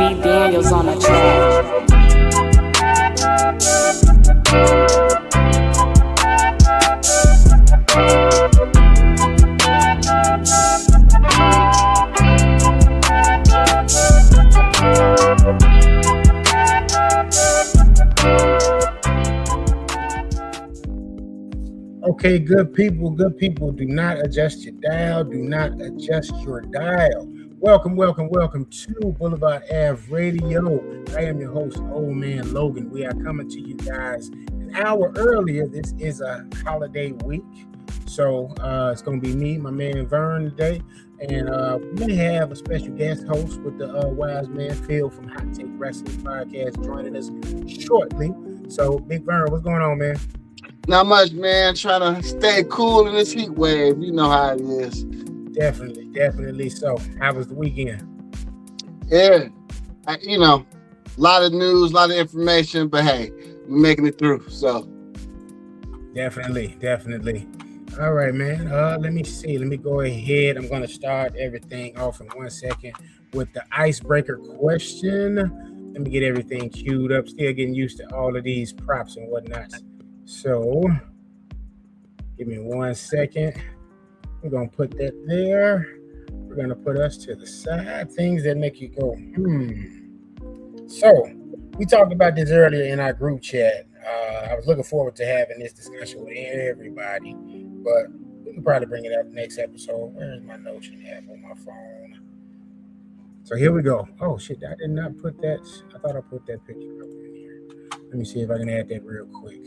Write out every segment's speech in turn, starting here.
B. Daniels on the track. Okay, good people, do not adjust your dial. Do not adjust your dial. Welcome to BlvdAve Radio. I am your host, Old Man Logan. We are coming to you guys an hour earlier. This is a holiday week. So it's going to be me, my man Vern today. And we may have a special guest host with the Wise Man Phil from Hot Take Wrestling Podcast joining us shortly. So, Big Vern, what's going on, man? Not much, man. Trying to stay cool in this heat wave. You know how it is. Definitely so. How was the weekend? Yeah. A lot of news, a lot of information, but hey, we're making it through. So. Definitely. All right, man. Let me see. Let me go ahead. I'm going to start everything off in 1 second with the icebreaker question. Let me get everything queued up. Still getting used to all of these props and whatnot. So, give me 1 second. We're going to put that there. We're going to put us to the side. Things that make you go, So, we talked about this earlier in our group chat. I was looking forward to having this discussion with everybody, but we can probably bring it up next episode. Where's my Notion app on my phone? So, here we go. Oh, shit. I did not put that. I thought I put that picture up in here. Let me see if I can add that real quick.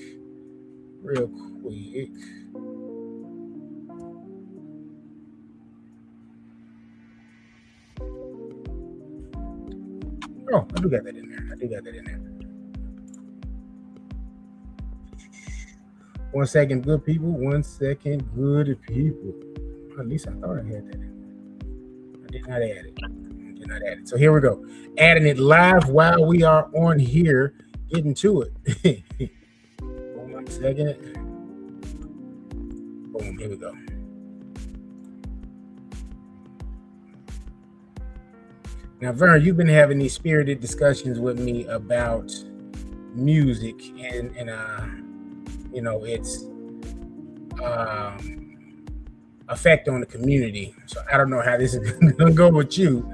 Oh, I do got that in there. 1 second, good people. 1 second, good people. At least I thought I had that in there. I did not add it. So here we go. Adding it live while we are on here. Getting to it. 1 second. Boom, here we go. Now, Vern, you've been having these spirited discussions with me about music and its effect on the community. So I don't know how this is going to go with you.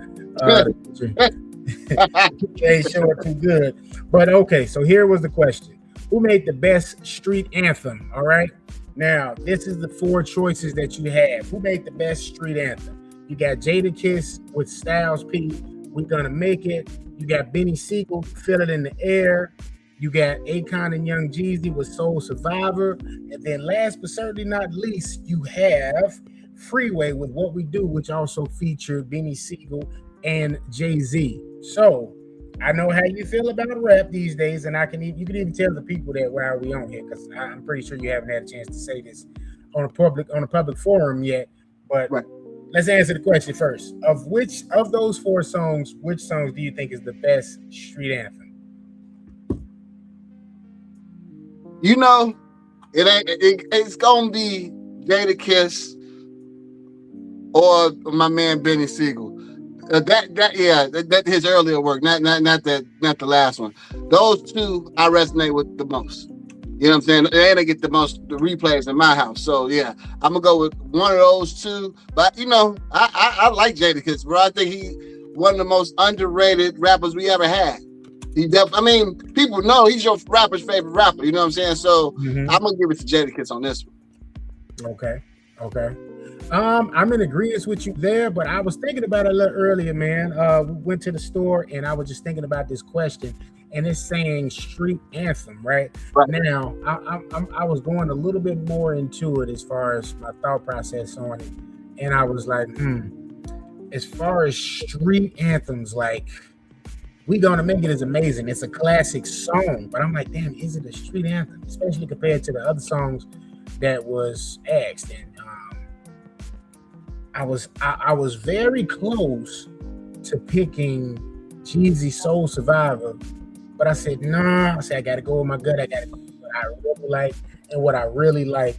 Ain't sure too good. But okay, so here was the question. Who made the best street anthem? All right. Now, this is the 4 choices that you have. Who made the best street anthem? You got Jadakiss with Styles P, We're Gonna Make It. You got Benny Siegel, Feel It in the Air. You got Akon and Young Jeezy with Soul Survivor. And then last but certainly not least, you have Freeway with What We Do, which also featured Benny Siegel and Jay-Z. So I know how you feel about rap these days, and you can even tell the people that while we on here, because I'm pretty sure you haven't had a chance to say this on a public forum yet. But right. Let's answer the question first. Of those 4 songs, which songs do you think is the best street anthem? It's gonna be Jadakiss or my man Benny Siegel. That his earlier work, not the last one. Those 2 I resonate with the most. You know what I'm saying? They get the most replays in my house. So yeah, I'm gonna go with one of those 2. But I like Jadakiss, bro. I think he one of the most underrated rappers we ever had. People know he's your rapper's favorite rapper. You know what I'm saying? So I'm gonna give it to Jadakiss on this one. Okay. I'm in agreement with you there, but I was thinking about it a little earlier, man. We went to the store and I was just thinking about this question, and it's saying street anthem, right? Now, I was going a little bit more into it as far as my thought process on it, and I was like, as far as street anthems, like We Gonna Make It is amazing. It's a classic song, but I'm like, damn, is it a street anthem? Especially compared to the other songs that was asked. And I was very close to picking Jeezy Soul Survivor, but I said, nah. I said, I got to go with my gut. I got to go with what I really like. And what I really like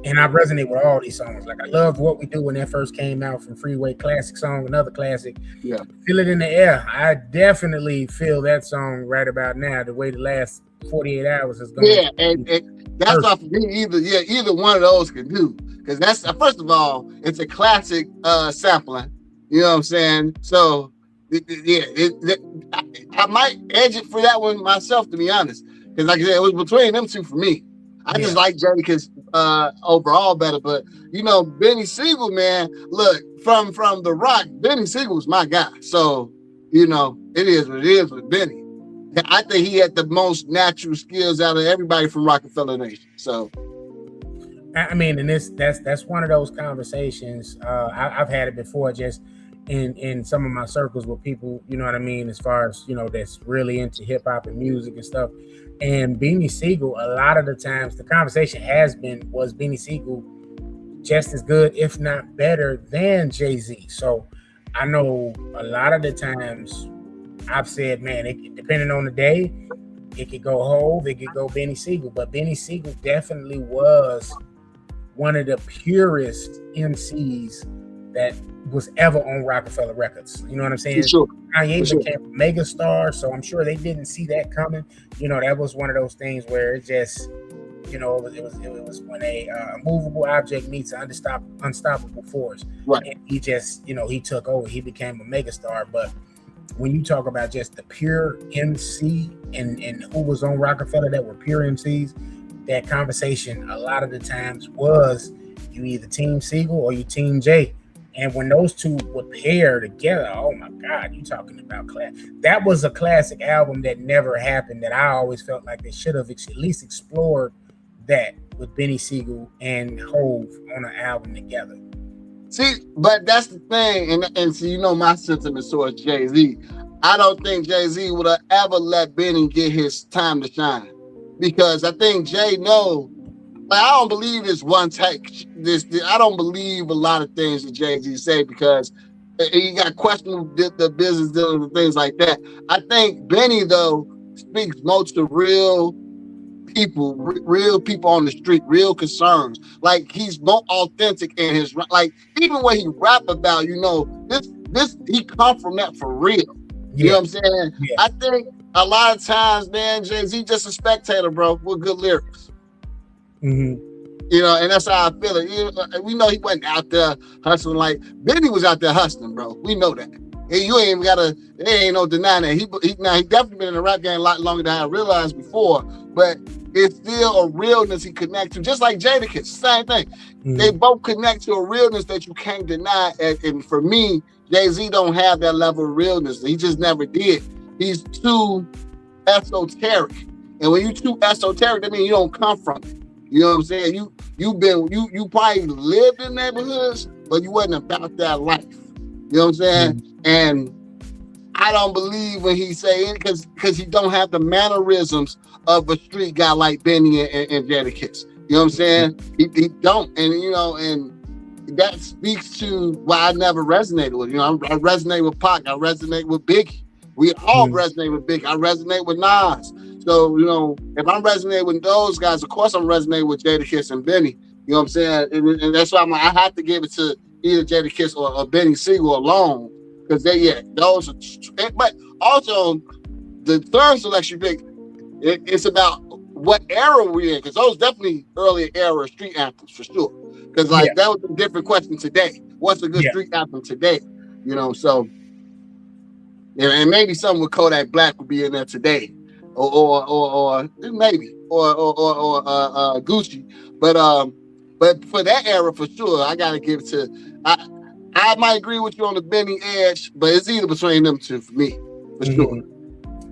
And I resonate with all these songs. Like I loved What We Do when that first came out from Freeway, classic song, another classic. Yeah. Feel It in the Air. I definitely feel that song right about now, the way the last 48 hours is going. Yeah, and that's not for me either. Yeah, either one of those can do. Because that's, first of all, it's a classic sampling. You know what I'm saying? So, I might edge it for that one myself, to be honest. Because like I said, it was between them two for me. I just like Jadakiss overall better. But, you know, Benny Siegel, man, look, from The Rock, Benny Siegel was my guy. So, you know, it is what it is with Benny. I think he had the most natural skills out of everybody from Rockefeller Nation. So, I mean, and that's one of those conversations. I've had it before, just in some of my circles with people. You know what I mean, as far as, you know, that's really into hip hop and music and stuff. And Beanie Siegel, a lot of the times, the conversation was Beanie Siegel just as good, if not better, than Jay-Z. So I know a lot of the times I've said, man, depending on the day, it could go Hove, it could go Benny Siegel, but Benny Siegel definitely was one of the purest MCs that was ever on Rockefeller Records. You know what I'm saying? sure. Kanye became a megastar, so I'm sure they didn't see that coming. You know, that was one of those things where it just, you know, it was when a movable object meets an unstoppable force. Right. And he just, you know, he took over. He became a megastar. But when you talk about just the pure MC and who was on Rockefeller that were pure MCs, that conversation a lot of the times was you either Team Siegel or you Team Jay. And when those two would pair together, oh my God, you talking about class. That was a classic album that never happened, that I always felt like they should have at least explored that with Benny Siegel and Hove on an album together. See, but that's the thing, and so, you know, my sentiment towards Jay-Z. I don't think Jay-Z would have ever let Benny get his time to shine, because I think Jay know. Like, I don't believe this one take. I don't believe a lot of things that Jay-Z say, because he got questionable the business dealings and things like that. I think Benny, though, speaks most to real people on the street, real concerns. Like, he's more authentic in his, like, even when he rap about, you know, this he come from that for real. You know what I'm saying? Yeah. I think a lot of times, man, Jay-Z just a spectator, bro, with good lyrics. Mm-hmm. You know, and that's how I feel it. You know, we know he wasn't out there hustling like Benny was out there hustling, bro. We know that. And you ain't even gotta. There ain't no denying that. He definitely been in the rap game a lot longer than I realized before. But it's still a realness he connects to, just like Jadakiss. Same thing. Mm-hmm. They both connect to a realness that you can't deny. And for me, Jay-Z don't have that level of realness. He just never did. He's too esoteric. And when you too esoteric, that means you don't come from it. You know what I'm saying? You probably lived in neighborhoods, but you wasn't about that life. You know what I'm saying? Mm-hmm. And I don't believe when he say it, because he don't have the mannerisms of a street guy like Benny and Jadakiss. You know what I'm saying? He don't, and you know, and that speaks to why I never resonated with. You know, I resonate with Pac, I resonate with Biggie. We all resonate with Biggie. I resonate with Nas. So, you know, if I'm resonating with those guys, of course I'm resonating with Jadakiss and Benny. You know what I'm saying? And that's why I'm like, I have to give it to either Jadakiss or Benny Siegel alone, because those are. But also, the third selection pick, it's about what era we're in, because those definitely earlier era street anthems for sure. Because that was a different question today. What's a good street anthem today? You know, so and maybe something with Kodak Black would be in there today. Or maybe Geechee, but for that era for sure, I gotta give it to. I might agree with you on the Benny edge, but it's either between them two for me, for sure.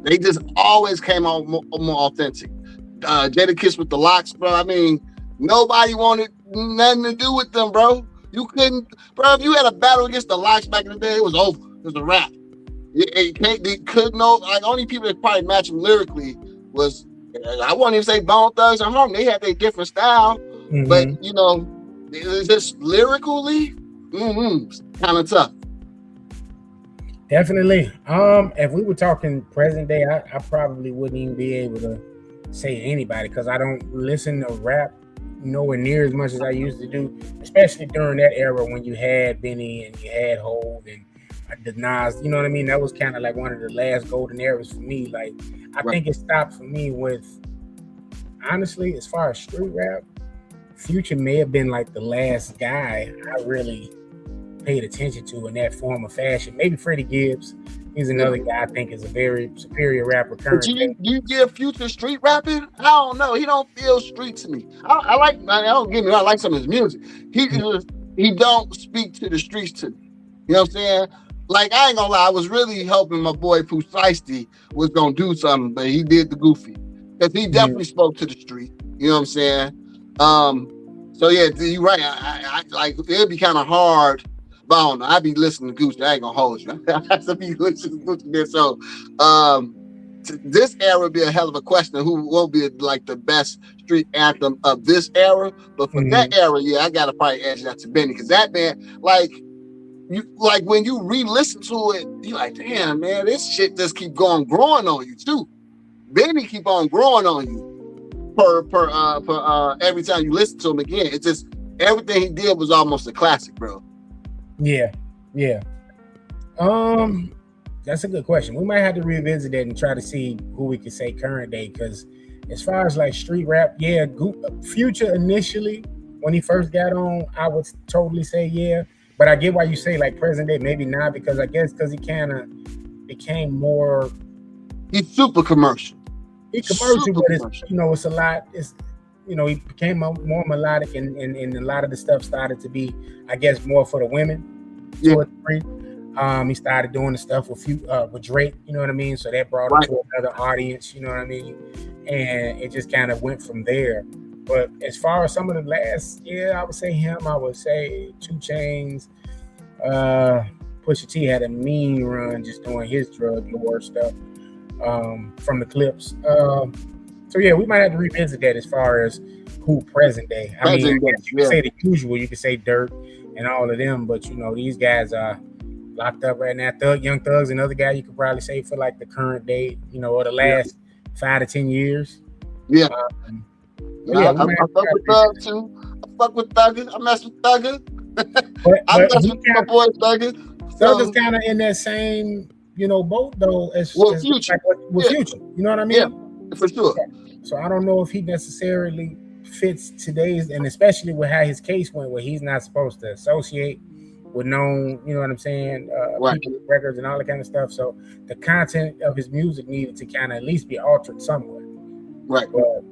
They just always came out more authentic. Jadakiss with the locks, bro. I mean, nobody wanted nothing to do with them, bro. You couldn't, bro. If you had a battle against the locks back in the day, it was over. It was a wrap. They could know, like, only people that probably match them lyrically was, I won't even say Bone Thugs and Harmony. They had their different style, but you know, just lyrically, kind of tough. Definitely. If we were talking present day, I probably wouldn't even be able to say anybody, because I don't listen to rap nowhere near as much as I used to do, especially during that era when you had Benny and you had Hove and the Nas. You know what I mean? That was kind of like one of the last golden eras for me. Like, I Right. think it stopped for me with, honestly, as far as street rap, Future may have been like the last guy I really paid attention to in that form of fashion. Maybe Freddie Gibbs. He's another guy I think is a very superior rapper But current day. you give Future street rapping? I don't know. He don't feel street to me. I like. I don't get me wrong. I like some of his music. He don't speak to the streets to me. You know what I'm saying? Like, I ain't gonna lie. I was really hoping my boy Pooh Shiesty was gonna do something, but he did the goofy because he definitely spoke to the street. You know what I'm saying? So yeah, you're right. I like, it'd be kind of hard. But I don't know. I be listening to Gucci. I ain't gonna hold you. I have to be listening to Gucci there. So, this era would be a hell of a question. Who will be like the best street anthem of this era? But for that era, yeah, I gotta probably edge that to Benny, because that man, like, when you re-listen to it, you like, damn, man, this shit just keep growing on you too. Benny keep on growing on you per every time you listen to him again. It's just, everything he did was almost a classic, bro. Yeah. That's a good question. We might have to revisit that and try to see who we could say current day, because as far as like street rap, yeah, Future initially when he first got on, I would totally say yeah. But I get why you say like present day, maybe not, because I guess because he kind of became more. He's super commercial. He's commercial, but it's, you know, it's a lot. It's, you know, he became more melodic, and a lot of the stuff started to be, I guess, more for the women. Yeah. He started doing the stuff with Drake, you know what I mean? So that brought him to another audience, you know what I mean? And it just kind of went from there. But as far as some of the last, yeah, I would say him. I would say 2 Chainz. Pusha T had a mean run just doing his drug lord stuff from the Clips. So yeah, we might have to revisit that as far as who present day. I mean, you can say the usual, you can say Dirt and all of them, but you know, these guys are locked up right now. Young Thug's another guy you could probably say for like the current day, you know, or the last 5 to 10 years. Yeah. I fuck with Thug too. I fuck with Thugger. I mess with Thugger. I mess with my boy Thugger. Thugger's kind of in that same, you know, boat though as Future. Like with Future. You know what I mean? Yeah, for sure. So I don't know if he necessarily fits today's, and especially with how his case went, where he's not supposed to associate with known, you know what I'm saying, people with records and all that kind of stuff. So the content of his music needed to kind of at least be altered somewhat. Right. But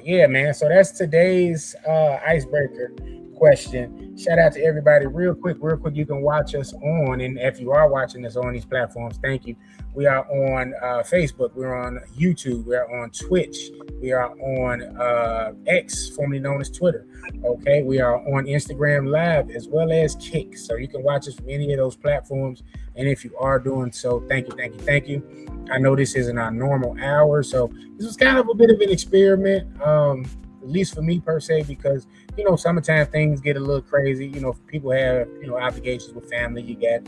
yeah, man. So that's today's icebreaker question. Shout out to everybody. Real quick, you can watch us on, and if you are watching us on these platforms, thank you. We are on Facebook, we're on YouTube, we're on Twitch, we are on X, formerly known as Twitter. Okay, we are on Instagram Live as well as Kick. So you can watch us from any of those platforms. And if you are doing so, thank you. I know this isn't our normal hour, so this was kind of a bit of an experiment, at least for me per se, because, you know, summertime things get a little crazy. You know, people have, you know, obligations with family. You got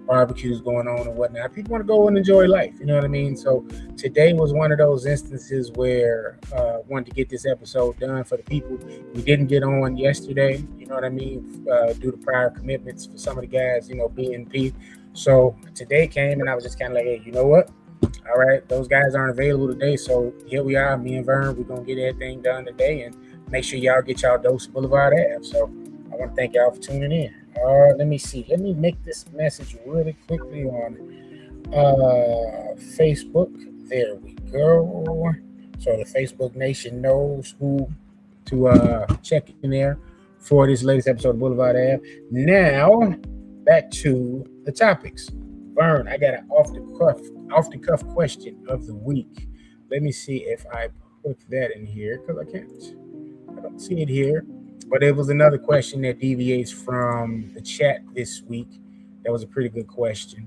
barbecues going on and whatnot. People want to go and enjoy life. You know what I mean? So today was one of those instances where I wanted to get this episode done for the people. We didn't get on yesterday, you know what I mean, due to prior commitments for some of the guys, you know, BNP. So today came and I was just kind of like, hey, you know what? All right, those guys aren't available today. So here we are, me and Vern. We're going to get everything done today and make sure y'all get y'all dose of BlvdAve. So I want to thank y'all for tuning in. Let me see. Let me make this message really quickly on Facebook. There we go. So the Facebook Nation knows who to check in there for this latest episode of BlvdAve. Now, back to the topics. Vern, I got an off the cuff question of the week. Let me see if I put that in here, because I don't see it here. But it was another question that deviates from the chat this week. That was a pretty good question.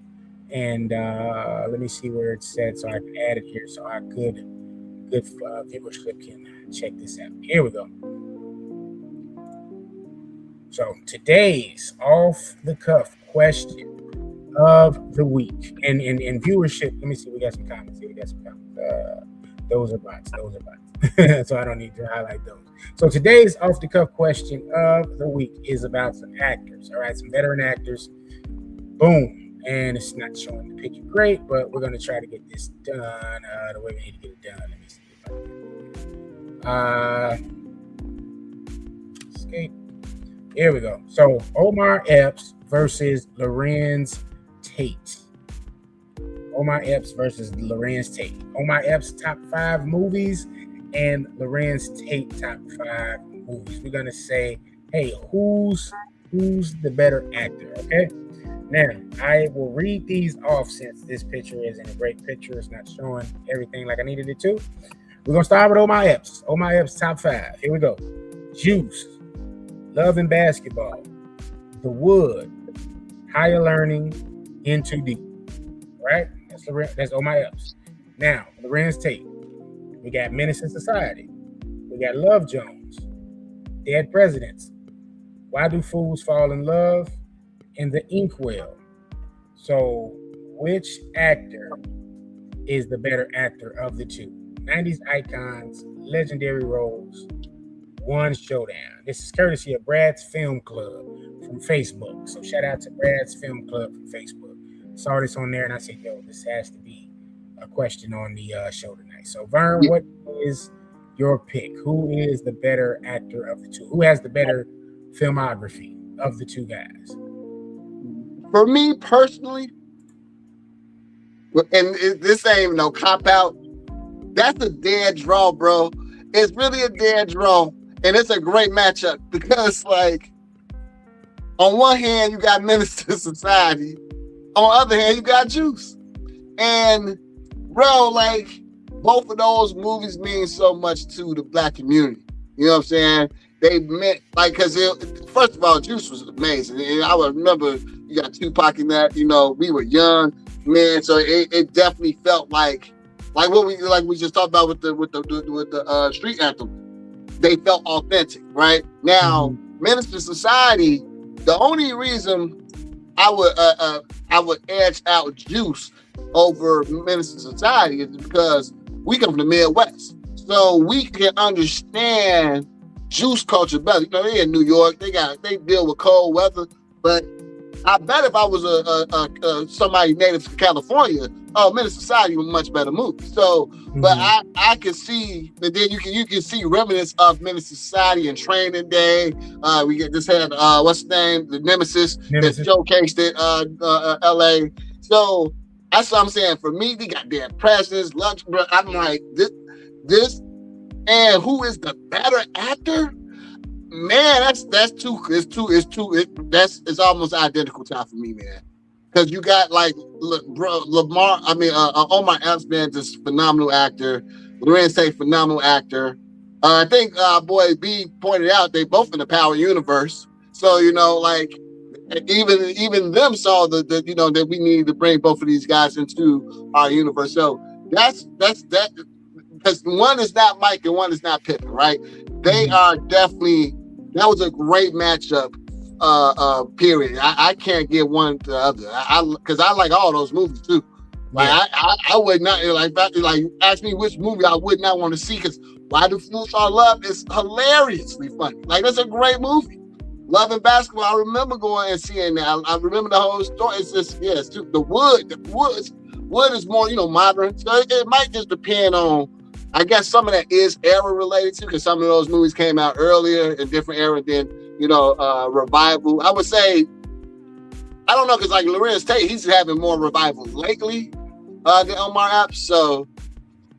And let me see where it's at so I can add it here so our good viewership can check this out. Here we go. So today's off the cuff question of the week and viewership. Let me see. We got some comments here. Those are bots. Those are bots. So I don't need to highlight those. So today's off the cuff question of the week is about some actors. All right, some veteran actors. Boom. And it's not showing the picture great, but we're gonna try to get this done the way we need to get it done. Let me see if I can escape. Here we go. So Omar Epps versus Lorenz Tate. Omar Epps versus Lorenz Tate. Omar Epps top 5 movies and Lorenz Tate top 5 movies. We're gonna say, hey, who's the better actor? Okay. Now I will read these off since this picture isn't a great picture. It's not showing everything like I needed it to. We're gonna start with Omar Epps. Omar Epps top 5. Here we go. Juice, Love and Basketball, The Wood, Higher Learning, In Too Deep. Right? That's Omar Epps. Now, Lorenz Tate. We got Menace in Society. We got Love Jones, Dead Presidents, Why Do Fools Fall in Love, and The Inkwell. So, which actor is the better actor of the two? 90s icons, legendary roles, one showdown. This is courtesy of Brad's Film Club from Facebook. So shout out to Brad's Film Club from Facebook. Saw this on there and I said, yo, this has to be a question on the show tonight. So Vern, what is your pick? Who is the better actor of the two? Who has the better filmography of the two guys? For me personally, and this ain't no cop out, that's a dead draw, bro. It's really a dead draw. And it's a great matchup because, like, on one hand, you got Menace to Society. On the other hand, you got Juice. And, bro, like, both of those movies mean so much to the Black community. You know what I'm saying? They meant, like, because, first of all, Juice was amazing. And I remember you got Tupac in that, you know, we were young, man. So it definitely felt like what we just talked about with the street anthem. They felt authentic, right? Now, Menace to Society, the only reason I would edge out Juice over Menace to Society is because we come from the Midwest. So we can understand Juice culture better. You know, they're in New York, they deal with cold weather, but I bet if I was somebody native to California, Menace Society was a much better movie. So, but I can see that then you can see remnants of Menace Society and Training Day. We just had what's the name, the Nemesis. That showcased it L.A. So that's what I'm saying. For me, they got Dead Presidents, Lunch. Bro, I'm like this, and who is the better actor? Man, that's it's almost identical time for me, man. Because you got like Omar Epps, man, just phenomenal actor. Lorenz Tate, phenomenal actor. I think boy B pointed out they both in the Power universe. So, you know, like even them saw the you know that we need to bring both of these guys into our universe. So that's that, because one is not Mike and one is not Pippen, right? They are definitely. That was a great matchup, period. I can't give one to the other. Because I like all those movies too. Like I would not like ask me which movie I would not want to see, because Why Do Fools Fall in Love is hilariously funny. Like, that's a great movie. Love and Basketball, I remember going and seeing that. I remember the whole story. It's just the wood is more, you know, modern. So it might just depend on. I guess some of that is era related too, because some of those movies came out earlier in different era than, you know, revival. I would say, I don't know, because like Lorenz Tate, he's having more revival lately than Omar Epps. So,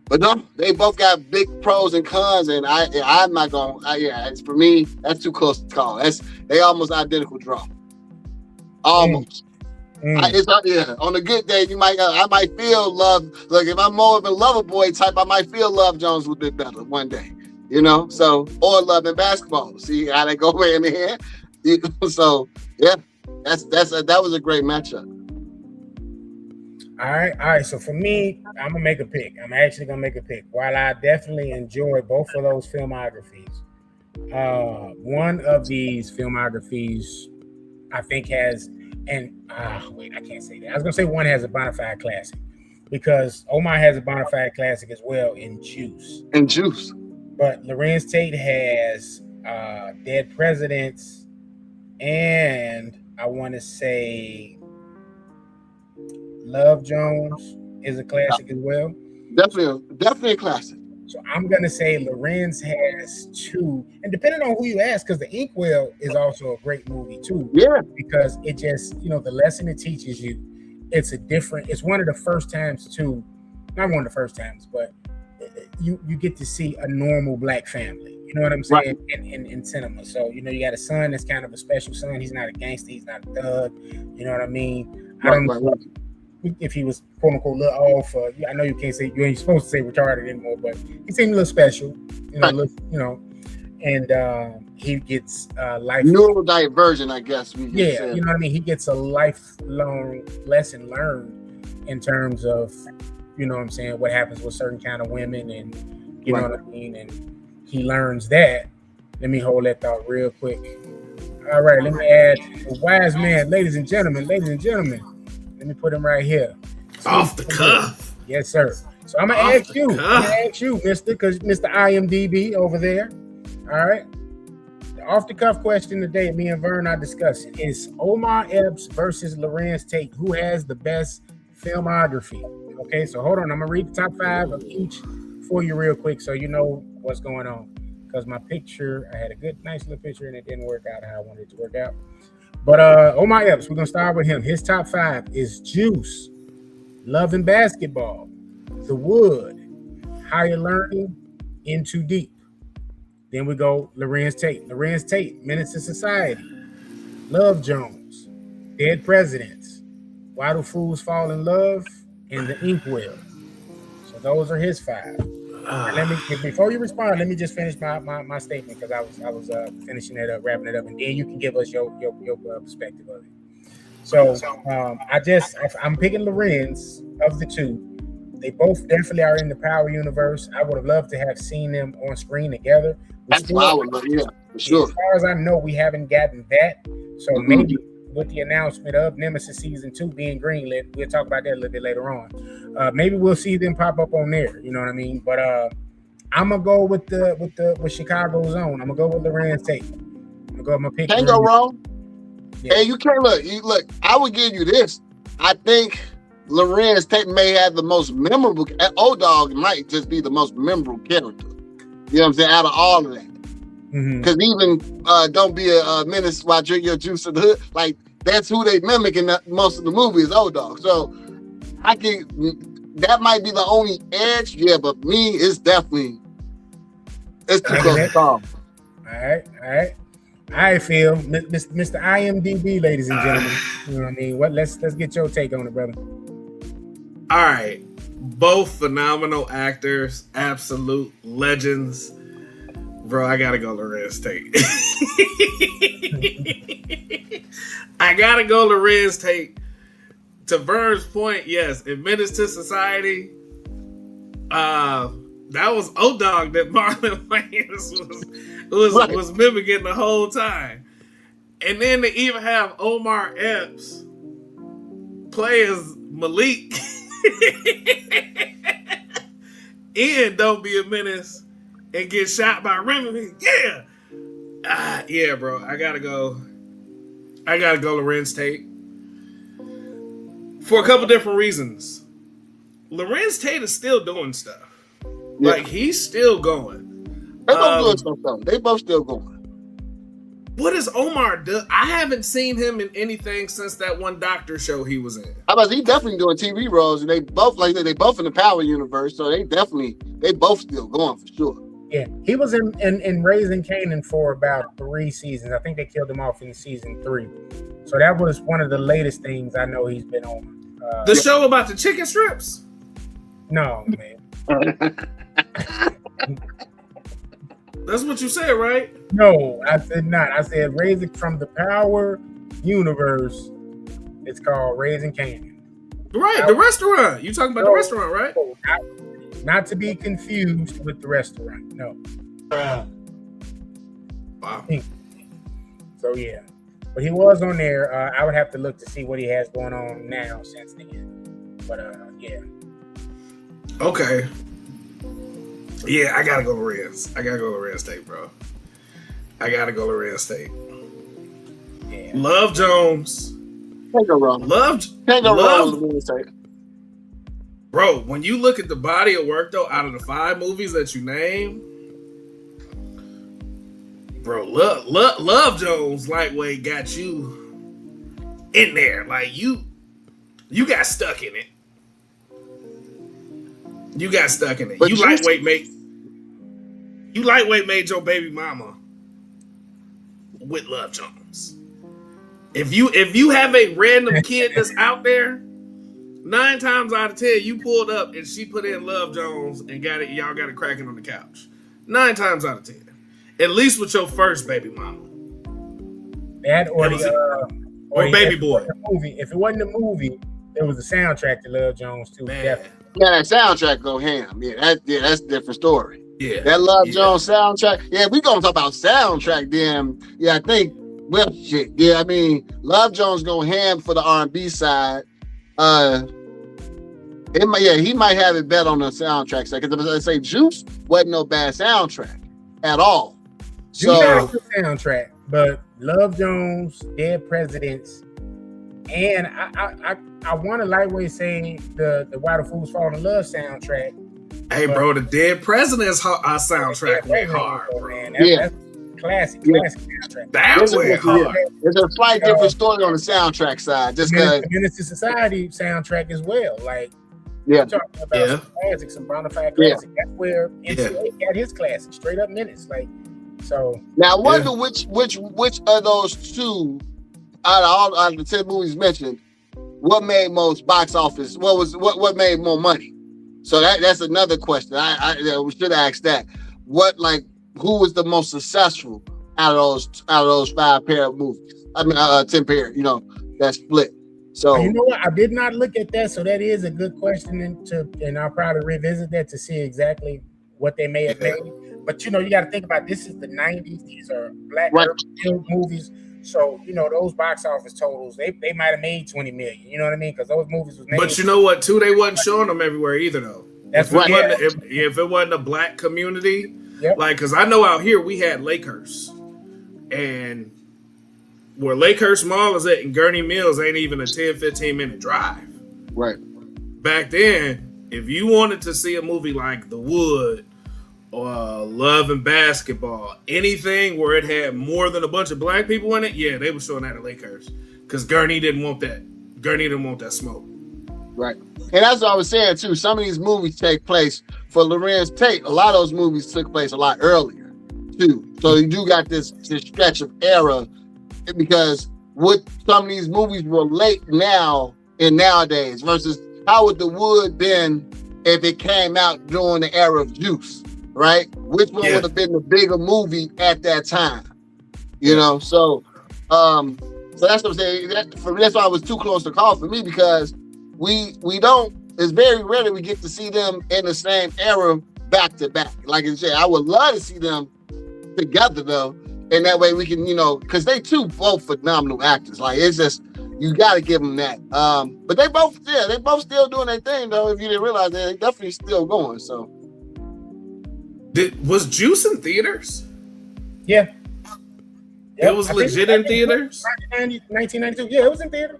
but no, they both got big pros and cons, and I'm not going. It's for me. That's too close to call. They almost identical draw. Almost. On a good day, I might feel love. Like if I'm more of a lover boy type, I might feel Love Jones a little bit better one day, you know. So, or Love and Basketball. See how they go hand in hand. So yeah, that was a great matchup. All right. So for me, I'm gonna make a pick. I'm actually gonna make a pick. While I definitely enjoy both of those filmographies, one of these filmographies I think has. And I can't say that. I was gonna say one has a bona fide classic, because Omar has a bona fide classic as well in Juice. And Juice. But Lorenz Tate has Dead Presidents, and I want to say Love Jones is a classic as well. Definitely a classic. So I'm gonna say Lorenz has two, and depending on who you ask, because The Inkwell is also a great movie too. Yeah. Because it just, the lesson it teaches you, it's one of the first times too, not one of the first times, but you get to see a normal black family. You know what I'm saying? Right. In cinema. So you got a son that's kind of a special son. He's not a gangster. He's not a thug. You know what I mean? I don't know if he was quote unquote a little off. I know you can't say, you ain't supposed to say retarded anymore, but he seemed a little special. And he gets life neurodivergent, I guess. You know what I mean. He gets a lifelong lesson learned in terms of, you know what I'm saying, what happens with certain kind of women, and you know what I mean. And he learns that. Let me hold that thought real quick. All right, let me add a wise man, ladies and gentlemen. Let me put him right here. Off the cuff. Yes, sir. So I'm gonna ask you, Mister, because Mr. IMDb over there. All right. The off the cuff question today, me and Vern are discussing, is Omar Epps versus Lorenz Tate. Who has the best filmography? Okay, so hold on. I'm gonna read the top 5 of each for you real quick, so you know what's going on. Because my picture, I had a nice little picture, and it didn't work out how I wanted it to work out. But Omar Epps, we're gonna start with him. His top 5 is Juice, Love and Basketball, The Wood, Higher Learning, In Too Deep. Then we go Lorenz Tate, Menace to Society, Love Jones, Dead Presidents, Why Do Fools Fall in Love, and The Inkwell. So those are his 5. Let me, before you respond, let me just finish my statement, because I was finishing it up, wrapping it up, and then you can give us your perspective of it. So I'm picking Lorenz of the two. They both definitely are in the Power universe. I would have loved to have seen them on screen together. That's what I would love, yeah, for sure. As far as I know, we haven't gotten that. So maybe with the announcement of Nemesis Season 2 being greenlit, we'll talk about that a little bit later on. Maybe we'll see them pop up on there. You know what I mean? But I'm gonna go with Chicago's own. I'm gonna go with Lorenz Tate. I'm gonna pick. Can't go wrong. Yeah. Hey, you can't look. I would give you this. I think Lorenz Tate may have the most memorable. O-Dog might just be the most memorable character. You know what I'm saying? Out of all of that. Because even Don't Be a Menace While Drink Your Juice in the Hood, like that's who they mimic in most of the movies, O-Dog. So that might be the only edge. Yeah, but me, it's too close to call. All right, Phil. Mr. IMDb, ladies and gentlemen. You know what I mean? Let's get your take on it, brother. All right. Both phenomenal actors, absolute legends. Bro, I gotta go Lorenz Tate. I gotta go Lorenz Tate. To Vern's point, yes, in Menace to Society, that was O-Dog that Marlon Wayans was mimicking the whole time. And then to even have Omar Epps play as Malik and Don't Be a Menace and get shot by Remy. Yeah, bro. I gotta go Lorenz Tate. For a couple different reasons. Lorenz Tate is still doing stuff. Yeah. Like, he's still going. They both doing stuff though. They both still going. What does Omar do? I haven't seen him in anything since that one doctor show he was in. He definitely doing TV roles, and they both in the Power universe, so they both still going for sure. Yeah, he was in Raising Kanan for about 3 seasons. I think they killed him off in season 3. So that was one of the latest things I know he's been on. The show about the chicken strips? No, man. That's what you said, right? No, I said not. I said Raising from the Power universe. It's called Raising Kanan. Right, the restaurant. You talking about the restaurant, right? Not to be confused with the restaurant. No. Wow. So yeah, but he was on there. I would have to look to see what he has going on now since then. But yeah. Okay. Yeah, I gotta go Lorenz. I gotta go Lorenz State, bro. I gotta go Lorenz State. Yeah. Love Jones. Can't go wrong. Can't go wrong with Lorenz State. Bro, when you look at the body of work though, out of the 5 movies that you name, bro, Love Jones Lightweight got you in there. Like you got stuck in it. You got stuck in it. But You lightweight made your baby mama with Love Jones. If you have a random kid that's out there, 9 times out of 10 you pulled up and she put in Love Jones and y'all got it cracking on the couch. 9 times out of 10. At least with your first baby mama. That or Baby Boy. If it wasn't a movie, there was a soundtrack to Love Jones too. Man. Definitely. Yeah, that soundtrack go ham. That's a different story. Yeah. That Love Jones soundtrack. Yeah, we gonna talk about soundtrack then. Yeah, I think shit. Yeah, I mean, Love Jones go ham for the R&B side. He might have it better on the soundtrack side. Because I say Juice wasn't no bad soundtrack at all. Juice had a good soundtrack, but Love Jones, Dead Presidents, and I want to lightweight say the Why the Fools Fall in Love soundtrack. Hey, bro, the Dead President's soundtrack went hard, bro. Man. That's classic soundtrack. That went hard. There's a slight different story on the soundtrack side. Just because Menace to Society soundtrack as well. Like, yeah, talking about some classics, some bona fide classics. That's where MCA got his classic, straight up Menace. Like, so now I wonder which of those two out of the 10 movies mentioned, what made most box office? What made more money? So that's another question. I should ask that. Who was the most successful out of those 5 pair of movies? I mean, 10 pair. That split. So you know what? I did not look at that. So that is a good question, and I'll probably revisit that to see exactly what they may have made. But you got to think about this is the 90s. These are black urban movies. So, those box office totals, they might have made 20 million. You know what I mean? Because those movies was made. But you know what, too? They wasn't showing them everywhere either, though. That's if it wasn't a black community, because I know out here we had Lakehurst. And where Lakehurst Mall is at in Gurney Mills ain't even a 10, 15-minute drive. Right. Back then, if you wanted to see a movie like The Wood, or Love and Basketball, anything where it had more than a bunch of black people in it, they were showing that at Lakehurst because Gurney didn't want that. Gurney didn't want that smoke. Right, and that's what I was saying too. Some of these movies take place for Lorenz Tate. A lot of those movies took place a lot earlier too. So you do got this stretch of era because what some of these movies relate now and nowadays versus how would The Wood been if it came out during the era of Juice. Right? Which one would have been the bigger movie at that time? So that's what I'm saying. That's why it was too close to call for me because we don't. It's very rare that we get to see them in the same era back to back. Like I said, I would love to see them together though, and that way we can, because they both phenomenal actors. Like it's just you got to give them that. But they both still doing their thing though. If you didn't realize that, they definitely still going. So. Was Juice in theaters? Yeah. It was legit in theaters? 1992. Yeah, it was in theaters.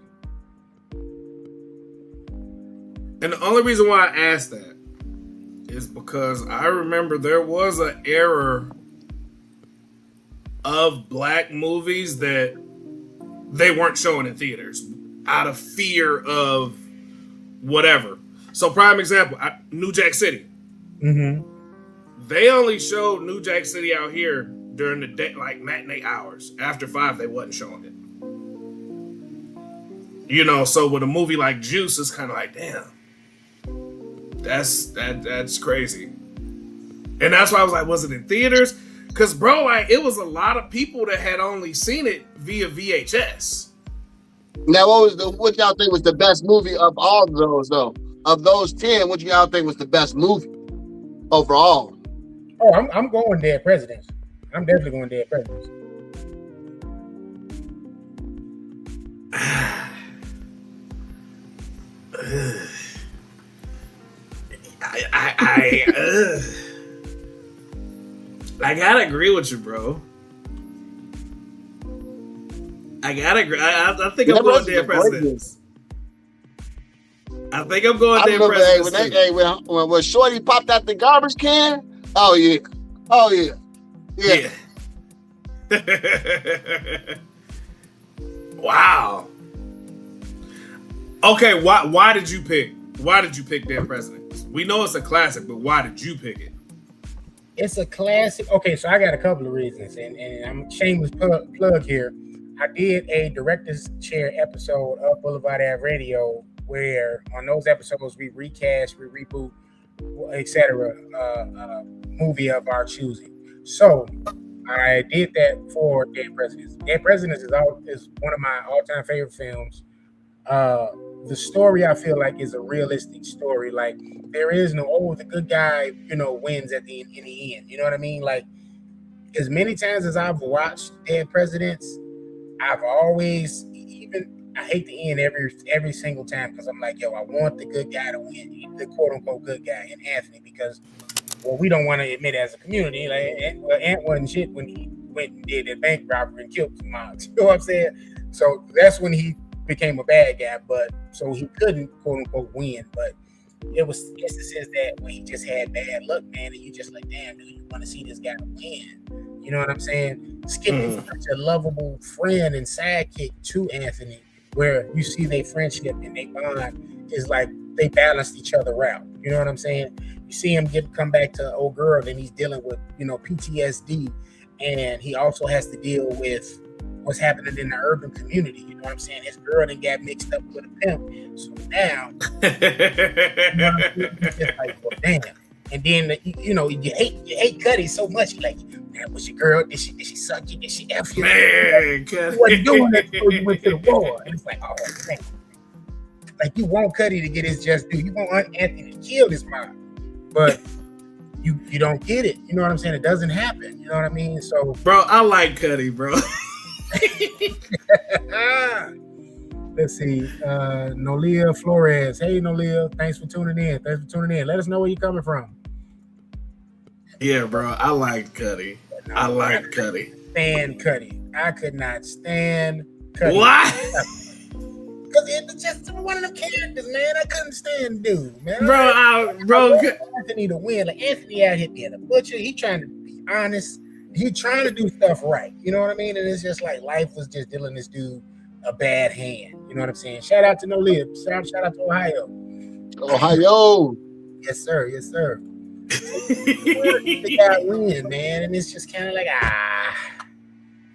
And the only reason why I asked that is because I remember there was an era of black movies that they weren't showing in theaters out of fear of whatever. So prime example, New Jack City. Mm-hmm. They only showed New Jack City out here during the day, like matinee hours. After 5, they wasn't showing it. So with a movie like Juice, it's kind of like, damn, that's crazy. And that's why I was like, was it in theaters? Because, bro, like it was a lot of people that had only seen it via VHS. Now, what y'all think was the best movie of all of those, though? Of those 10, what y'all think was the best movie overall? Oh, I'm going Dead Presidents. I'm definitely going Dead Presidents. I gotta agree with you, bro. I gotta agree. I think I'm going dead presidents. I think I'm going dead presidents. When Shorty popped out the garbage can. Oh yeah. Yeah. Wow. Okay, why did you pick Dead Presidents? We know it's a classic, but why did you pick it? It's a classic. Okay, so I got a couple of reasons, and I'm a shameless plug here. I did a director's chair episode of BlvdAve Radio where on those episodes we recast, we reboot, etc. Movie of our choosing. So I did that for Dead Presidents. Dead Presidents is one of my all-time favorite films. The story I feel like is a realistic story. Like there is no the good guy, wins in the end. You know what I mean? Like as many times as I've watched Dead Presidents, I've always I hate the end every single time because I'm like, I want the good guy to win, the quote unquote good guy in Anthony, because we don't want to admit as a community, like Ant wasn't shit when he went and did a bank robbery and killed some moms. You know what I'm saying? So that's when he became a bad guy, but so he couldn't quote unquote win. But it was instances that when he just had bad luck, man, and you just like, damn, dude, you want to see this guy win. You know what I'm saying? Skip is such a lovable friend and sidekick to Anthony, where you see their friendship and their bond is like they balanced each other out. You know what I'm saying? You see him come back to old girl, and he's dealing with PTSD, and he also has to deal with what's happening in the urban community. You know what I'm saying? His girl done got mixed up with a pimp, so now it's just like, well, damn. And then you hate Cuddy so much. You're like, man, was your girl? Did she suck you? Did she F you? Man, Cuddy. You wasn't doing that before you went to the war. And it's like, oh man, like you want Cuddy to get his just due. You want Anthony to kill his mom, but you don't get it. You know what I'm saying? It doesn't happen. You know what I mean? So, bro, I like Cuddy, bro. Let's see. Nolia Flores. Hey, Nolia. Thanks for tuning in. Let us know where you're coming from. Yeah, bro. I like Cuddy. I like Cuddy. Stand Cuddy. I could not stand Cuddy. Why? Because it's just one of them characters, man. I couldn't stand dude, man. Bro. Anthony to win. Like Anthony out here being a butcher. He trying to be honest. He trying to do stuff right. You know what I mean? And it's just like life was just dealing this dude a bad hand. You know what I'm saying? Shout out to No Lib. Shout out to Ohio. Yes, sir. The guy win, man. And it's just kind of like,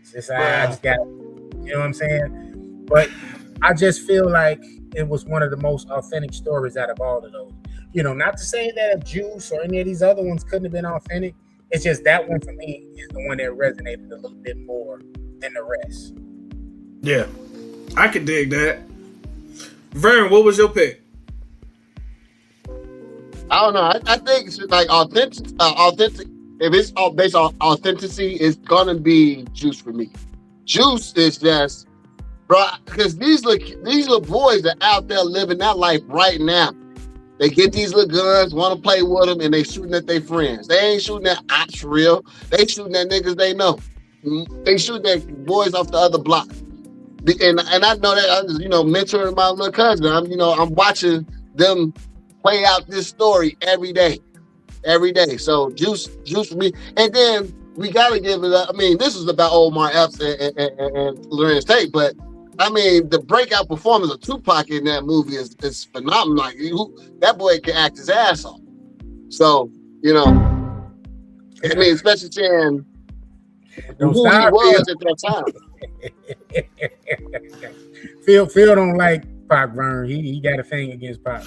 It's just, I just got, you know what I'm saying? But I just feel like it was one of the most authentic stories out of all of those. Not to say that Juice or any of these other ones couldn't have been authentic. It's just that one for me is the one that resonated a little bit more than the rest. Yeah, I could dig that. Vern, what was your pick? I don't know. I think it's like authentic. If it's all based on authenticity, it's gonna be Juice for me. Juice is just, bro, because these little boys are out there living that life right now. They get these little guns, want to play with them, and they shooting at their friends. They ain't shooting at ops for real. They shooting at niggas they know. They shooting at boys off the other block. And I know that I'm just, mentoring my little cousin. I'm watching them play out this story every day. So Juice for me. And then we gotta give it up. I mean, this is about Omar Epps and Lorenz Tate, but I mean, the breakout performance of Tupac in that movie is phenomenal. Like, that boy can act his ass off. So, I mean, especially saying who he was at that time. Phil don't like Pac, Vern. He got a thing against Pac.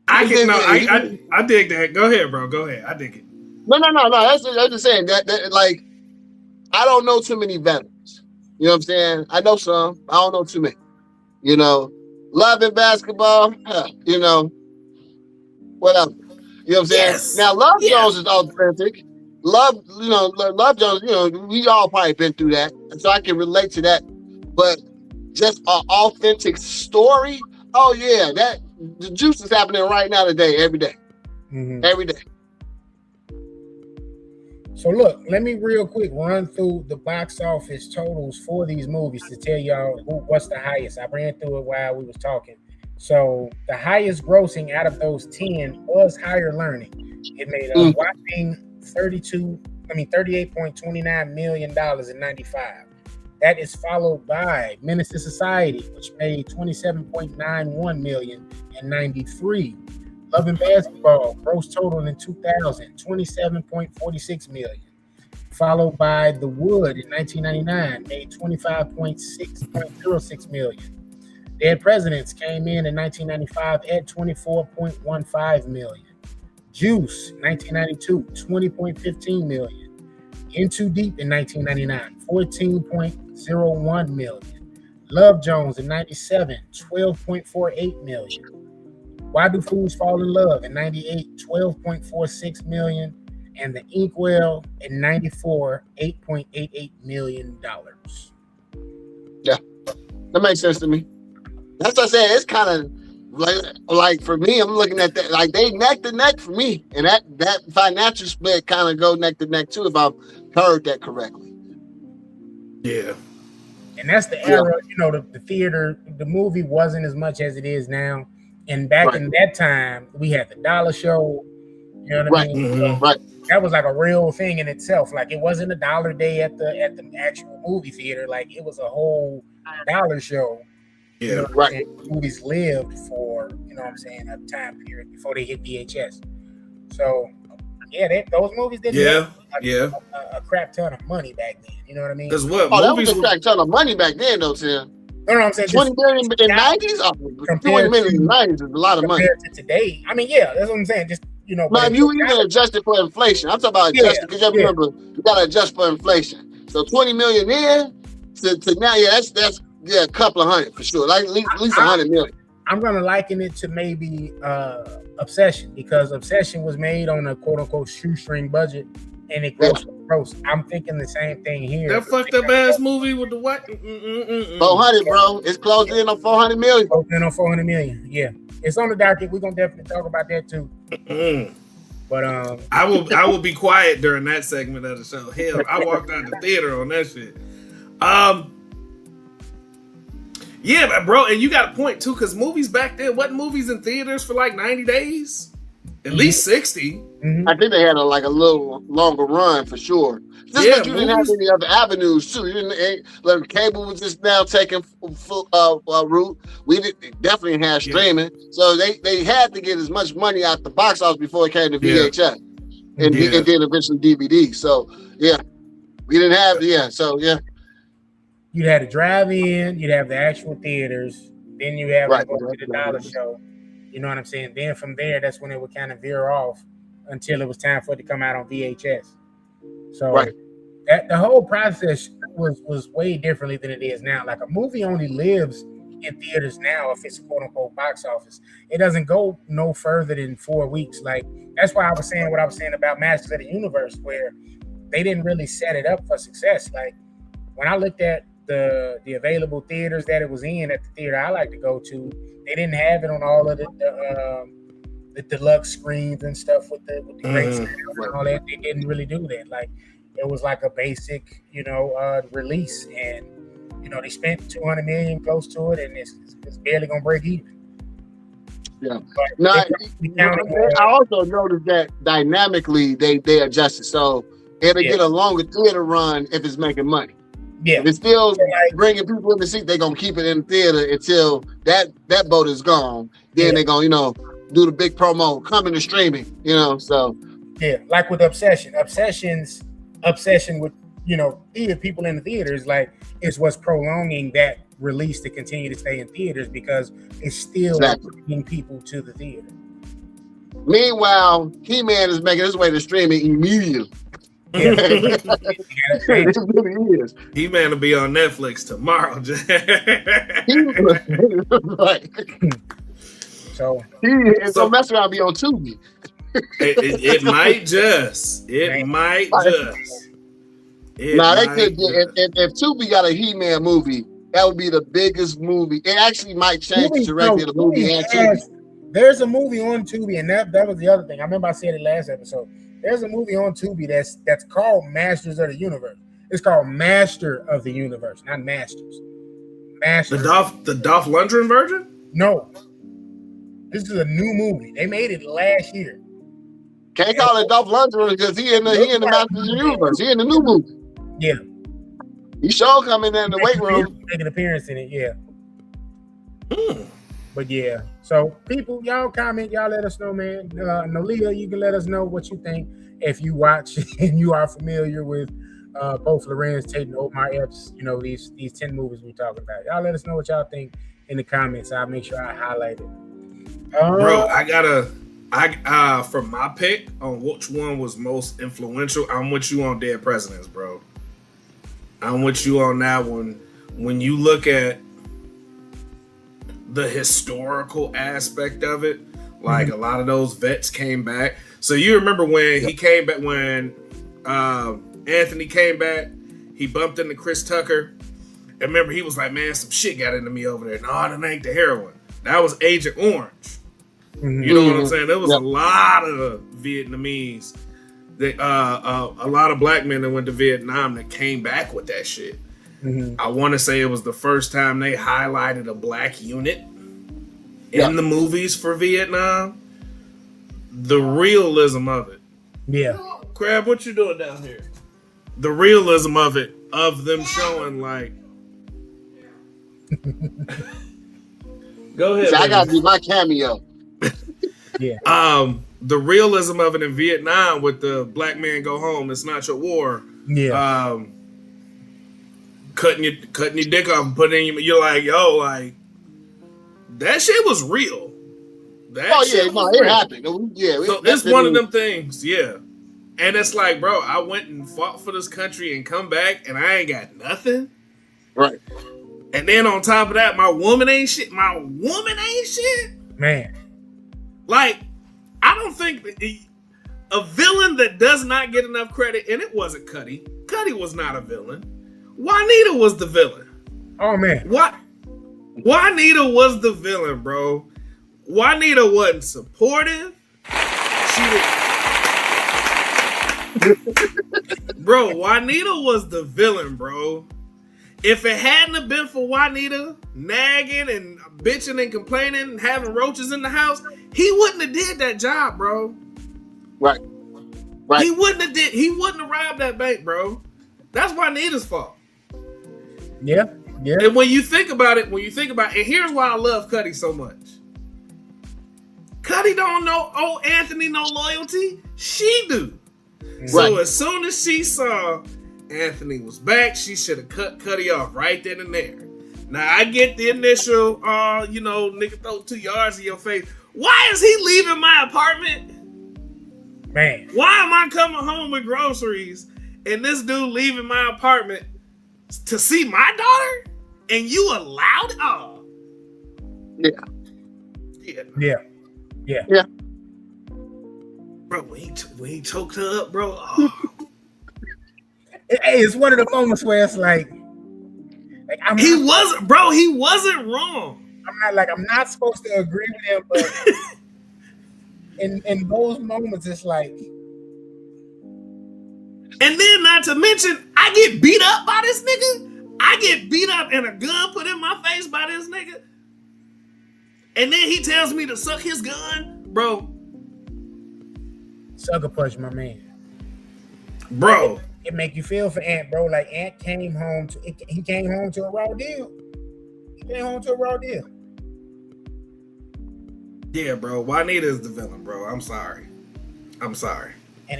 I dig that. Go ahead, bro. Go ahead. I dig it. No. I'm just saying that like, I don't know too many veterans. You know what I'm saying? I know some. I don't know too many. Love in basketball. Whatever. You know what I'm saying? Yes. Now, Love Jones is authentic. Love Jones. We all probably been through that, and so I can relate to that. But just an authentic story. Oh yeah, that the juice is happening right now today, every day. Every day. So look, let me real quick run through the box office totals for these movies to tell y'all what's the highest. I ran through it while we was talking. So the highest grossing out of those 10 was Higher Learning. It made a whopping $38.29 million in 95. That is followed by Menace to Society, which made $27.91 million in 93. Love and Basketball, gross total in 2000, $27.46 million. Followed by The Wood in 1999, made $25.06 million. Dead Presidents came in 1995 at $24.15 million. Juice, 1992, $20.15 million. In Too Deep in 1999, $14.01 million. Love Jones in 97, $12.48 million. Why Do Fools Fall in Love in 98, $12.46 million. And The Inkwell in 94, $8.88 million. Yeah, that makes sense to me. That's what I said. It's kind of like for me, I'm looking at that like they neck to neck for me, and that financial split kind of go neck to neck too, if I've heard that correctly. Yeah. And that's the era, the theater, the movie wasn't as much as it is now. And back in that time, we had the dollar show. You know what I mean? Mm-hmm. Right. That was like a real thing in itself. Like it wasn't $1 a day at the actual movie theater. Like it was a whole dollar show. Yeah. Right. Movies lived for a time period before they hit VHS. So yeah, those movies didn't make a crap ton of money back then. You know what I mean? Because what that was a crap ton of money back then, though, Tim. No, I'm saying 20 million in the 90s? 20 million in the 90s is a lot of money. Compared to today. I mean, yeah, that's what I'm saying. Just, But if you even adjust it for inflation, I'm talking about adjusting, because you remember, you got to adjust for inflation. So 20 million in to now, that's a couple of hundred for sure. Like at least 100 million. I'm going to liken it to maybe Obsession, because Obsession was made on a quote-unquote shoestring budget, and it gross. I'm thinking the same thing here. That fucked up ass movie with the what? 400, bro. It's closing in on 400 million. Closing in on 400 million. Yeah, it's on the docket. We're gonna definitely talk about that too. But I will be quiet during that segment of the show. Hell, I walked out the theater on that shit. Yeah, bro, and you got a point too, because movies back then, wasn't movies in theaters for like 90 days? At least 60. Mm-hmm. I think they had a little longer run for sure. Just because you didn't have any other avenues too. You didn't. Like cable was just now taking full route. We definitely have streaming, so they had to get as much money out the box office before it came to VHS and then eventually DVD. So yeah, we didn't have You'd have to drive in. You'd have the actual theaters. Then you have to go to the dollar show. You know what I'm saying? Then from there, that's when it would kind of veer off until it was time for it to come out on VHS. So that the whole process was way differently than it is now. Like a movie only lives in theaters now if it's a quote unquote box office. It doesn't go no further than 4 weeks. Like that's why I was saying what I was saying about Masters of the Universe, where they didn't really set it up for success. Like when I looked at the available theaters that it was in at the theater I like to go to, they didn't have it on all of the deluxe screens and stuff with the great sound and all that. They didn't really do that. Like it was like a basic, release, and they spent $200 million close to it, and it's barely gonna break even. Yeah. I also noticed that dynamically they adjusted, so it'll get a longer theater run if it's making money. Yeah, if it's still bringing people in the seat, they're gonna keep it in the theater until that boat is gone. Then they're gonna, do the big promo, coming to streaming, so. Yeah, like with Obsession's obsession with, theater people in the theaters, like, is what's prolonging that release to continue to stay in theaters, because it's still bringing people to the theater. Meanwhile, He-Man is making his way to streaming immediately. Yeah. It really is. He-Man will be on Netflix tomorrow. Right. So he's gonna mess around and be on Tubi. It might just. They could. If Tubi got a He-Man movie, That would be the biggest movie. It actually might change the Tubi, trajectory of the movie and Tubi. there's a movie on Tubi, and that was the other thing. I remember I said it last episode. There's a movie on Tubi that's called Masters of the Universe. It's called Master of the Universe, not Masters. Master. The Dolph Lundgren version? No. This is a new movie. They made it last year. Can't call it Dolph Lundgren because he in the Masters of the Universe. He in the new movie. Yeah. He sure coming in the weight room. Make an appearance in it, yeah. But yeah. So people, y'all comment, y'all let us know, man. Nolia, you can let us know what you think if you watch and you are familiar with both Lorenz Tate and Omar Epps, these 10 movies we talking about. Y'all let us know what y'all think in the comments. I'll make sure I highlight it. Bro, for my pick on which one was most influential, I'm with you on Dead Presidents, bro. I'm with you on that one. When you look at the historical aspect of it, like a lot of those vets came back. So you remember when he came back, when Anthony came back, he bumped into Chris Tucker. And remember, he was like, man, some shit got into me over there. No, that ain't the heroin. That was Agent Orange. You know what I'm saying? There was a lot of Vietnamese, a lot of black men that went to Vietnam that came back with that shit. I want to say it was the first time they highlighted a black unit in the movies for Vietnam. The realism of it. Yeah. Crab, what you doing down here? The realism of it, of them showing like. Go ahead. So I gotta do my cameo. The realism of it in Vietnam with the black man go home, it's not your war. Yeah. Cutting your dick off and putting in you're like, yo, like that shit was real. It happened. So it's one of them things, And it's like, bro, I went and fought for this country and come back and I ain't got nothing. Right. And then on top of that, my woman ain't shit. Man. Like, I don't think a villain that does not get enough credit, and it wasn't Cuddy. Cuddy was not a villain. Juanita was the villain. Oh, man. Juanita was the villain, bro. Juanita wasn't supportive. Bro, Juanita was the villain, bro. If it hadn't have been for Juanita nagging and bitching and complaining and having roaches in the house, he wouldn't have did that job, bro. Right. He wouldn't have robbed that bank, bro. That's Juanita's fault. Yeah. And when you think about it, and here's why I love Cuddy so much. Cuddy don't owe Anthony no loyalty. She do. So as soon as she saw Anthony was back, she should have cut Cuddy off right then and there. Now I get the initial, nigga throw 2 yards in your face. Why is he leaving my apartment? Man. Why am I coming home with groceries and this dude leaving my apartment to see my daughter? And you allowed? Oh. Yeah. Bro, when he choked her up, bro. Oh. Hey, it's one of the moments where it's like he wasn't wrong. I'm not supposed to agree with him, but in those moments, it's like. And then, not to mention, I get beat up by this nigga. I get beat up and a gun put in my face by this nigga. And then he tells me to suck his gun, bro. Sucker punch, my man. Bro. It make you feel for Ant, bro. Like Ant came home to a raw deal. Yeah, bro. Juanita is the villain, bro. I'm sorry. And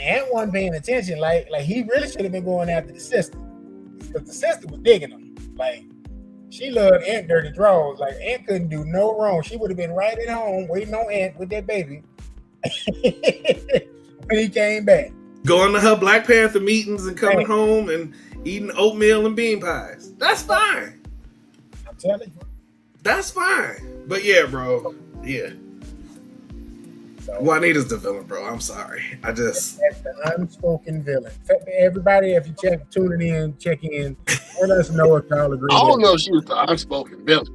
Ant wasn't paying attention. Like he really should have been going after the sister. Because the sister was digging him. Like, she loved Ant dirty draws. Like, Ant couldn't do no wrong. She would have been right at home waiting on Ant with that baby when he came back. Going to her Black Panther meetings and coming home and eating oatmeal and bean pies. That's fine. I'm telling you. That's fine. But yeah, bro. Yeah. So, Juanita's the villain, bro. I'm sorry. that's the unspoken villain. Everybody, if you tuning in, check in, let us know if y'all agree. I don't know if she was the unspoken villain.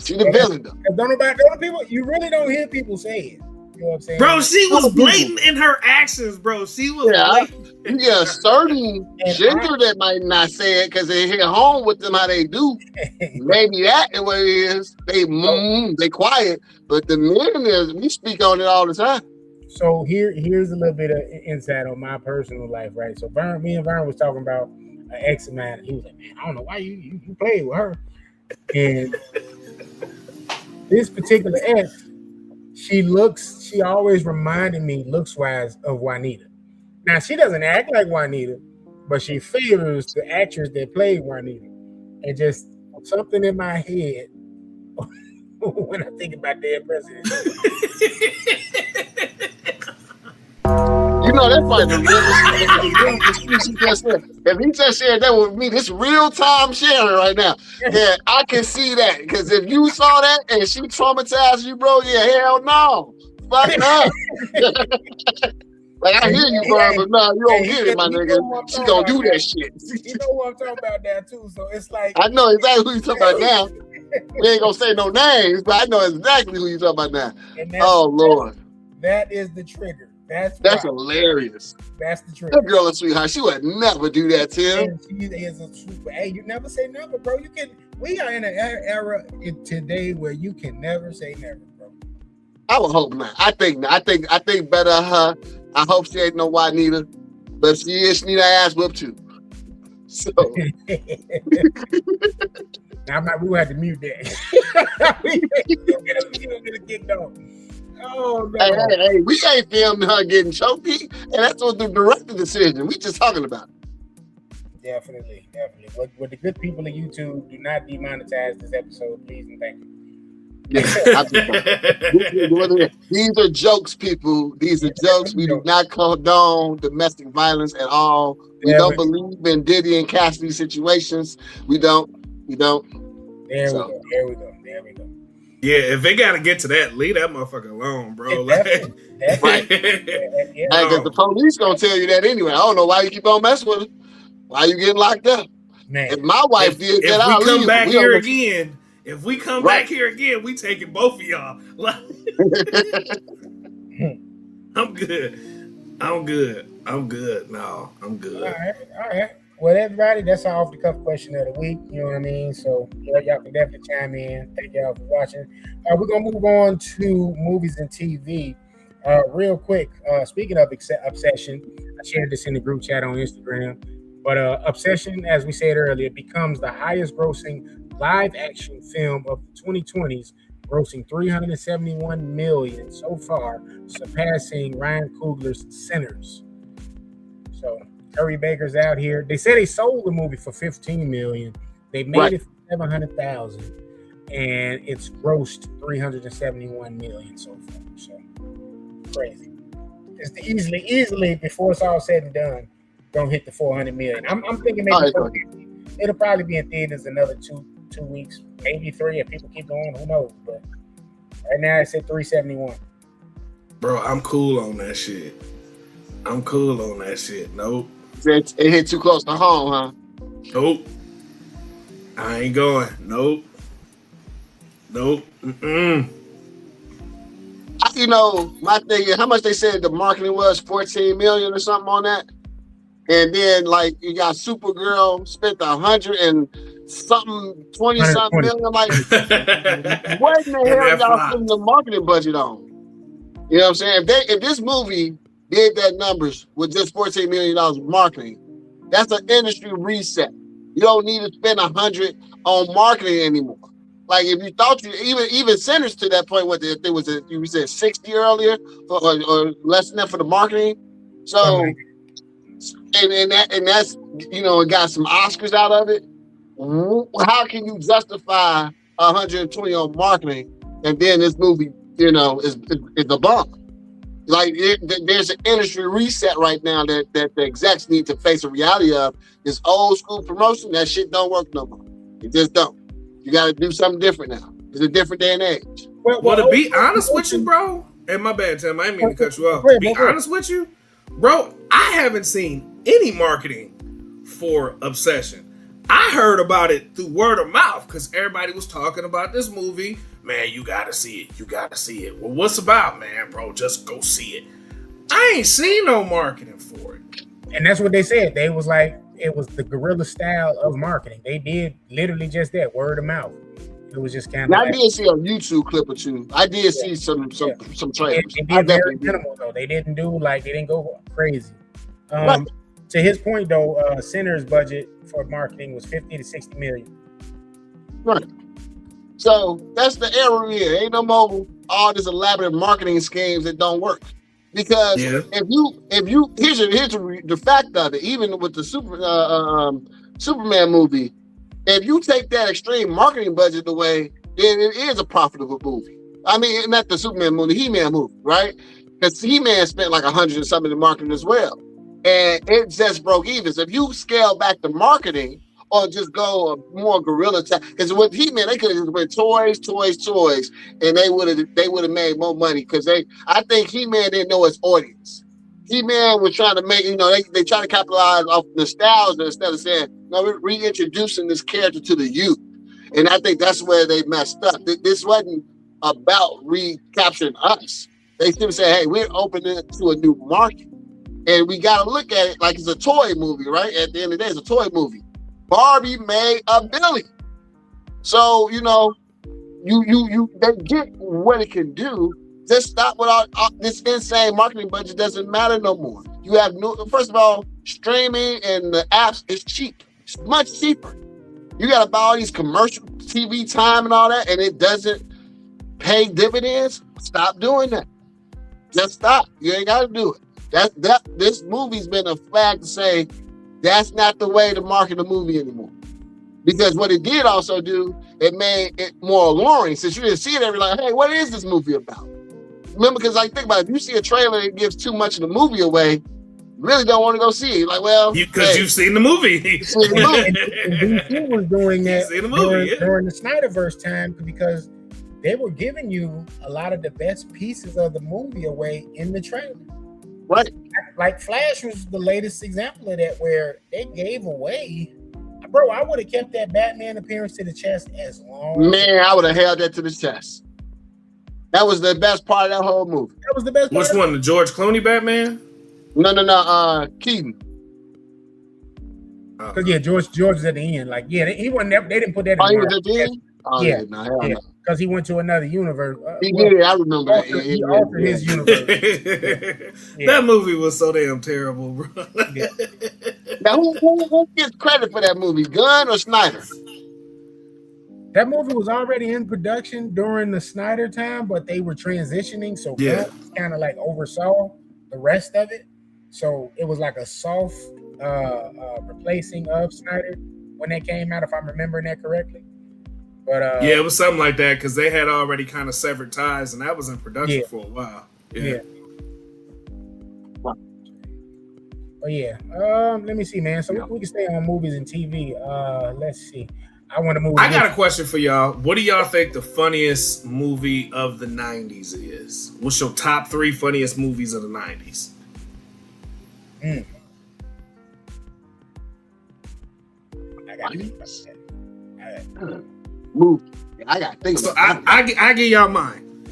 She the villain though. Don't people, you really don't hear people say it. You know what I'm saying? Bro, she was blatant in her actions, bro. She was blatant. Yeah, certain gender that might not say it because they hit home with them how they do. Maybe that is what it is. They quiet, but the men we speak on it all the time. So here's a little bit of insight on my personal life, right? So me and Vern was talking about an ex of mine. He was like, man, I don't know why you played with her. And this particular ex, she always reminded me looks-wise of Juanita. Now, she doesn't act like Juanita, but she favors the actress that played Juanita. And just something in my head when I think about Dead President. You know, that's like the realest. If he just shared that with me, this real time sharing right now. Yeah, I can see that. Because if you saw that and she traumatized you, bro, yeah, hell no. Fuck her. Like, I hear you, bro, but no, you don't get it, my nigga. She gonna do that shit. You know what I'm talking about now, too. So it's like... I know exactly who you talking about now. We ain't gonna say no names, but I know exactly who you talking about now. Oh, Lord. That is the trigger. That's hilarious. That's the trigger. That girl is sweetheart. She would never do that to him. She is a trooper. Hey, you never say never, bro. We are in an era today where you can never say never, bro. I would hope not. I think better of her. I hope she ain't no Juanita, but if she is, she need her ass whipped too. So now we will have to mute that. we don't get a kicked off. Oh no! Hey, we ain't filming her getting choked, and that's what the director decision. We just talking about it. Definitely. With the good people of YouTube, do not demonetize this episode, please and thank you. Yeah, these are jokes, people. These are jokes. We do not condone domestic violence at all. We don't believe in Diddy and Cassidy situations. We don't. There we go. Yeah, if they gotta get to that, leave that motherfucker alone, bro. Right. Because the police gonna tell you that anyway. I don't know why you keep on messing with her. Why you getting locked up? Man. If my wife did that, I'll leave. If we come back here again, we taking both of y'all. I'm good. No, I'm good. All right. Well, everybody, that's our off the cuff question of the week. You know what I mean? So y'all can definitely chime in. Thank y'all for watching. We're gonna move on to movies and TV. Real quick. Speaking of Obsession, I shared this in the group chat on Instagram. But Obsession, as we said earlier, becomes the highest grossing live action film of the 2020s, grossing $371 million so far, surpassing Ryan Coogler's Sinners. So Curry Baker's out here. They said they sold the movie for $15 million. They made it for $700,000, and it's grossed $371 million so far. So crazy. It's easily before it's all said and done, gonna hit the $400 million. I'm thinking maybe it'll probably be in theaters another two weeks, maybe 3 if people keep going. Who knows? But right now it's at 371. Bro, I'm cool on that shit. Nope. It hit too close to home, huh? Nope. I ain't going. Nope. You know, my thing is how much they said the marketing was, $14 million or something on that. And then, like, you got Supergirl spent $120-something million. Like, what in the hell y'all spending the marketing budget on? You know what I'm saying? If this movie did that numbers with just $14 million marketing, that's an industry reset. You don't need to spend $100 on marketing anymore. Like, if you thought even Sinners to that point, you said 60 earlier or less than that for the marketing. So. And that's, you know, it got some Oscars out of it. How can you justify 120 on marketing and then this movie, you know, is a bump? Like, there's an industry reset right now that the execs need to face a reality of. This old school promotion, that shit don't work no more. It just don't. You got to do something different now. It's a different day and age. Well, to be honest with you, bro, And my bad, Tim. I didn't mean to cut you off. Go To ahead, be go ahead. honest with you, bro, I haven't seen any marketing for Obsession. I heard about it through word of mouth because everybody was talking about this movie. Man, you gotta see it. You gotta see it. Well, what's about, man, bro? Just go see it. I ain't seen no marketing for it. And that's what they said. They was like, it was the guerrilla style of marketing. They did literally just that, word of mouth. It was just kind of. Now, I did see a YouTube clip or two. I did see some trailers. They did very minimal though. They didn't go crazy. Right. To his point though, Center's budget for marketing was 50 to 60 million. Right. So that's the error here. Ain't no more all this elaborate marketing schemes that don't work. Because if you here's the fact of it, even with the Superman movie, if you take that extreme marketing budget away, then it is a profitable movie. I mean, not the Superman movie, the He-Man movie, right? Because He-Man spent like 100 and something in marketing as well. And it just broke even. So if you scale back the marketing or just go a more guerrilla type, because with He-Man, they could have just went toys, and they would have made more money because I think He-Man didn't know his audience. He-Man was trying to make, they try to capitalize off nostalgia instead of saying, no, we're reintroducing this character to the youth. And I think that's where they messed up. This wasn't about recapturing us. They should say, hey, we're opening it to a new market. And we got to look at it like it's a toy movie, right? At the end of the day, it's a toy movie. Barbie made $1 billion. So, they get what it can do. Just stop with all this insane marketing budget. Doesn't matter no more. You have first of all, streaming and the apps is cheap. It's much cheaper. You got to buy all these commercial TV time and all that, and it doesn't pay dividends. Stop doing that. Just stop. You ain't got to do it. This movie's been a flag to say that's not the way to market a movie anymore. Because what it did also do, it made it more alluring. Since you didn't see it, every like, hey, what is this movie about? Remember, because think about it, if you see a trailer that gives too much of the movie away, you really don't want to go see it. Like, well, because you've seen the movie. And DC was doing that during the Snyderverse time because they were giving you a lot of the best pieces of the movie away in the trailer. Right. Like Flash was the latest example of that, where they gave away. Bro, I would have kept that Batman appearance to the chest as long. Man, I would have held that to the chest. That was the best part of that whole movie. That was the best part. Which one? The George Clooney Batman? No. Keaton. Because George is at the end. Like, he wasn't there. They didn't put that in. Oh, he was at the end? Oh, yeah. No. Because he went to another universe. He did. I remember that. He altered his universe. That movie was so damn terrible, bro. Now, who gets credit for that movie? Gunn or Snyder? That movie was already in production during the Snyder time, but they were transitioning, so Gunn kind of like oversaw the rest of it. So it was like a soft replacing of Snyder when that came out, if I'm remembering that correctly. But it was something like that because they had already kind of severed ties, and that was in production for a while. Yeah. Oh yeah. Let me see, man. So we can stay on movies and TV. Let's see. I want to move. I got a question for y'all. What do y'all think the funniest movie of the 90s is? What's your top 3 funniest movies of the 90s? I got Move. I got to think. So I give y'all mine.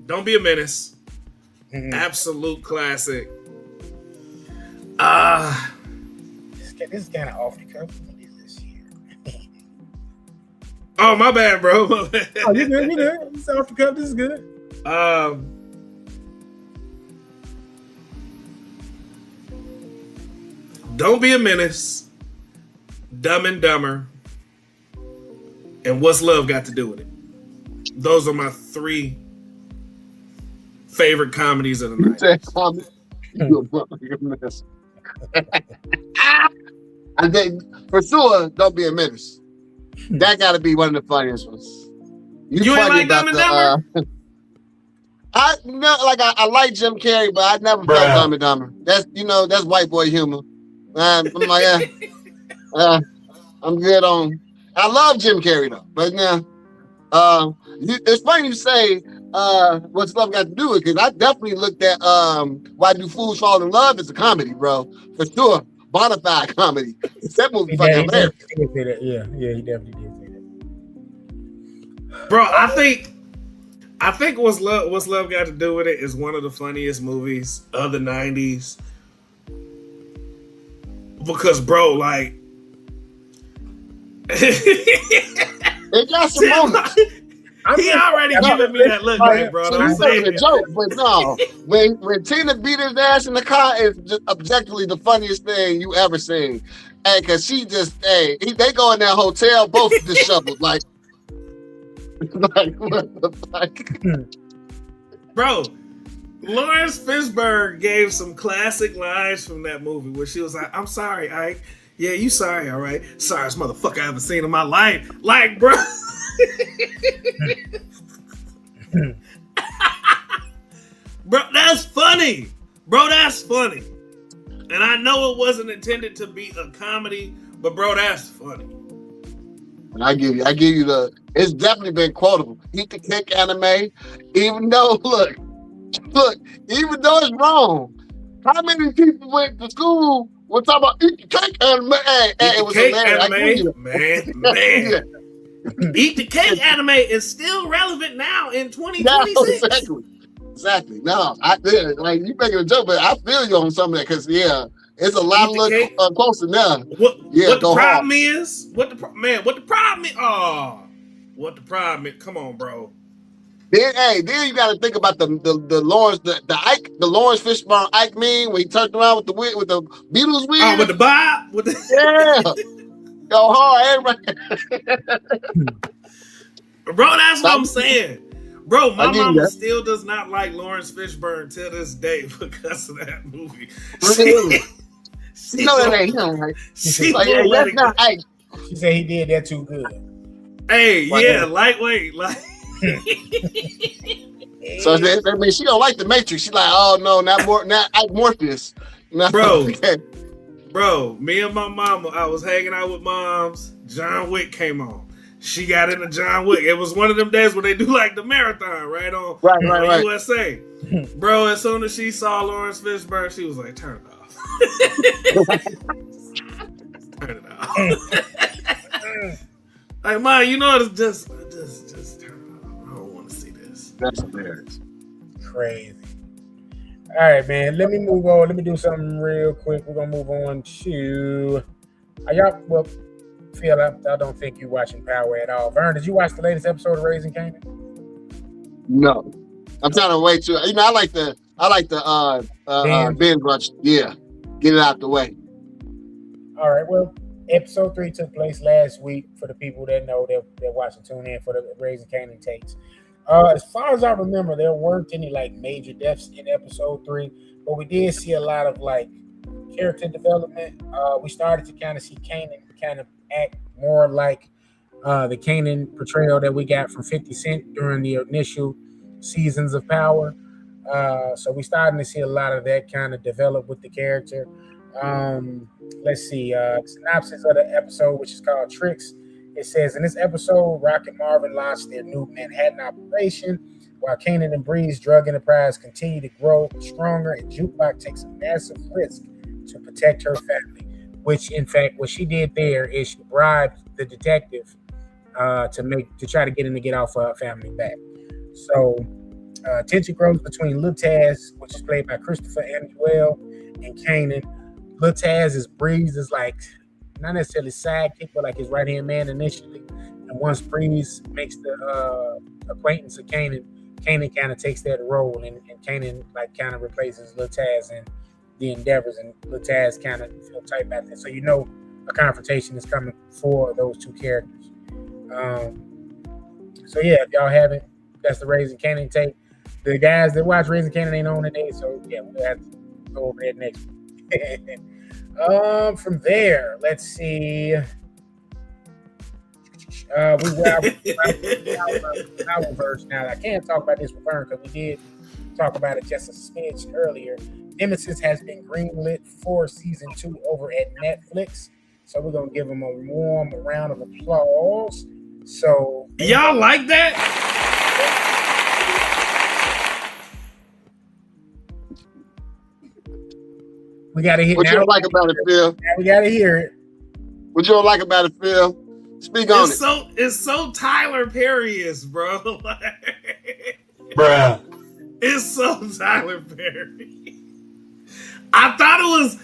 Don't Be a Menace. Absolute classic. This is kind of off the cuff. Oh, my bad, bro. Oh, you good. It's off the cuff. This is good. Don't Be a Menace, Dumb and Dumber, and What's Love Got to Do with It? Those are my 3 favorite comedies of the night. I think for sure, Don't Be a Menace. That got to be one of the funniest ones. You ain't like Dumb and Dumber? I like Jim Carrey, but I never felt Dumb and Dumber. That's white boy humor. I'm like, I'm good on. I love Jim Carrey though, but now, it's funny you say what's love got to do with it? Because I definitely looked at Why Do Fools Fall in Love as a comedy, bro, for sure, bonafide comedy. That movie fucking hilarious. He did say that. Yeah, he definitely did say that. Bro, I think what's love got to do with it is one of the funniest movies of the 90s. Because, bro, like, it got some moments. He already giving me that look, like, bro. So he's making a joke, but no. When Tina beat his ass in the car, it's just objectively the funniest thing you ever seen. Hey, cause she just, they go in that hotel, both disheveled, like what the fuck? Bro, Lawrence Fishburne gave some classic lines from that movie where she was like, "I'm sorry, Ike. Yeah, you sorry, all right. Sorriest motherfucker I ever seen in my life." Like, bro. Bro, that's funny. Bro, that's funny. And I know it wasn't intended to be a comedy, but bro, that's funny. I give you it's definitely been quotable. Eat the Cake anime, even though look, even though it's wrong. How many people went to school were talking about Eat the Cake anime? It was Cake hilarious. Anime, man. Yeah. Eat the Cake anime is still relevant now in 2026. No, exactly. No, like you making a joke, but I feel you on some of that because it's a lot of closer now. What the problem is? What the problem is? Oh, what the problem is? Come on, bro. Then you got to think about the Lawrence the Lawrence Fishburne Ike meme when he turned around with the Beatles wig. Oh, with the bob, yeah. Go hard, everybody. Bro, that's what I'm saying. Bro, my mama that. still does not like Lawrence Fishburne till this day because of that movie. Really? She know that ain't him, right? She that's not Ike. She said he did that too good. Hey, yeah, lightweight, like. So I mean, she don't like the Matrix. She's like, oh no, not Ike Morpheus. No, bro. Bro, me and my mama, I was hanging out with moms. John Wick came on. She got into John Wick. It was one of them days where they do like the marathon, right? On USA. Bro, as soon as she saw Lawrence Fishburne, she was like, turn it off. Turn it off. Like, Ma, you know, it's just turn it off. I don't want to see this. That's hilarious. Crazy. All right, man. Let me move on. Let me do something real quick. We're gonna move on to Phil. I don't think you're watching Power at all. Vern, did you watch the latest episode of Raising Kanan? No, I'm trying to wait to. I like the binge watch. Yeah, get it out the way. All right. Well, episode 3 took place last week. For the people that know, they're watching. Tune in for the Raising Kanan takes. As far as I remember, there weren't any like major deaths in episode 3, but we did see a lot of like character development. We started to kind of see Kanan kind of act more like the Kanan portrayal that we got from 50 Cent during the initial seasons of Power. So we starting to see a lot of that kind of develop with the character. Let's see. Synopsis of the episode, which is called Tricks. It says, in this episode, Rock and Marvin launched their new Manhattan operation, while Kanan and Bree's drug enterprise continue to grow stronger, and Jukebox takes a massive risk to protect her family, which, in fact, what she did there is she bribed the detective to try to get him to get off her family back. So tension grows between Lil Taz, which is played by Christopher Emmanuel, and Kanan. Lil Taz is Breeze is like not necessarily sidekick, but like his right-hand man initially. And once Breeze makes the acquaintance of Kanan, Kanan kind of takes that role, and Kanan like kind of replaces Lil Taz in the endeavors, and Lil Taz kind of feel tight about that. So you know a confrontation is coming for those two characters. So yeah, if y'all haven't, that's the Raising Kanan take. The guys that watch Raising Kanan ain't on today, so yeah, we'll have to go over that next week. From there, let's see. Our verse now. I can't talk about this with Vern because we did talk about it just a smidge earlier. Nemesis has been greenlit for season 2 over at Netflix, so we're gonna give them a warm round of applause. So y'all like that? We gotta hear. What you don't like about it, Phil? Now we gotta hear it. What you don't like about it, Phil? Speak on it. It's so Tyler Perry-ish, bro. Bruh. It's so Tyler Perry. I thought it was.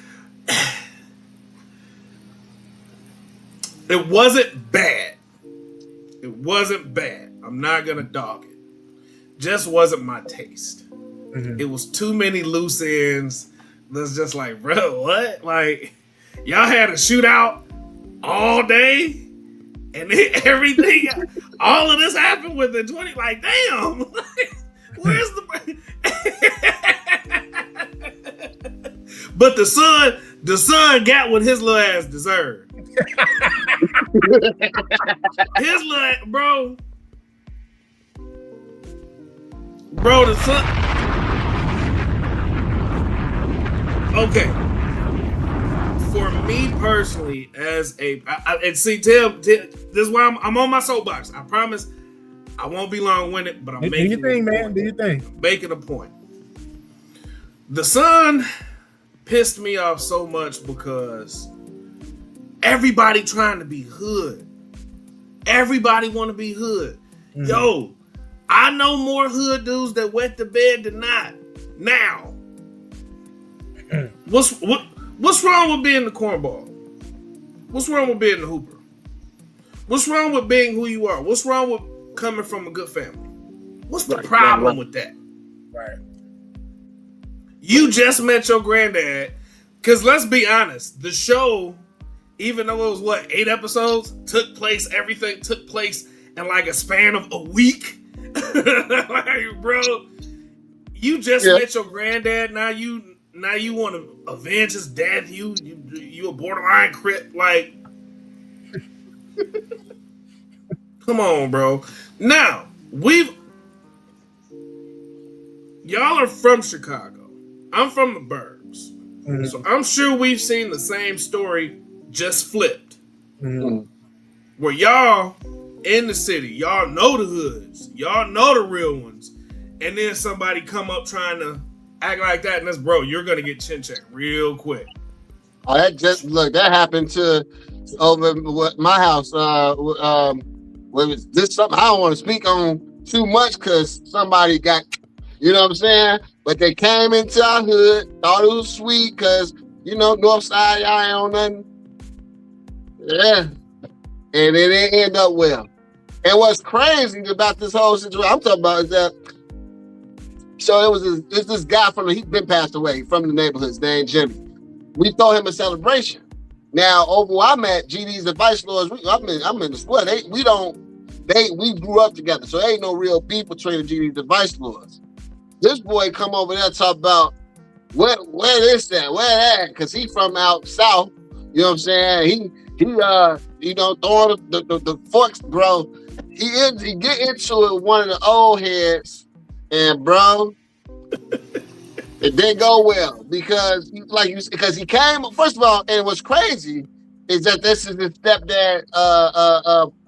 It wasn't bad. It wasn't bad. I'm not gonna dog it. Just wasn't my taste. Mm-hmm. It was too many loose ends. That's just like, bro, what? Like, y'all had a shootout all day, and everything, all of this happened within 20. Like, damn, where's the? But the son got what his little ass deserved. His little bro, the son. Okay, for me personally, as and see, Tim, this is why I'm on my soapbox. I promise I won't be long-winded, but I'm making. Do your thing, man. Do your thing. I'm making a point. The son pissed me off so much because everybody trying to be hood. Everybody want to be hood. Mm-hmm. Yo, I know more hood dudes that wet the bed than not. Now, what's wrong with being the cornball? What's wrong with being the hooper? What's wrong with being who you are? What's wrong with coming from a good family? What's the problem with that? Right. You just met your granddad. Because let's be honest, the show, even though it was 8 episodes, everything took place in like a span of a week. Like, bro, you just met your granddad. Now you want to avenge his death. You a borderline crip. Like, come on, bro. Now y'all are from Chicago. I'm from the burbs. Mm-hmm. So I'm sure we've seen the same story just flipped. Mm-hmm. Where y'all in the city, y'all know the hoods, y'all know the real ones, and then somebody come up trying to act like that, and that's, bro, you're gonna get chin checked real quick. Oh, that happened to over my house. This something I don't want to speak on too much because somebody got, you know what I'm saying? But they came into our hood, thought it was sweet because, north side, y'all ain't on nothing. Yeah. And it didn't end up well. And what's crazy about this whole situation I'm talking about is that, so it's this guy he's been passed away from the neighborhood, his name Jimmy. We throw him a celebration. Now, over where I'm at, GD's advice laws, I'm in the squad. We grew up together, so there ain't no real beef between the GD's advice laws. This boy come over there and talk about where this at, where that, because he from out south. You know what I'm saying? He throwing the forks, bro. He get into it with one of the old heads, and bro, it didn't go well because he came. First of all, and what's crazy is that this is his stepdad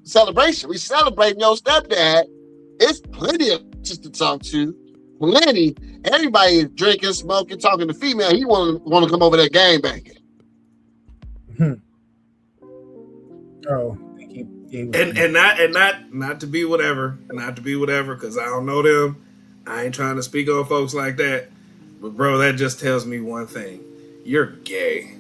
celebration. We celebrating your stepdad. It's plenty of just to talk to. Plenty. Everybody is drinking, smoking, talking to female. He want to come over there gang banging. Oh, and not to be whatever, because I don't know them. I ain't trying to speak on folks like that. But bro, that just tells me one thing: you're gay.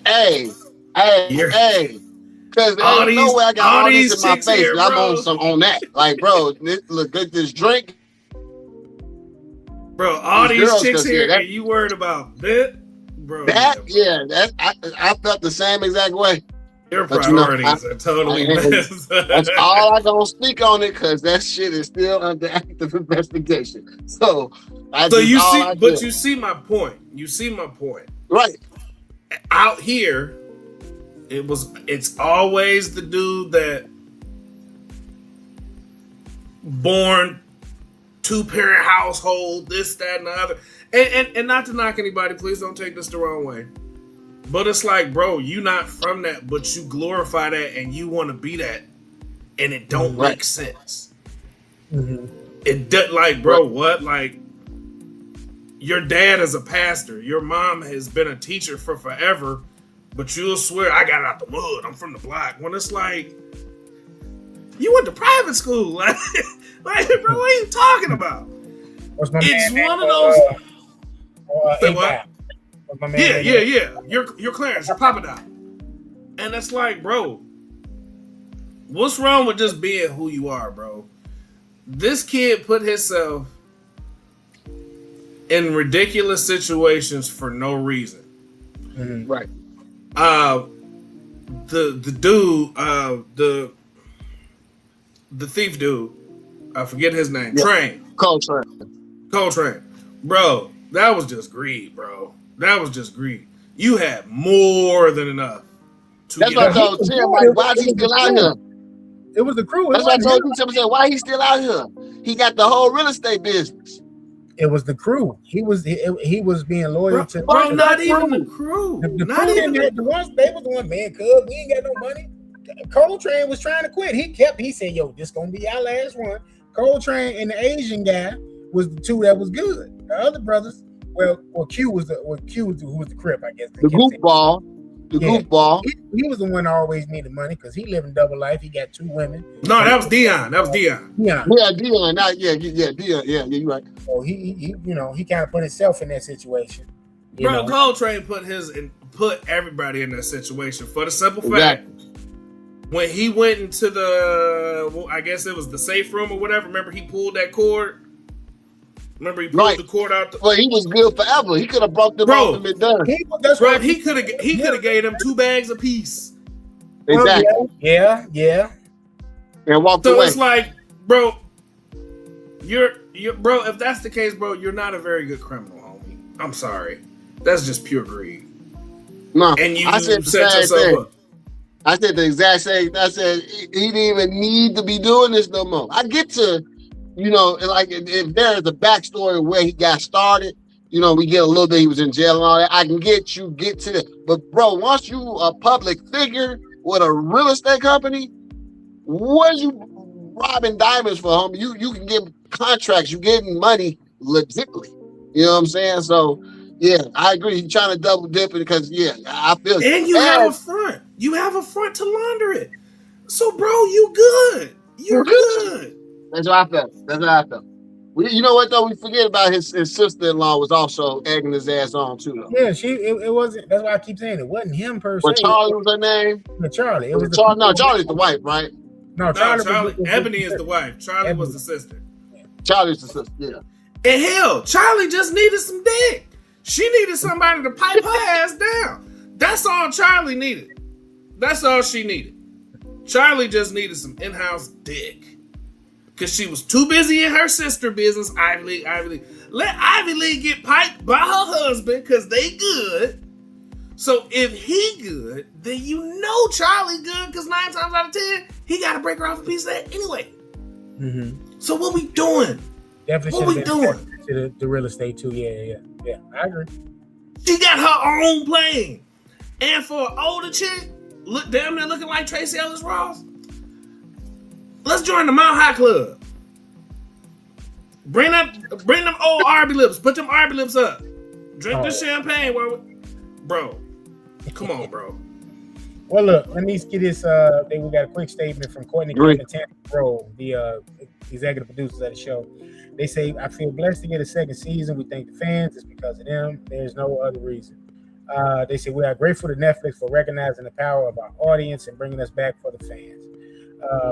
Hey. Because there's no way I got all this in my face. Here, I'm on that. Like, bro, look at this drink. Bro, all these chicks here, and you worried about that? Bro. I felt the same exact way. Your priorities are totally messed up. That's all I gonna speak on it because that shit is still under active investigation. So you see my point. You see my point. Right. Out here, it's always the dude that born 2-parent household, this, that, and the other. And not to knock anybody, please don't take this the wrong way. But it's like, bro, you not from that, but you glorify that and you want to be that. And it don't make sense. Mm-hmm. It does, like, bro, what? Like, your dad is a pastor. Your mom has been a teacher for forever, but you'll swear, I got it out the mud. I'm from the block. When it's like, you went to private school. Like bro, what are you talking about? What's my It's man one of those. Say what? What's my man Yeah. You're Clarence, you're Papa Doc. And it's like, bro, what's wrong with just being who you are, bro? This kid put himself in ridiculous situations for no reason. Mm-hmm. Right. The dude, the thief dude, I forget his name. Yeah. Train. Coltrane. Bro, that was just greed, bro. That was just greed. You had more than enough. That's what I told Tim. Like, why is he still out here? It was the crew. That's what I told Tim. I said, why he still out here? He got the whole real estate business. It was the crew. He was being loyal to. Bro, not even the crew. The not crew even didn't have the ones. They was the one, man. Cuz we ain't got no money. Coltrane was trying to quit. He said, "Yo, this gonna be our last one." Coltrane and the Asian guy was the two that was good. The other brothers, Q was who was the crip, I guess. The goofball. Goofball. He was the one that always needed money because he living double life. He got 2 women. No, that was Dion. Yeah, Dion. Dion. Yeah, you're right. So he kind of put himself in that situation. Bro, Coltrane put everybody in that situation for the simple fact. When he went into I guess it was the safe room or whatever. Remember, he pulled that cord. Remember, he pulled the cord out. Well, he was good forever. He could have brought them off and been done. He could have gave them 2 bags apiece. Exactly. Yeah. And walked away. So it's like, bro, you're bro. If that's the case, bro, you're not a very good criminal, homie. I'm sorry. That's just pure greed. No, and you I said set yourself up. I said the exact same. I said he didn't even need to be doing this no more. I get to. Like if there is a backstory where he got started, we get a little bit, he was in jail and all that. I can get to that. But bro, once you a public figure with a real estate company, what are you robbing diamonds for, homie? You can get contracts, you getting money legitly. You know what I'm saying? So yeah, I agree. He's trying to double dip it because I feel. And you have a front. You have a front to launder it. So bro, you good. You're good. That's what I felt. You know what though? We forget about his sister-in-law was also egging his ass on too. Though. Yeah, it wasn't. That's why I keep saying it wasn't him per se. But Charlie was her name. Charlie. It was Charlie. No, Charlie's the wife, right? No, Charlie. Ebony is the wife. Charlie was the sister. Charlie's the sister. Yeah. And hell, Charlie just needed some dick. She needed somebody to pipe her ass down. That's all Charlie needed. That's all she needed. Charlie just needed some in-house dick. Because she was too busy in her sister business, Ivy League. Let Ivy League get piped by her husband because they good. So if he good, then Charlie good because 9 times out of 10, he got to break her off a piece of that anyway. Mm-hmm. So what we doing? Definitely what we doing? To the real estate too. Yeah. I agree. She got her own plane. And for an older chick, damn near looking like Tracy Ellis Ross, let's join the Mount High Club. Bring them old Arby lips. Put them Arby lips up. Drink the champagne. Bro, come on, bro. Well, look, let me get this. We got a quick statement from Courtney and Tampa Rowe, the executive producers of the show. They say, I feel blessed to get a second season. We thank the fans. It's because of them. There's no other reason. They say, we are grateful to Netflix for recognizing the power of our audience and bringing us back for the fans.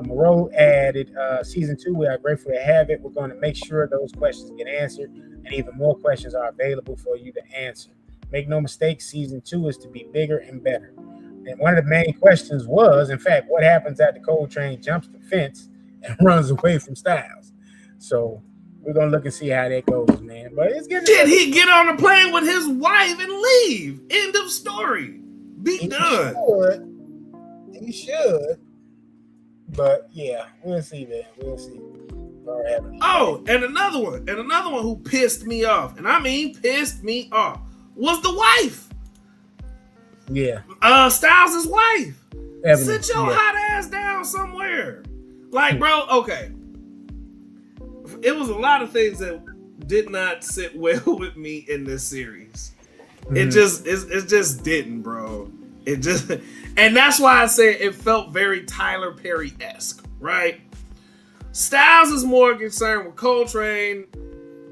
Moreau added, season 2, we are grateful to have it. We're going to make sure those questions get answered and even more questions are available for you to answer. Make no mistake, season 2 is to be bigger and better. And one of the main questions was, in fact, what happens after Coltrane jumps the fence and runs away from Styles? So we're going to look and see how that goes, man. But it's getting. Did he get on a plane with his wife and leave? End of story. Be done. He should. But yeah, we'll see, man. We'll see. Oh, and another one who pissed me off, and I mean pissed me off, was the wife. Yeah. Styles' wife. Ebony, Sit your hot ass down somewhere. Like, bro, okay. It was a lot of things that did not sit well with me in this series. Mm-hmm. It just didn't, bro. It just, and that's why I say it felt very Tyler Perry-esque, right? Styles is more concerned with Coltrane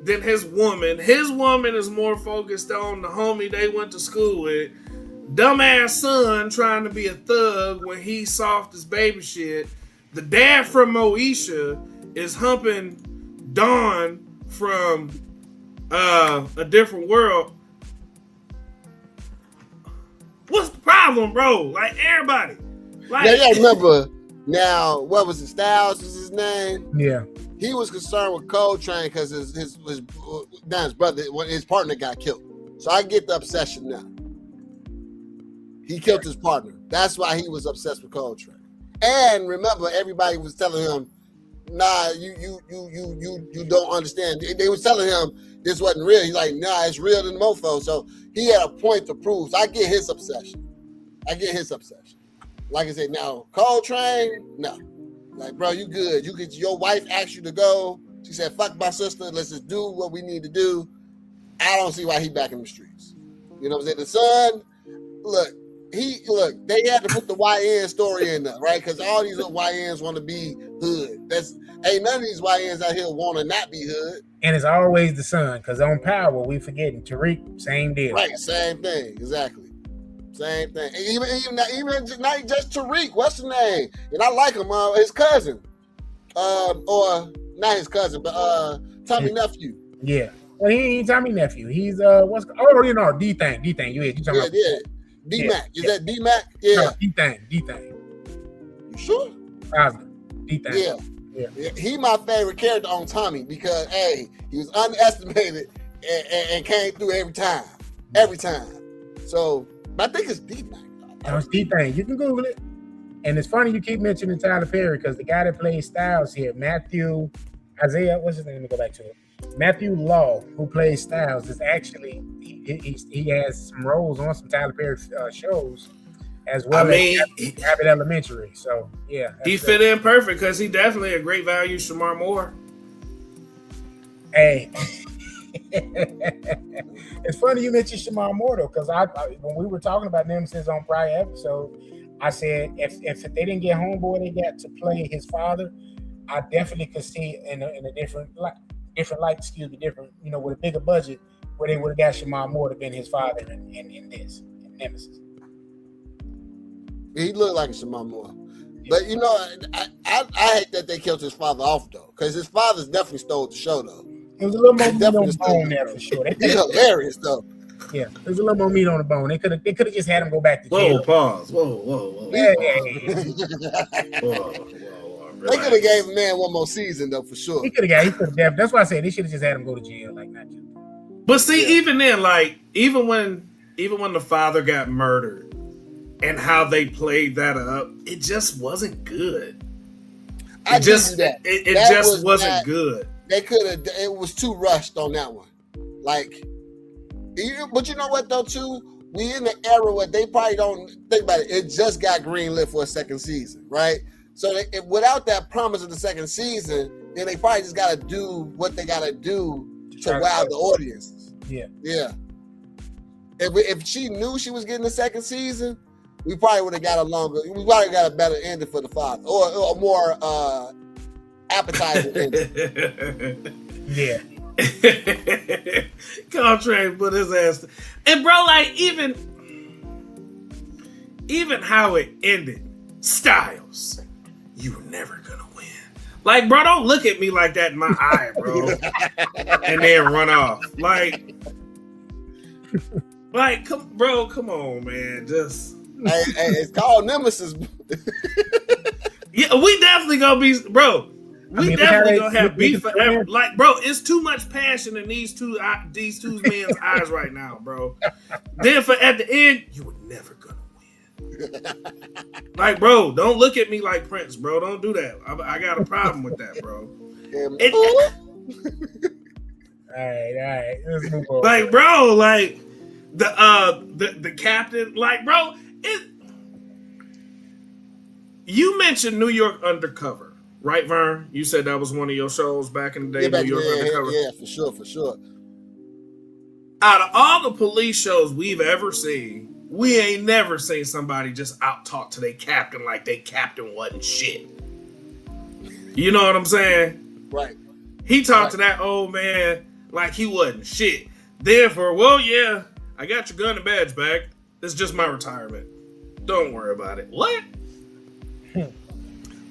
than his woman. His woman is more focused on the homie they went to school with. Dumbass son trying to be a thug when he's soft as baby shit. The dad from Moesha is humping Dawn from A Different World. What's the problem, bro? Like, everybody. Like, yeah, remember. Now, what was it? Styles was his name? Yeah. He was concerned with Coltrane because his brother, his partner got killed. So I get the obsession now. He killed his partner. That's why he was obsessed with Coltrane. And remember, everybody was telling him, "Nah, you don't understand." They was telling him this wasn't real. He's like, "Nah, it's real than the mofo." So he had a point to prove. So I get his obsession. Like I said, now Coltrane, no. Like, bro, you good. Your wife asked you to go. She said, "Fuck my sister. Let's just do what we need to do." I don't see why he back in the streets. You know what I'm saying? The son, they had to put the YN story in there, right? Because all these little YNs want to be hood. Ain't none of these YNs out here want to not be hood. And it's always the son, because on Power, we forgetting Tariq, same deal. Right, same thing, exactly. Same thing. And even not just Tariq, what's the name? And I like him, his cousin. Or not his cousin, but Tommy nephew. Yeah. Well, he ain't Tommy nephew. He's D-Thang. You talking about? Yeah. D-Mac. Is that D-Mac? Yeah. No, D-Thang. You sure? Positive. D-Thang. Yeah. He my favorite character on Tommy because, hey, he was underestimated and came through every time. So, but I think it's D-Mac. No, it's D-Thang. You can Google it. And it's funny you keep mentioning Tyler Perry because the guy that plays Styles here, Matthew what's his name? Let me go back to it. Matthew Law, who plays Styles, is actually he has some roles on some Tyler Perry shows as well as Abbott Elementary. So yeah, he fit in perfect because he definitely a great value. Shamar Moore. Hey, it's funny you mentioned Shamar Moore though, because I when we were talking about Nemesis on prior episode, I said if they didn't get Homeboy, they got to play his father. I definitely could see in a different light, with a bigger budget, where they would have got Shamar Moore to been his father in Nemesis. He looked like a Shamar Moore. But I hate that they killed his father off though, because his father's definitely stole the show though. There was a little more meat on the bone there for sure. He's hilarious though. Yeah, there's a little more meat on the bone. They could have just had him go back to jail. Whoa, pause. Whoa. Yeah. Whoa. They could have gave a man one more season though, for sure. He could have. That's why I said they should have just had him go to jail, like not just. But see, even then, like even when the father got murdered, and how they played that up, it just wasn't good. It just wasn't good. They could have. It was too rushed on that one. Like, but you know what though? Too, we in the era where they probably don't think about it. It just got greenlit for a second season, right? So without that promise of the second season, then they probably just got to do what they got to do to wow the audiences. Yeah. If she knew she was getting the second season, we probably would have got we probably got a better ending for the father, or a more appetizing ending. Yeah. Coltrane put his ass, and bro, like even how it ended, Styles. You were never gonna win. Like, bro, don't look at me like that in my eye, bro. And then run off. Like, come on, man. Just it's called Nemesis. Yeah, we definitely gonna be, bro. We definitely gonna have beef forever. Like, bro, it's too much passion in these two men's eyes right now, bro. Then at the end, you were never gonna. Like, bro, don't look at me like Prince, bro. Don't do that. I got a problem with that, bro. All right. Let's move on. Like, bro, like the captain, like, bro, you mentioned New York Undercover, Right, Vern? You said that was one of your shows back in the day, New York Undercover. Yeah, for sure. Out of all the police shows we've ever seen, we ain't never seen somebody just out talk to their captain like they captain wasn't shit. You know what I'm saying? Right. He talked to that old man like he wasn't shit. Therefore, well, yeah, I got your gun and badge back. It's just my retirement. Don't worry about it. What?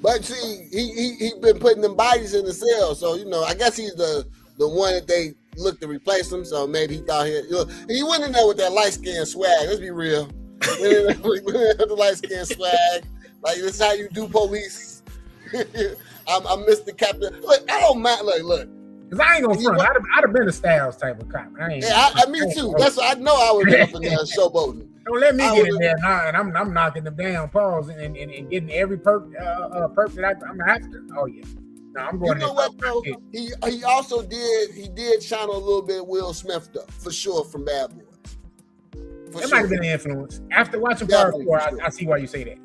But see, he been putting them bodies in the cell, so I guess he's the one that they looked to replace him. So maybe he thought he went in there with that light skin swag. Let's be real. The light skin swag, like this is how you do police. I'm Mr. Captain. Look, I don't mind. Look. Cause I ain't gonna front. I'd have been a Styles type of cop. Me too. That's what I know. I was up in there showboating. Don't let me get in there now, and I'm knocking them down, pause, and getting every perk that I'm after. Oh yeah, no, I'm going. You know what though? He also did shine a little bit of Will Smith though, for sure, from Bad Boys. It might have been an influence. After watching Part 4, I see why you say that.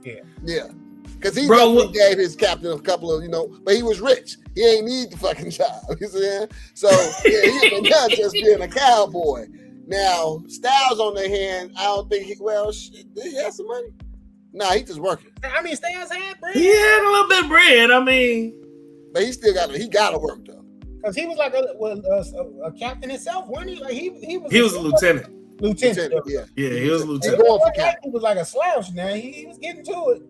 Yeah. Because he definitely gave his captain a couple of, but he was rich. He ain't need the fucking job. You see that? So he's not just being a cowboy. Now, Styles on the hand, I don't think did he have some money? Nah, he just working. I mean, Styles had bread. He had a little bit of bread. I mean, but he still got to work though. Because he was like a captain himself, wasn't he? Like he was a lieutenant. Lieutenant. Yeah, he was a lieutenant. He was like a slouch now. He was getting to it.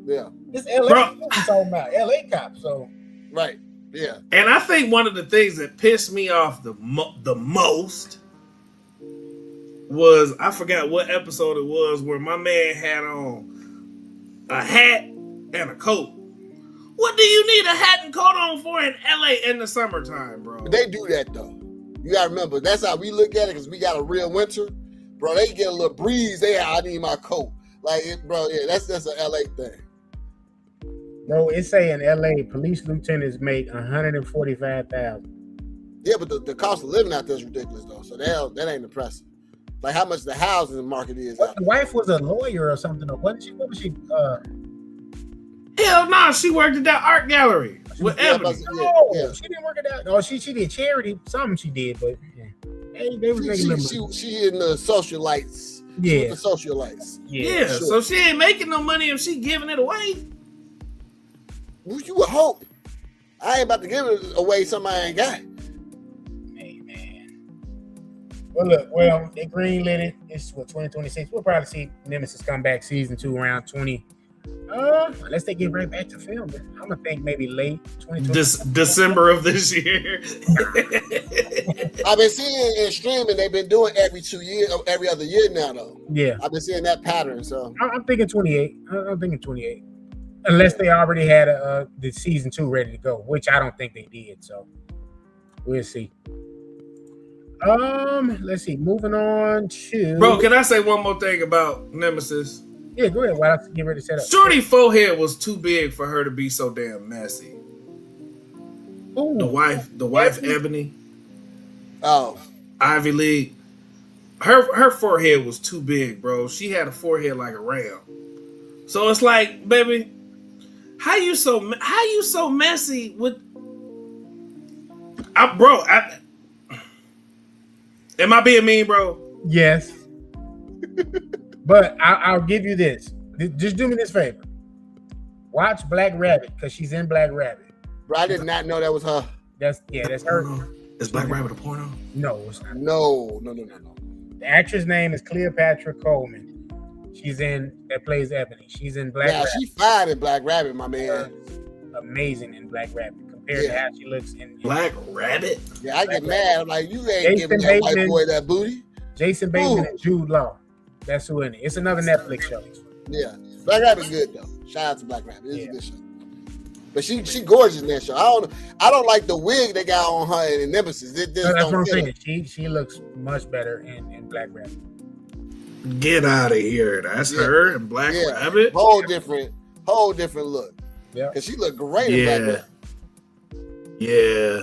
Yeah. This LA we're talking about, LA cop. So right. Yeah. And I think one of the things that pissed me off the most was, I forgot what episode it was, where my man had on a hat and a coat. What do you need a hat and coat on for in LA in the summertime, bro? But they do that though. You gotta remember, that's how we look at it, because we got a real winter. Bro, they get a little breeze. I need my coat. That's an LA thing. No, it's saying LA police lieutenants make $145,000. Yeah, but the cost of living out there is ridiculous though. So that ain't impressive. Like how much the housing market is. The wife was a lawyer or something, or wasn't she? What was she? Hell no, she worked at that art gallery with Ebony. She didn't work at that. Oh, she did charity. Something she did, but they was making she in the socialites. Yeah, the socialites. Yeah, sure. So she ain't making no money if she giving it away. Well, you would hope. I ain't about to give it away somebody ain't got. Hey, man. Well, they greenlit it. It's 2026. We'll probably see Nemesis come back season 2 around 20. Unless they get right back to filming. I'm gonna think maybe late 2020. December of this year. I've been seeing in streaming they've been doing every 2 years, or every other year now though. Yeah, I've been seeing that pattern. So I'm thinking 28. I'm thinking 28. Unless they already had the season 2 ready to go, which I don't think they did. So we'll see. Let's see. Moving on to. Bro, can I say one more thing about Nemesis? Yeah, go ahead. While I get ready to set up. Shorty forehead was too big for her to be so damn messy. Ooh. The wife Ebony. Oh, Ivy League. Her forehead was too big, bro. She had a forehead like a ram. So it's like, baby, how you so messy with? Am I being mean, bro? Yes. But I'll give you this. Just do me this favor. Watch Black Rabbit, because she's in Black Rabbit. Bro, I did not know that was her. That's her. Is Black Rabbit a porno? No, it's not. No. The actress name is Cleopatra Coleman. She's that plays Ebony. She's in Black Rabbit. She fine in Black Rabbit, my man. Amazing in Black Rabbit compared to how she looks in Black Rabbit. Yeah, I get mad. I'm like, you ain't giving that white boy that booty. Jason Bateman and Jude Law. That's who in it. It's another Netflix show. Yeah, Black Rabbit good though. Shout out to Black Rabbit. It's a good show. But she gorgeous in that show. I don't like the wig they got on her in Nemesis. That's what I'm saying. She looks much better in Black Rabbit. Get out of here. That's her in Black Rabbit. Whole different look. Yeah. Because she looked great in Black Rabbit. Yeah.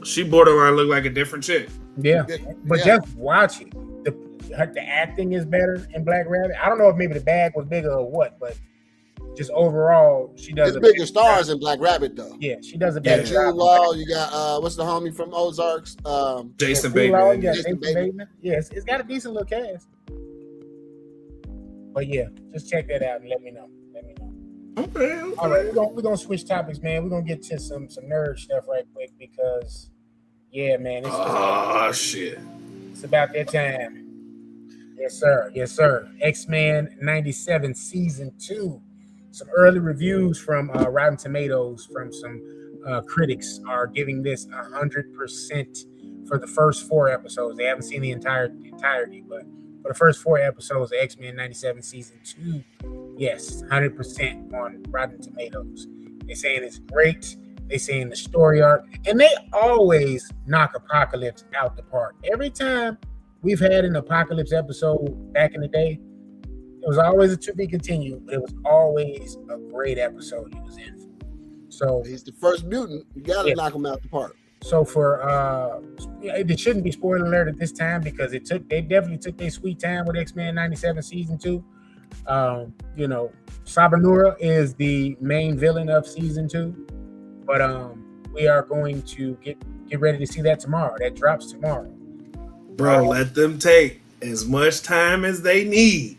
She borderline looked like a different chick. Yeah. But just watch it. The acting is better in Black Rabbit. I don't know if maybe the bag was bigger or what, but just overall, she does. There's bigger stars than Black Rabbit, though. Yeah, she does a You better got job. Jude Law. You got what's the homie from Ozarks? Jason Jude Law, Bateman. you got Jason Jason Bateman. Yeah, it's got a decent little cast. But yeah, just check that out and let me know. Okay. All right, we're gonna switch topics, man. We're gonna get to some nerd stuff right quick because, yeah, man, Shit. it's about that time. Yes, sir. X-Men 97 season 2. Some early reviews from Rotten Tomatoes from some critics are giving this 100% for the first 4 episodes. They haven't seen the entirety, but for the first 4 episodes of X-Men 97 season 2, yes, 100% on Rotten Tomatoes. They're saying it's great. They're saying the story arc, and they always knock Apocalypse out the park. Every time we've had an Apocalypse episode back in the day, it was always a to be continued, but it was always a great episode he was in. So he's the first mutant. You got to knock him out the park. So for it shouldn't be spoiler alert at this time because they definitely took their sweet time with X-Men 97 season 2. Sabanura is the main villain of season 2, but we are going to get ready to see that tomorrow. That drops tomorrow. Bro, let them take as much time as they need.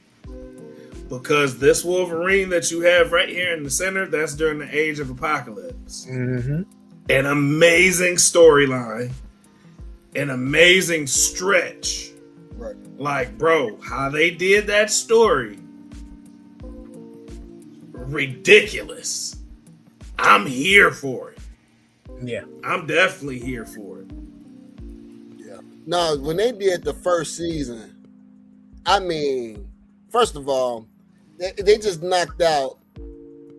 Because this Wolverine that you have right here in the center, that's during the Age of Apocalypse. Mm-hmm. An amazing storyline. An amazing stretch. Right. Like, bro, how they did that story. Ridiculous. I'm here for it. Yeah. I'm definitely here for it. Yeah. No, when they did the first season, I mean, first of all, they just knocked out,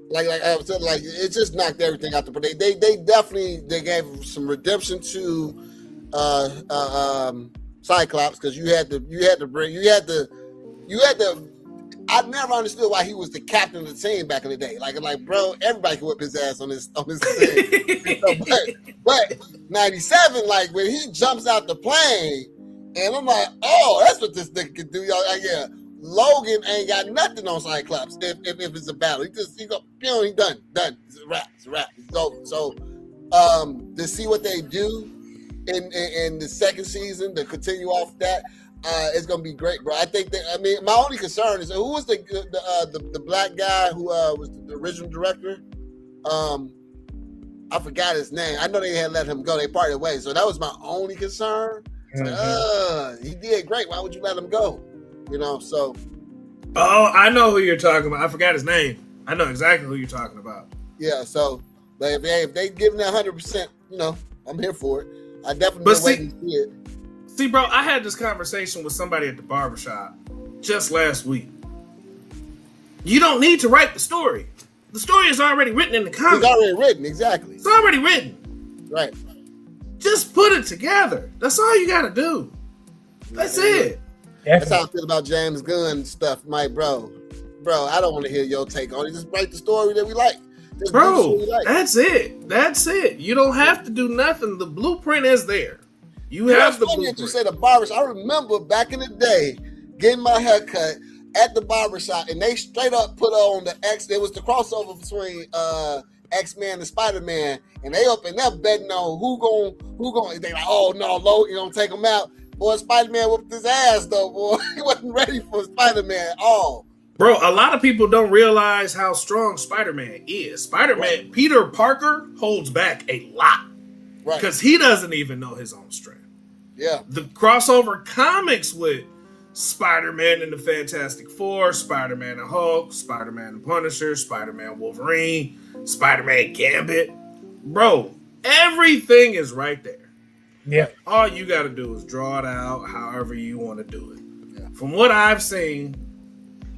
like I said, like it just knocked everything out the park. They definitely gave some redemption to Cyclops because you had to. I never understood why he was the captain of the team back in the day. Like bro, everybody can whip his ass on this team. but 97, like when he jumps out the plane, and I'm like, oh, that's what this nigga can do, y'all. Yeah. Logan ain't got nothing on Cyclops if it's a battle. He go, he done. It's a wrap. It's over. So to see what they do in the second season to continue off that, it's gonna be great, bro. I think that my only concern is who was the black guy who was the original director? I forgot his name. I know they had let him go. They parted ways. So that was my only concern. Mm-hmm. He did great. Why would you let him go? So. Oh, I know who you're talking about. I forgot his name. I know exactly who you're talking about. Yeah, so if they give me 100%, I'm here for it. I definitely wait to see it. See, bro, I had this conversation with somebody at the barbershop just last week. You don't need to write the story. The story is already written in the comics. It's already written, exactly. It's already written. Right. Just put it together. That's all you got to do. That's it. That's how I feel about James Gunn stuff, Mike, bro. I don't want to hear your take on it. Just write the story that we like. That's it. That's it. You don't have to do nothing. The blueprint is there. You have the blueprint. You said the barbershop. I remember back in the day getting my hair cut at the barbershop, and they straight up put on the X. There was the crossover between X-Men and Spider-Man, and they up in there betting on who going. They like, oh no, Logan gonna take him out. Boy, Spider-Man whooped his ass though, boy. He wasn't ready for Spider-Man at all. Bro, a lot of people don't realize how strong Spider-Man is. Spider-Man, right. Peter Parker holds back a lot. Right. Because he doesn't even know his own strength. Yeah. The crossover comics with Spider-Man and the Fantastic Four, Spider-Man and Hulk, Spider-Man and Punisher, Spider-Man Wolverine, Spider-Man Gambit. Bro, everything is right there. Yeah. All you got to do is draw it out however you want to do it. Yeah. From what I've seen,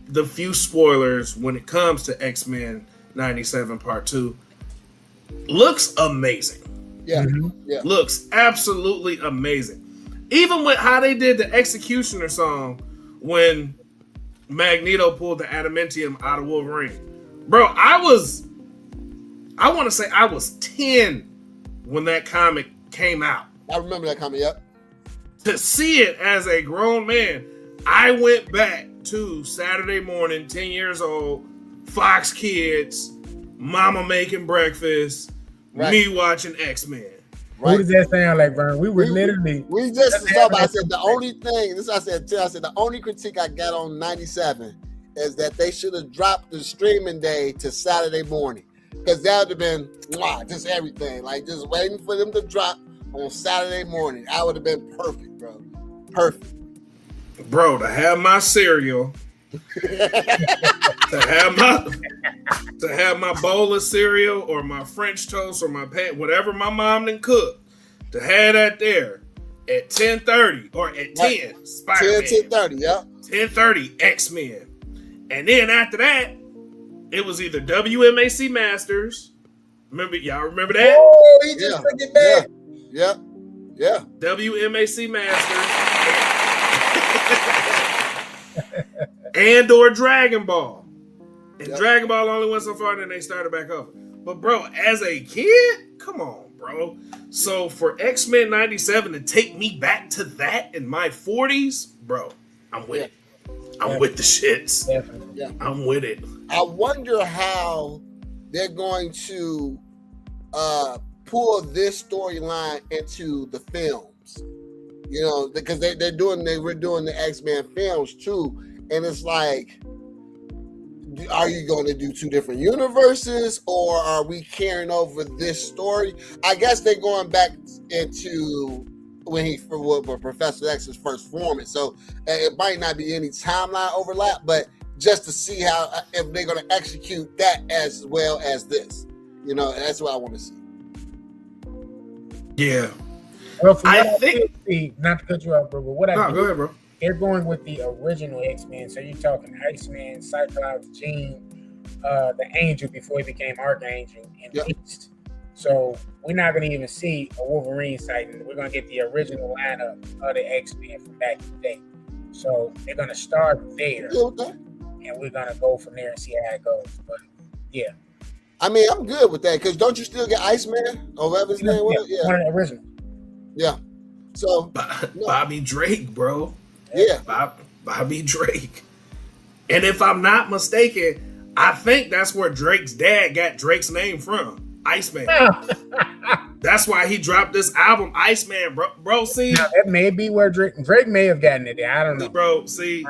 the few spoilers when it comes to X-Men 97 Part 2 looks amazing. Yeah. Mm-hmm. Yeah. Looks absolutely amazing. Even with how they did the Executioner song when Magneto pulled the adamantium out of Wolverine. Bro, I want to say I was 10 when that comic came out. I remember that comic, yep. To see it as a grown man, I went back to Saturday morning, 10 years old, Fox Kids, Mama making breakfast, me watching X-Men. Right. Who does that sound like, Vern? We were literally. We just talked about. I said the only thing. This I said. The only critique I got on 97 is that they should have dropped the streaming day to Saturday morning, because that would have been just everything. Like just waiting for them to drop on Saturday morning. I would have been perfect, bro. Perfect. Bro, to have my cereal, to have my bowl of cereal or my French toast or my whatever my mom done cook, to have that there at 10:30 or at 10, Spider-Man. 10:30, yeah. 10:30, X-Men. And then after that, it was either WMAC Masters. Y'all remember that? Oh, he just took it back. Yeah. WMAC Masters. And or Dragon Ball. And Dragon Ball only went so far, and then they started back over. But bro, as a kid, come on, bro. So for X-Men 97 to take me back to that in my 40s, bro, I'm with it. I'm with the shits. Yeah. I'm with it. I wonder how they're going to pull this storyline into the films. You know, because we're doing the X-Men films too. And it's like, are you going to do two different universes, or are we carrying over this story? I guess they're going back into when Professor X's first forming. So it might not be any timeline overlap, but just to see how if they're going to execute that as well as this. You know, that's what I want to see. Yeah. Well, I think, not to cut you off, bro, but go ahead, bro. They're going with the original X-Men. So you're talking Iceman, Cyclops, Jean, the Angel before he became Archangel, and Beast. So we're not going to even see a Wolverine sighting. We're going to get the original lineup of the X-Men from back in the day. So they're going to start there, and we're going to go from there and see how it goes. But yeah. I mean, I'm good with that, because don't you still get Iceman or whatever his name was? Yeah, one of the originals. Yeah. So Bobby Drake, bro. Yeah. Bobby Drake. And if I'm not mistaken, I think that's where Drake's dad got Drake's name from. Iceman. That's why he dropped this album, Iceman, bro. See, now, that may be where Drake may have gotten it there. I don't know, bro. See.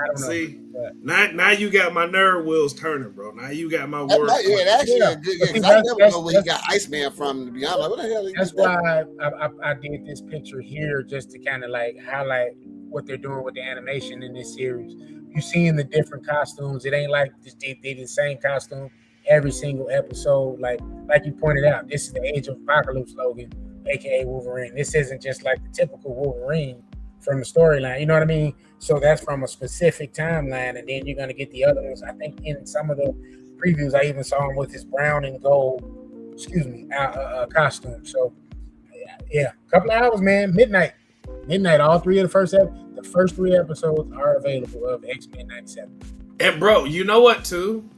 Now you got my nerd wheels turning, bro. Now you got my words. Actually a good. I never know where he got Iceman from. To be honest, like, what the hell? That's why I did this picture here, just to kind of like highlight what they're doing with the animation in this series. You seeing the different costumes. It ain't like they did the same costume every single episode. Like you pointed out, this is the Age of Apocalypse Logan, aka Wolverine. This isn't just like the typical Wolverine from the storyline. You know what I mean? So that's from a specific timeline, and then you're gonna get the other ones. I think in some of the previews, I even saw him with his brown and gold, costume. So yeah, a couple of hours, man. Midnight. All three of the first 3 episodes are available of X-Men 97. And bro, you know what too?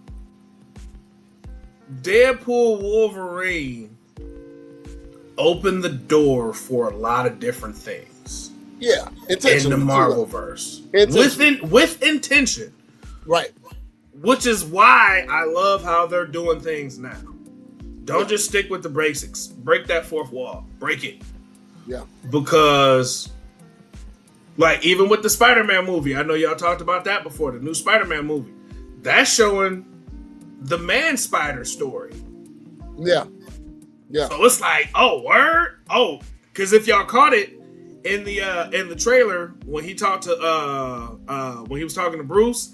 Deadpool Wolverine opened the door for a lot of different things. Yeah, in the Marvelverse, with intention, right? Which is why I love how they're doing things now. Don't just stick with the basics. Break that fourth wall. Break it. Yeah. Because, like, even with the Spider-Man movie, I know y'all talked about that before. The new Spider-Man movie, that's showing the Man Spider story. Yeah. So it's like, oh, word, oh, because if y'all caught it. In the trailer, when he talked to when he was talking to Bruce,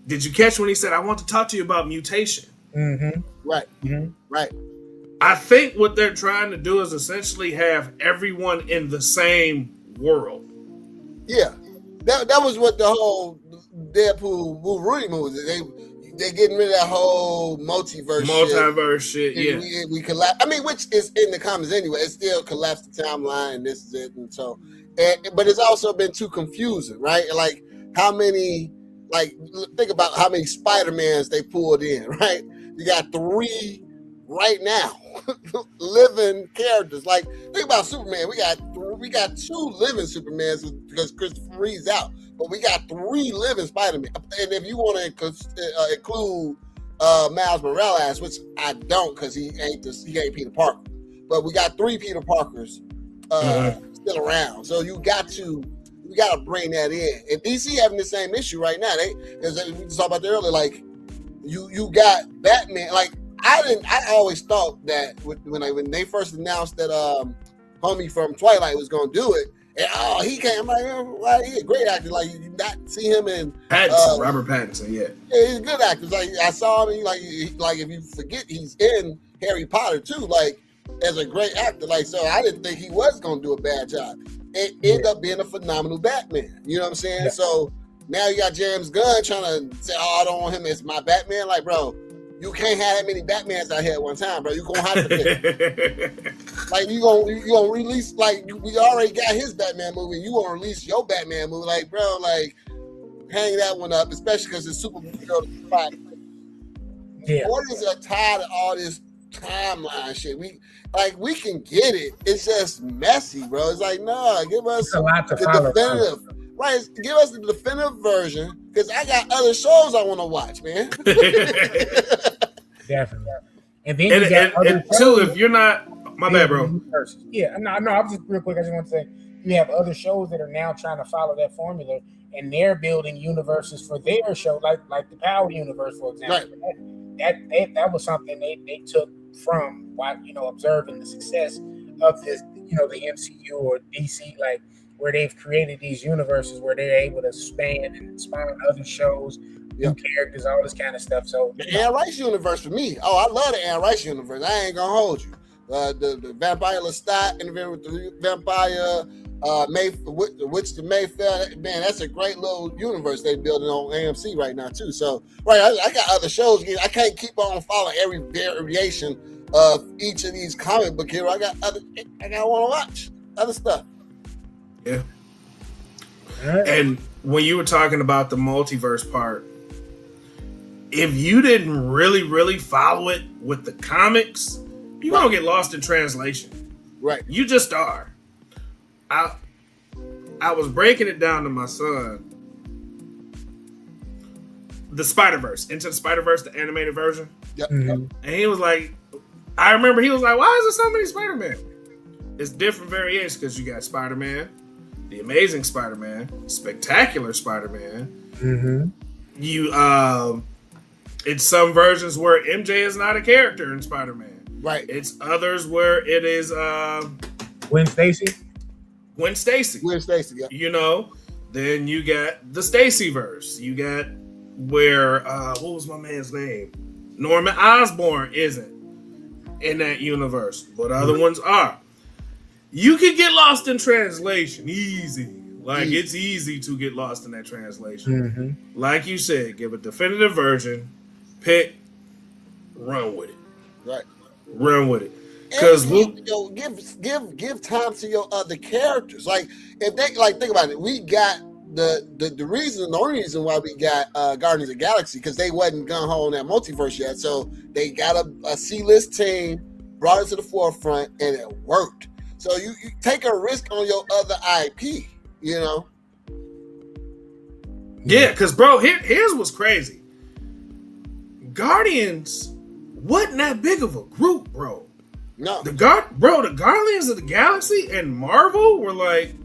did you catch when he said, "I want to talk to you about mutation"? Mm-hmm. Right. Mm-hmm. Right. I think what they're trying to do is essentially have everyone in the same world. Yeah, that was what the whole Deadpool Wolverine movie. They're getting rid of that whole multiverse shit. Yeah, we collapse. I mean, which is in the comics anyway. It still collapsed the timeline, and this is it. And so, but it's also been too confusing, right? Like how many, think about how many Spider-Mans they pulled in, right? You got 3 right now, living characters. Like think about Superman. We got 2 living Supermans because Christopher Reeve's out. But we got 3 living Spider-Man. And if you want to include Miles Morales, which I don't because he ain't Peter Parker. But we got 3 Peter Parkers still around, so you got to bring that in. And DC having the same issue right now. As we talked about that earlier, like you got Batman. Like I always thought that when they first announced that homie from Twilight was gonna do it, and he came. I'm like, well, he's a great actor. Like you not see him in Pattinson, Robert Pattinson. Yeah, he's a good actor. Like I saw him. Like if you forget, he's in Harry Potter too. Like as a great actor. Like so, I didn't think he was gonna do a bad job. It ended up being a phenomenal Batman. You know what I'm saying? Yeah. So now you got James Gunn trying to say, I don't want him as my Batman. Like, bro, you can't have that many Batmans out here at one time, bro. You're gonna have to pick. Like you gonna release, like we already got his Batman movie. You gonna release your Batman movie. Like, bro, like hang that one up, especially because it's Supergirl. Yeah. Audiences are tired of all this timeline shit. We can get it. It's just messy, bro. It's like, no, give us the definitive. Right, give us the definitive version because I got other shows I want to watch, man. Definitely. And then and two, if you're not, my bad, bro. Yeah, no, I was just real quick. I just want to say you have other shows that are now trying to follow that formula, and they're building universes for their show, like the Power universe, for example. Right. That was something they took from observing the success of this, the MCU or DC, like where they've created these universes where they're able to span and spawn other shows, new characters, all this kind of stuff. So the Anne Rice universe for me. Oh, I love the Anne Rice universe. I ain't gonna hold you. The Vampire Lestat interviewing with the Vampire the Mayfair, man, that's a great little universe they building on AMC right now too. So I got other shows. I can't keep on following every variation of each of these comic book heroes. I got want to watch other stuff. Yeah. And when you were talking about the multiverse part, if you didn't really follow it with the comics, you're gonna get lost in translation. Right. You just are. I was breaking it down to my son. The Spider-Verse, Into the Spider-Verse, the animated version. Yep. Mm-hmm. And he was like, I remember he was like, why is there so many Spider-Man? It's different variations because you got Spider-Man, the Amazing Spider-Man, Spectacular Spider-Man. Mm-hmm. You, it's some versions where MJ is not a character in Spider-Man. Right. It's others where it is Gwen Stacy. Gwen Stacy, yeah. Then you got the Stacy verse. You got where what was my man's name? Norman Osborn isn't in that universe, but other ones are. You can get lost in translation easy. Like it's easy to get lost in that translation. Mm-hmm. Like you said, give a definitive version, pick, run with it. Right. Run with it. Because give time to your other characters. Like if they think about it, we got the only reason why we got Guardians of the Galaxy because they wasn't gung ho on that multiverse yet. So they got a C-list team, brought it to the forefront, and it worked. So you take a risk on your other IP, Yeah, because bro, here's what's crazy. Guardians wasn't that big of a group, bro. No. The Guardians of the Galaxy and Marvel were like,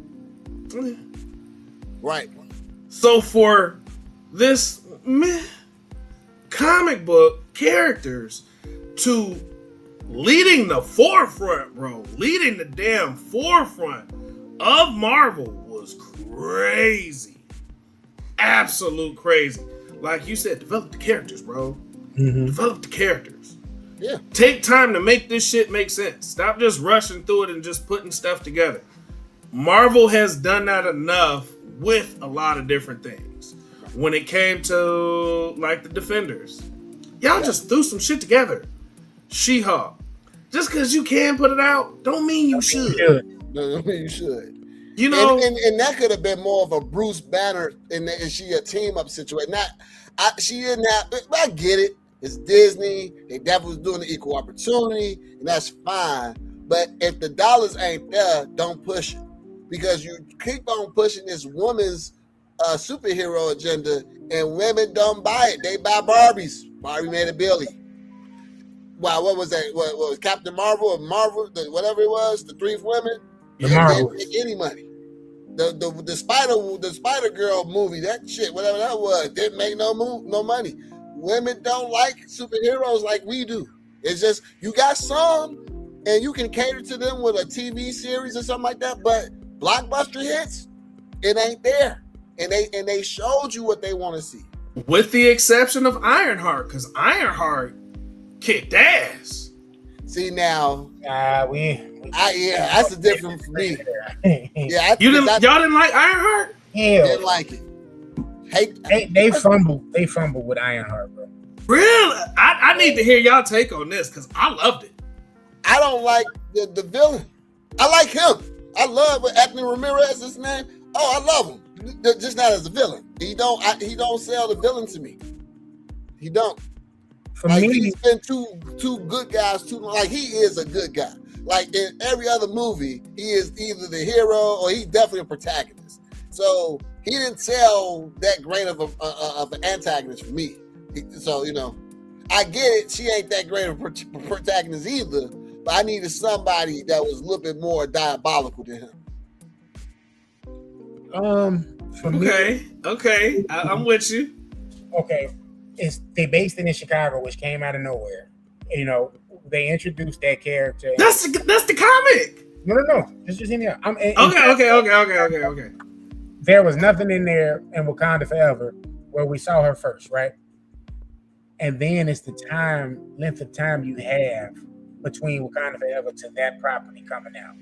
right. So for this comic book characters to leading the forefront, bro, leading the damn forefront of Marvel was crazy. Absolute crazy. Like you said, develop the characters, bro. Mm-hmm. Develop the characters. Yeah. Take time to make this shit make sense. Stop just rushing through it and just putting stuff together. Marvel has done that enough with a lot of different things. When it came to like the Defenders, y'all just threw some shit together. She-Hulk. Just because you can put it out, don't mean you should. No, don't mean you should. And that could have been more of a Bruce Banner and she a team up situation. She didn't have. I get it. It's Disney. They definitely was doing the equal opportunity, and that's fine. But if the dollars ain't there, don't push it. Because you keep on pushing this woman's superhero agenda, and women don't buy it. They buy Barbies. Barbie made a Billy. Wow, what was that? What was Captain Marvel or Marvel? Whatever it was, the three women. The It Marvel. didn't make any money. The Spider Girl movie, that shit, whatever that was, didn't make no money. Women don't like superheroes like we do. It's just you got some, and you can cater to them with a TV series or something like that. But blockbuster hits, it ain't there, and they showed you what they want to see. With the exception of Ironheart, because Ironheart kicked ass. See now, Yeah, that's a different for me. Yeah, Y'all didn't like Ironheart? didn't like it. They fumbled with Ironheart, bro. Really? I need to hear y'all take on this because I loved it. I don't like the villain. I like him. I love Anthony Ramirez, his name. Oh, I love him. Just not as a villain. He don't sell the villain to me. He don't. For Like me, he's been two good guys too long. Like he is a good guy. Like in every other movie, he is either the hero or he's definitely a protagonist. So he didn't sell that great of an antagonist for me. So I get it. She ain't that great of a protagonist either. But I needed somebody that was a little bit more diabolical than him. for me, Okay. I'm with you. okay, they based it in Chicago, which came out of nowhere. They introduced that character. That's the comic. No. It's just in there. Okay. There was nothing in there in Wakanda Forever where we saw her first, right? And then it's the length of time you have between Wakanda Forever to that property coming out.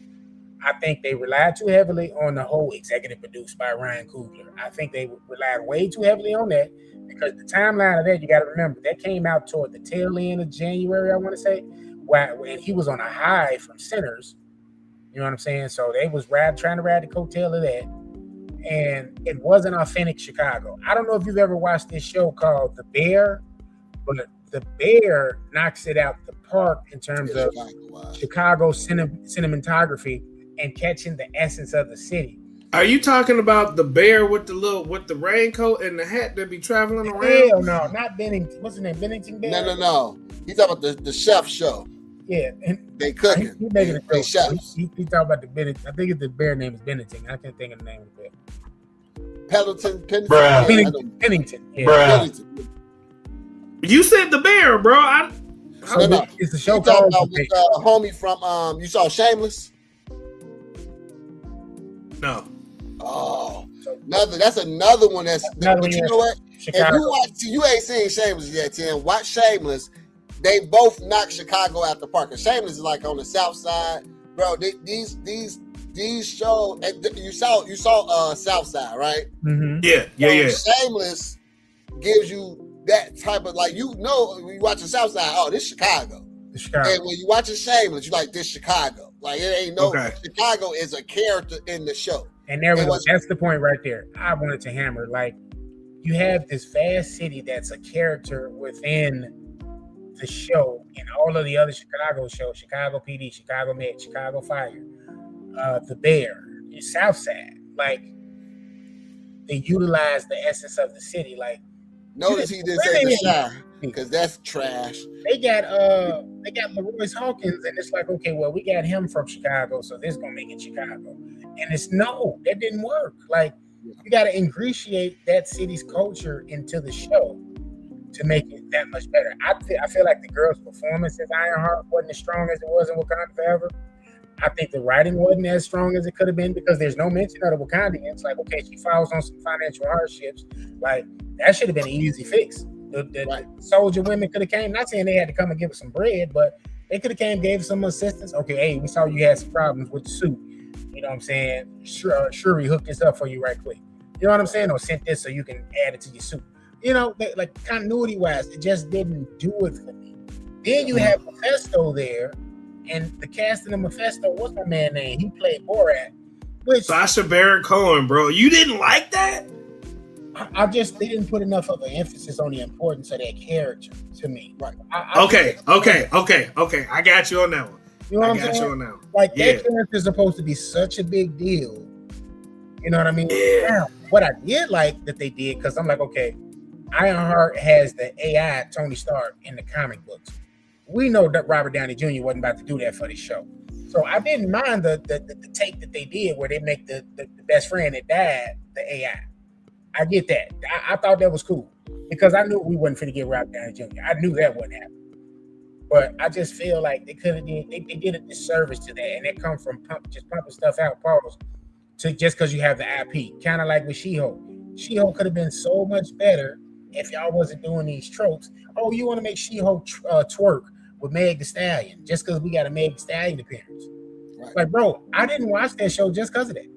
I think they relied too heavily on the whole executive produced by Ryan Coogler. I think they relied way too heavily on that because the timeline of that, you got to remember, that came out toward the tail end of January, I want to say, when he was on a high from Sinners. You know what I'm saying? So they was trying to ride the coattail of that. And it wasn't authentic Chicago. I don't know if you've ever watched this show called The Bear, but The Bear knocks it out the park in terms of Chicago cinematography and catching the essence of the city. Are you talking about the bear with the raincoat and the hat that be traveling around? Hell no, not Bennington. What's his name? Bennington Bear? No. He's talking about the chef show. Yeah, and They cooking. He making a They joke. chefs. He talking about the Bennington. I think the bear name is Bennington. I can't think of the name of the bear. Pennington. Bruh. Pennington. Yeah. Bruh. Pennington. You said the bear, bro. No. It's a show You talking called about The with Bear. homie from you saw Shameless? No. Oh, that's another one. Another But one, you yeah. know what? Chicago. If you ain't seen Shameless yet, Tim. Watch Shameless. They both knock Chicago out the park. And Shameless is like on the south side, bro. These shows. You saw South Side, right? Mm-hmm. Yeah. Shameless gives you that type of when you watch the South Side. Oh, this Chicago. Chicago. And when you watch a Shameless, you like this Chicago. Like it ain't no Chicago is a character in the show. And that's the point right there. I wanted to hammer. Like, you have this vast city that's a character within the show and all of the other Chicago shows, Chicago PD, Chicago Med, Chicago Fire, The Bear, Southside. Like, they utilize the essence of the city. Like, notice he didn't say the Shire because that's trash. They got LaRoyce Hawkins, and it's like, okay, well, we got him from Chicago, so this gonna make it Chicago. And that didn't work. Like, you got to ingratiate that city's culture into the show to make it that much better. I feel like the girl's performance as Ironheart wasn't as strong as it was in Wakanda Forever. I think the writing wasn't as strong as it could have been because there's no mention of the Wakandians. Like, okay, she falls on some financial hardships. Like, that should have been an easy fix. The soldier women could have came. Not saying they had to come and give us some bread, but they could have came, gave us some assistance. Okay, hey, we saw you had some problems with the suit. You know what I'm saying? Shuri hooked this up for you right quick. You know what I'm saying? Or sent this so you can add it to your suit. You know, like continuity-wise, it just didn't do it for me. Then you have Mephisto there, and the casting of Mephisto, what's my man name? He played Borat. Sacha Baron Cohen, bro. You didn't like that? They didn't put enough of an emphasis on the importance of that character to me. Right. Okay. I got you on that one. You know what I'm saying? You on that one. Like, that character is supposed to be such a big deal. You know what I mean? Yeah. Now, what I did like that they did, because I'm like, okay, Ironheart has the AI Tony Stark in the comic books. We know that Robert Downey Jr. wasn't about to do that for the show. So I didn't mind the take that they did where they make the best friend that died the AI. I get that. I thought that was cool because I knew we wasn't finna get Robert Downey Jr. I knew that wouldn't happen. But I just feel like they could have they did a disservice to that, and it comes from pumping stuff out, pause, to just because you have the IP. Kind of like with She-Hulk. She-Hulk could have been so much better if y'all wasn't doing these tropes. Oh, you want to make She-Hulk twerk with Meg Thee Stallion just because we got a Meg Thee Stallion appearance? Right. Like, bro, I didn't watch that show just because of that.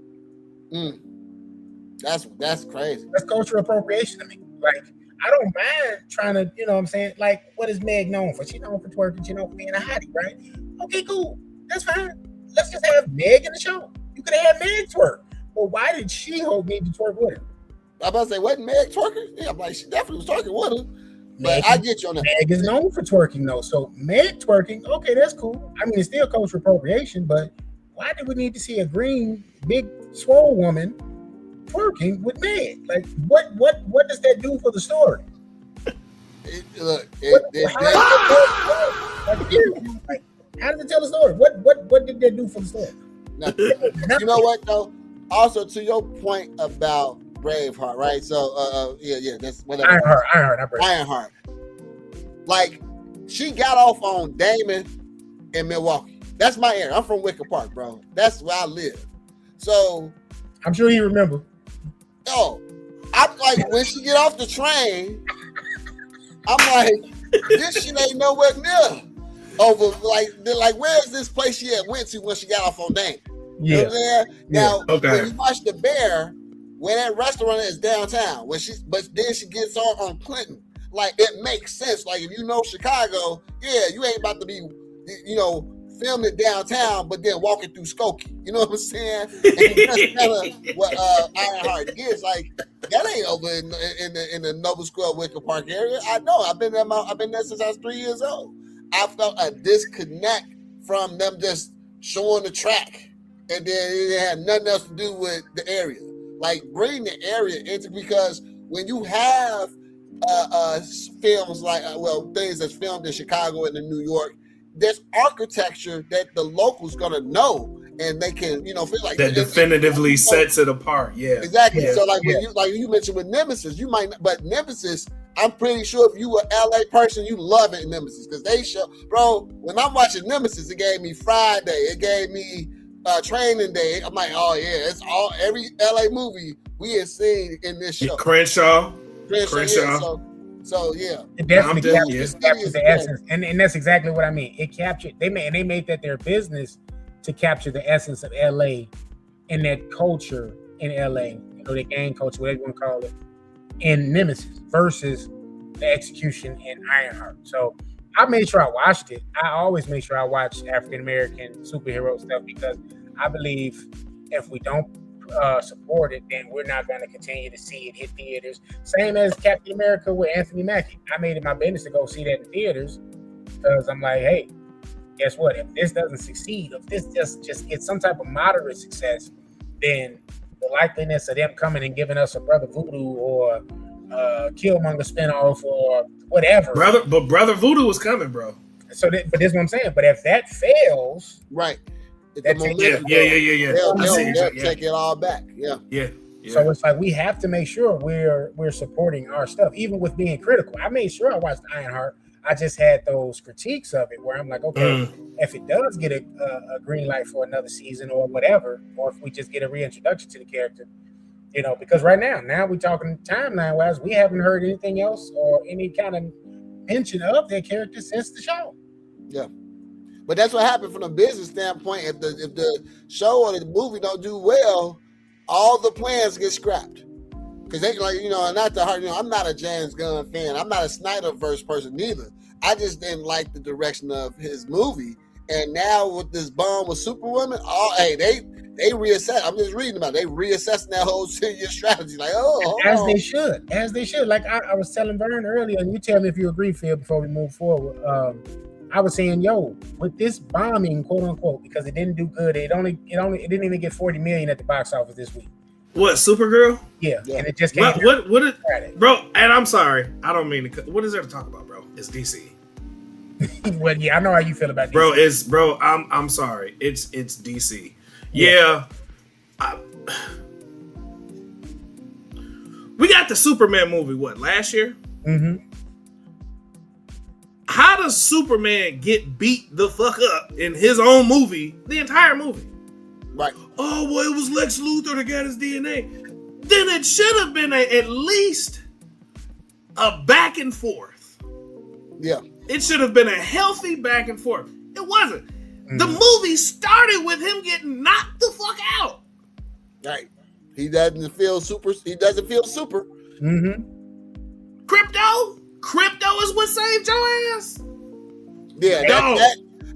That's crazy. That's cultural appropriation to me. Like, I don't mind trying to, you know what I'm saying? Like, what is Meg known for? She's known for twerking. She's known for being a hottie, right? Okay, cool. That's fine. Let's just have Meg in the show. You could have had Meg twerk. But why did She-Hulk need to twerk with her? I'm about to say, wasn't Meg twerking? Yeah, I'm like, she definitely was twerking with her. But I get you on that. Meg is known for twerking, though. So Meg twerking, okay, that's cool. I mean, it's still cultural appropriation, but why do we need to see a green, big, swole woman twerking with Meg? Like, what does that do for the story? How does it tell the story? What did that do for the story? Nothing. You know what though? Also, to your point about Braveheart, right? So, that's whatever. Ironheart. Like, she got off on Damon in Milwaukee. That's my area. I'm from Wicker Park, bro. That's where I live. So, I'm sure you remember. Yo, I'm like, when she get off the train, I'm like, this shit ain't nowhere near over. Like, where's this place she had went to when she got off on Damon? Yeah. You know what I'm saying? Now, okay. When you watch The Bear, where that restaurant is downtown, but then she gets on Clinton. Like, it makes sense. Like, if you know Chicago, yeah, you ain't about to be, filming it downtown, but then walking through Skokie. You know what I'm saying? And that's kind of what Ironheart gets. Like, that ain't over in the Nova Square Wicker Park area. I know. I've been there since I was 3 years old. I felt a disconnect from them just showing the track, and then it had nothing else to do with the area. Like, bring the area into, because when you have films like things that's filmed in Chicago and in New York, there's architecture that the locals gonna know, and they can feel like that definitively sets it apart. Yeah, exactly. Yeah. So when you mentioned with Nemesis, you might not, but Nemesis, I'm pretty sure if you were LA person, you love it in Nemesis because they show, bro. When I'm watching Nemesis, it gave me Friday, it gave me Training Day. I'm like, oh yeah, it's every LA movie we have seen in this show. Crenshaw. Yeah, so yeah, it definitely captured the essence, and that's exactly what I mean. It captured. They made that their business to capture the essence of LA and that culture in LA. The gang culture, whatever you want to call it, in Nemesis versus the execution in Ironheart. So I made sure I watched it. I always make sure I watch African American superhero stuff because I believe if we don't support it, then we're not going to continue to see it hit theaters. Same as Captain America with Anthony Mackie. I made it my business to go see that in theaters because I'm like, hey, guess what? If this doesn't succeed, if this just gets some type of moderate success, then the likeliness of them coming and giving us a Brother Voodoo or Killmonger spinoff or whatever. Brother Voodoo was coming, bro. So, but this is what I'm saying. But if that fails, right? Yeah. They'll take it all back. Yeah. So it's like we have to make sure we're supporting our stuff, even with being critical. I made sure I watched Ironheart. I just had those critiques of it where I'm like, okay, if it does get a green light for another season or whatever, or if we just get a reintroduction to the character, because right now we're talking timeline wise, we haven't heard anything else or any kind of mention of their character since the show. Yeah. But that's what happened from a business standpoint. If the show or the movie don't do well, all the plans get scrapped. Because they not the hard. I'm not a James Gunn fan. I'm not a Snyderverse person neither. I just didn't like the direction of his movie. And now with this bomb with Superwoman, they reassess. I'm just reading about it. They reassessing that whole 10-year strategy. Like, as they should. Like I was telling Vern earlier, and you tell me if you agree, Phil, before we move forward. I was saying, with this bombing, quote unquote, because it didn't do good. It didn't even get $40 million at the box office this week. What, Supergirl? Yeah, Yeah. and it just came out What is, Friday. bro? And I'm sorry, I don't mean to. What is there to talk about, bro? It's DC, Well, yeah, I know how you feel about bro. this. I'm sorry. It's DC. Yeah. We got the Superman movie. What, last year? Mm-hmm. How does Superman get beat the fuck up in his own movie? The entire movie. Right. Oh, well, it was Lex Luthor that got his DNA. Then it should have been at least a back and forth. Yeah. It should have been a healthy back and forth. It wasn't. The movie started with him getting knocked the fuck out. Right. He doesn't feel super. Mm-hmm. Crypto is what saved your ass. Yeah. No.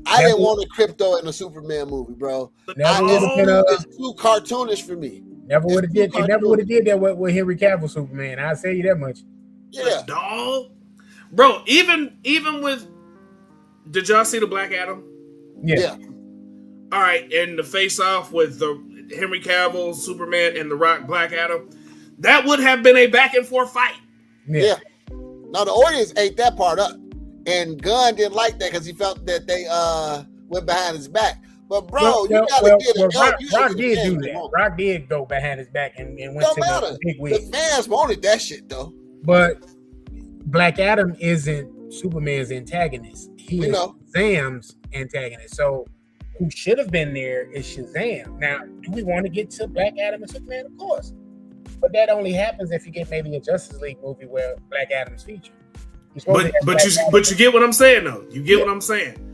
I didn't want a Crypto in a Superman movie, bro. Never would have been It's too cartoonish for me. Never would have did. They never would have did that with Henry Cavill Superman. I'll say you that much. Yeah. Dog. Bro, even with, did y'all see the Black Adam? Yeah. All right, and the face off with the Henry Cavill Superman and the Rock Black Adam, that would have been a back and forth fight. Yeah. Now the audience ate that part up, and Gunn didn't like that because he felt that they went behind his back. But bro, you gotta get it. Rock did do that. Rock did go behind his back and went Don't to matter. the big The wig. fans wanted that shit though. But Black Adam isn't Superman's antagonist. He is Shazam's antagonist. So who should have been there is Shazam. Now, do we want to get to Black Adam and Superman? Of course. But that only happens if you get maybe a Justice League movie where Black Adam's featured. But you get what I'm saying though. You get what I'm saying.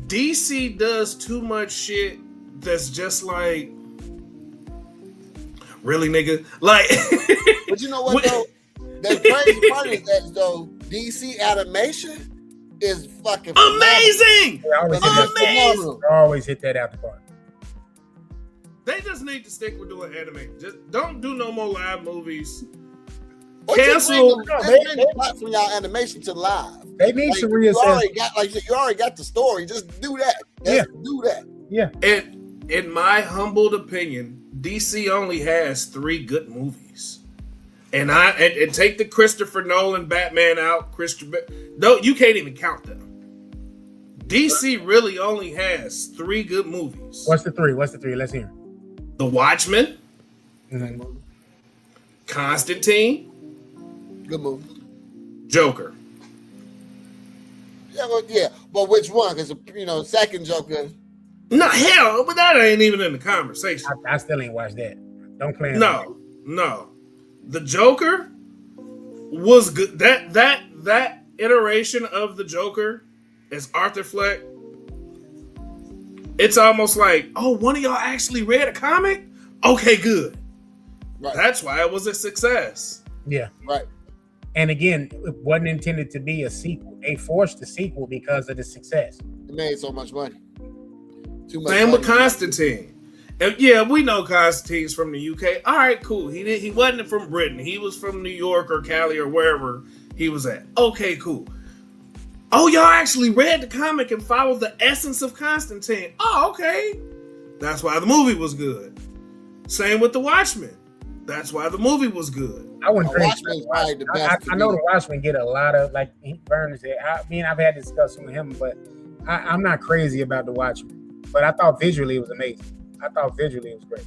DC does too much shit that's just like, really, nigga? Like, but you know what though? The crazy part is that though DC animation is fucking amazing. They always hit that out the park. They just need to stick with doing anime. Just don't do no more live movies. Or Cancel. Bring the platform y'all animation to live. They need to reassess. You already got the story. Just do that. Do that. Yeah. And in my humbled opinion, DC only has 3 good movies. And take the Christopher Nolan Batman out. No, you can't even count them. DC really only has 3 good movies. What's the 3? Let's hear. The Watchmen. Mm-hmm. Constantine. Good movie. Joker. Yeah, but which one? Because second Joker. No, hell, but that ain't even in the conversation. I still ain't watched that. Don't claim. No. The Joker was good. That iteration of the Joker as Arthur Fleck, it's almost like, oh, one of y'all actually read a comic? Okay, good. Right. That's why it was a success. Yeah. Right. And again, it wasn't intended to be a sequel. They forced the sequel because of the success. It made so much money. Too much. Same with Constantine. And yeah, we know Constantine's from the UK. All right, cool. He wasn't from Britain. He was from New York or Cali or wherever he was at. Okay, cool. Oh, y'all actually read the comic and followed the essence of Constantine. Oh, okay. That's why the movie was good. Same with The Watchmen. That's why the movie was good. I wouldn't think Watchmen's probably the best. I know The Watchmen get a lot of, like Vern said. I've had this discussion with him, but I'm not crazy about The Watchmen. But I thought visually it was amazing. I thought visually it was great.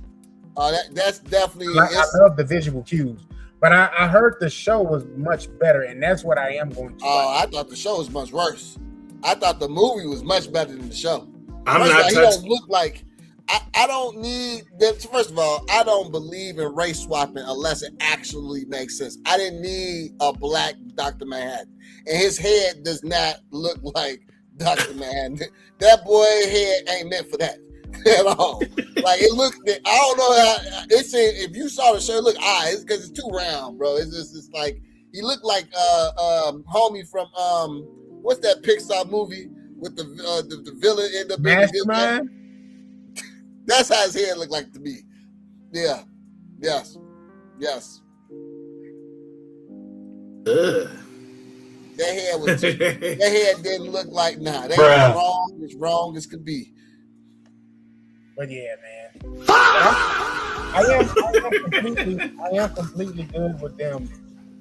That's definitely. I love the visual cues. But I heard the show was much better, and that's what I am going to. I thought the show was much worse. I thought the movie was much better than the show. He don't look like. I don't need. First of all, I don't believe in race swapping unless it actually makes sense. I didn't need a black Dr. Manhattan, and his head does not look like Dr. Manhattan. That boy head ain't meant for that at all. Like it looked. I don't know how. It's if you saw the show, look, it's because it's too round, bro. It's like he looked like homie from what's that Pixar movie with the villain end up Mastermind. That's how his head looked like to me. Yeah. Yes. Ugh. That head didn't look like that head as wrong as could be. But yeah, man. I am completely good with them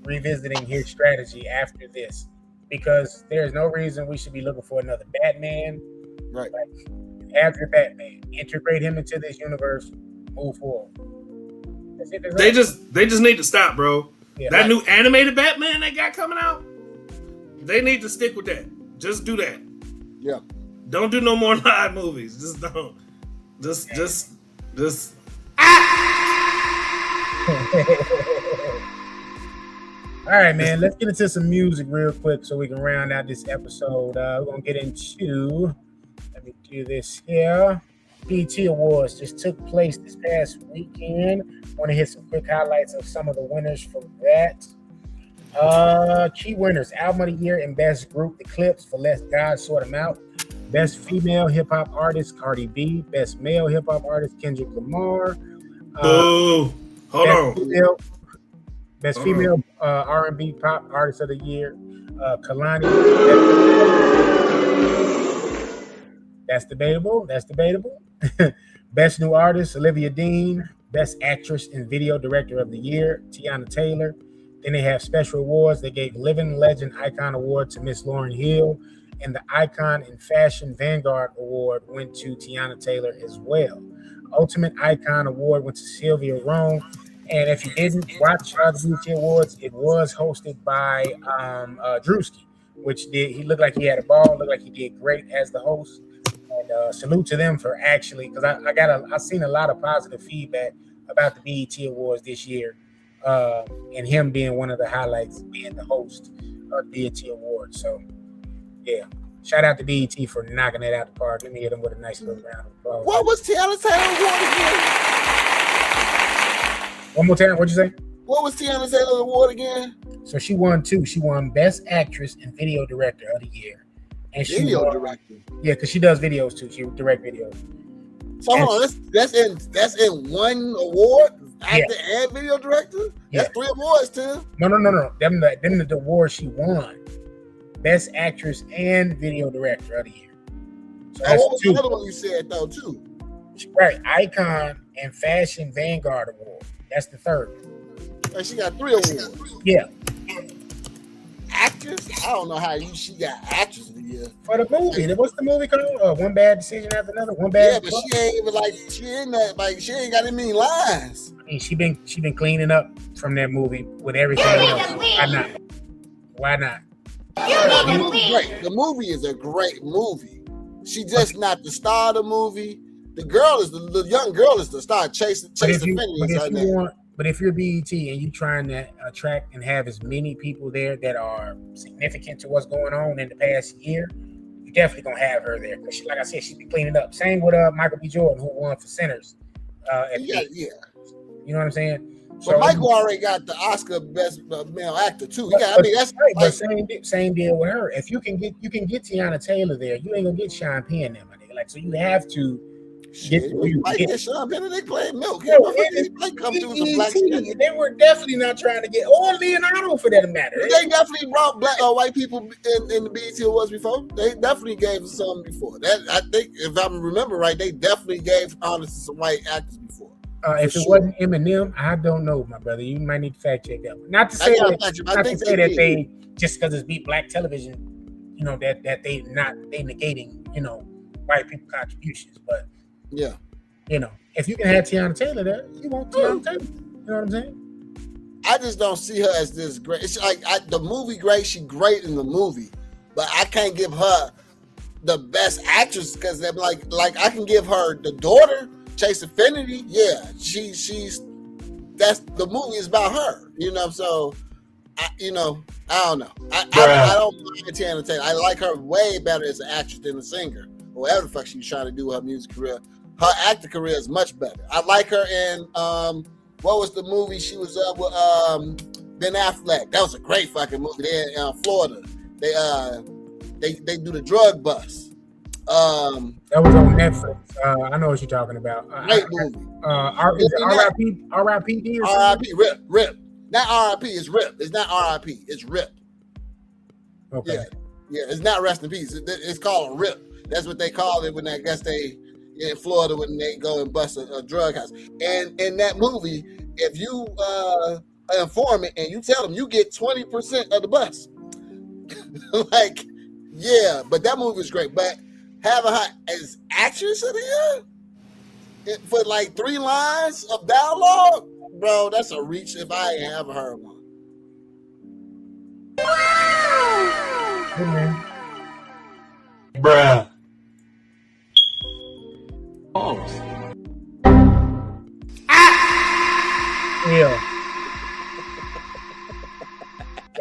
revisiting his strategy after this, because there's no reason we should be looking for another Batman. Right. Like, have your Batman, integrate him into this universe, move forward. That's it. They just need to stop, bro. Yeah, That new animated Batman they got coming out, they need to stick with that. Just do that. Yeah. Don't do no more live movies. Just don't. Just. All right, man. Let's get into some music real quick so we can round out this episode. We're gonna get into. Let me do this here. BET Awards just took place this past weekend. Want to hit some quick highlights of some of the winners from that. Key winners: Album of the Year and Best Group, The Clips for Let God Sort 'Em Out. Best Female Hip Hop Artist, Cardi B. Best Male Hip Hop Artist, Kendrick Lamar. Hold on. Best female R&B Pop Artist of the Year, Kalani. That's debatable. Best New Artist, Olivia Dean. Best Actress and Video Director of the Year, Tiana Taylor. Then they have special awards. They gave Living Legend Icon Award to Miss Lauryn Hill, and the Icon and Fashion Vanguard Award went to Tiana Taylor as well. Ultimate Icon Award went to Sylvia Rome. And if you didn't watch the BET Awards, it was hosted by Drewski, which he looked like he had a ball, looked like he did great as the host. And salute to them for actually, because I've seen a lot of positive feedback about the BET Awards this year, and him being one of the highlights, being the host of the BET Awards. So yeah, shout out to BET for knocking it out the park. Let me hit him with a nice little round of applause. What was Tiana Taylor Award again? One more time, what'd you say? What was Tiana Taylor Award again? So she won 2. She won Best Actress and Video Director of the Year. And Video director. Yeah, because she does videos too. She direct videos. So hold on, that's in one award? Actor and video director? That's 3 awards, Tim. No. Them the awards she won. Best Actress and Video Director of the Year. So that's what was 2. the other one you said though too? Right, Icon and Fashion Vanguard Award. That's the 3rd. And she got 3 awards. Yeah. Actress? I don't know how she got Actress of the Year. For the movie. What's the movie called? One Bad Decision After Another. One Bad. Yeah, but she ain't even she ain't got any lines. I mean, she been cleaning up from that movie with everything else. Why not? The movie's great. The movie is a great movie. She just not the star of the movie. The young girl is the star. Chase Affinity. But if you're BET and you're trying to attract and have as many people there that are significant to what's going on in the past year, you definitely gonna have her there. Because like I said, she's been cleaning up. Same with Michael B. Jordan, who won for Sinners. Yeah. You know what I'm saying? But Michael already got the Oscar Best Male Actor too. That's right. But same deal with her. If you can get Tiana Taylor there, you ain't gonna get Sean Penn there, my nigga. Like, so you have to. Sean Penn, they played Milk. They were definitely not trying to get, or Leonardo for that matter. They definitely brought black or white people in the BET Awards before. They definitely gave us some before. That I think, if I remember right, they definitely gave honors to some white actors before. If it wasn't Eminem, I don't know, my brother. You might need to fact check that one. Not to say that they just because it's beat black television, you know, that they negating, you know, white people contributions, but. Yeah, you know, if you can have Tiana Taylor there, you want Tiana Taylor. You know what I'm saying? I just don't see her as this great. It's like the movie great. She great in the movie, but I can't give her the best actress because I'm like I can give her the daughter, Chase Affinity. Yeah, she's that's the movie is about her. You know, so I don't know. I don't like Tiana Taylor. I like her way better as an actress than a singer or whatever the fuck she's trying to do with her music career. Her acting career is much better. I like her in what was the movie she was up with Ben Affleck? That was a great fucking movie. They're in Florida. They do the drug bust. That was on Netflix. I know what you're talking about. Great movie. Is it R.I.P.D. or R.I.P. Rip. Not R.I.P. It's Rip. It's not R.I.P. It's Rip. Okay. Yeah. It's not Rest in Peace. It's called Rip. That's what they call it when I guess they in Florida when they go and bust a drug house. And in that movie, if you inform it and you tell them, you get 20% of the bus. Like, yeah, but that movie was great. But having her as actress of the year for like 3 lines of dialogue, bro, that's a reach if I ain't ever heard one. Bruh. Yeah.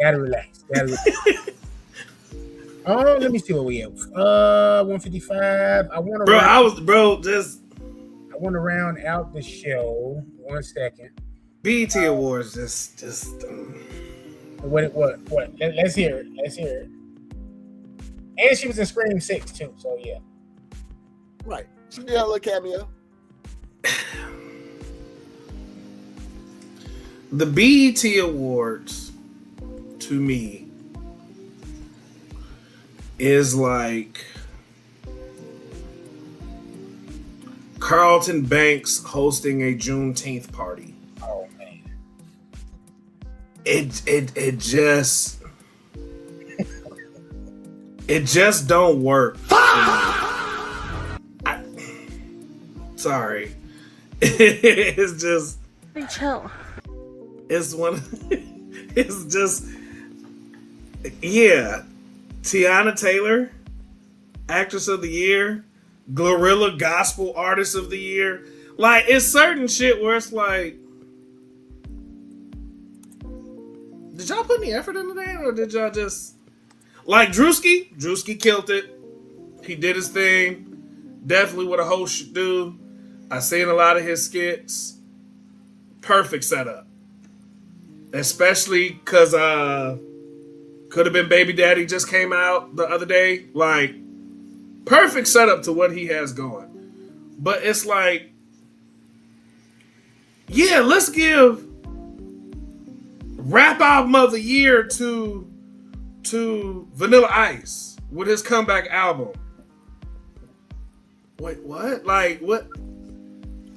Gotta relax. Oh, let me see what we have. 155. I want to round out the show. 1 second. BET Awards just What? Let's hear it. And she was in Scream 6 too, so yeah. Right. She did a little cameo. The BET Awards, to me, is like Carlton Banks hosting a Juneteenth party. Oh man. It just don't work. Sorry. It's just chill. It's just yeah. Tiana Taylor, Actress of the Year, Glorilla Gospel Artist of the Year. Like, it's certain shit where it's like, did y'all put any effort into that, or did y'all just like Drewski? Drewski killed it. He did his thing. Definitely what a host should do. I seen a lot of his skits. Perfect setup. Especially because Could Have Been Baby Daddy just came out the other day. Like, perfect setup to what he has going. But it's like, yeah, let's give Rap Album of the Year to Vanilla Ice with his comeback album. Wait, what? Like, what?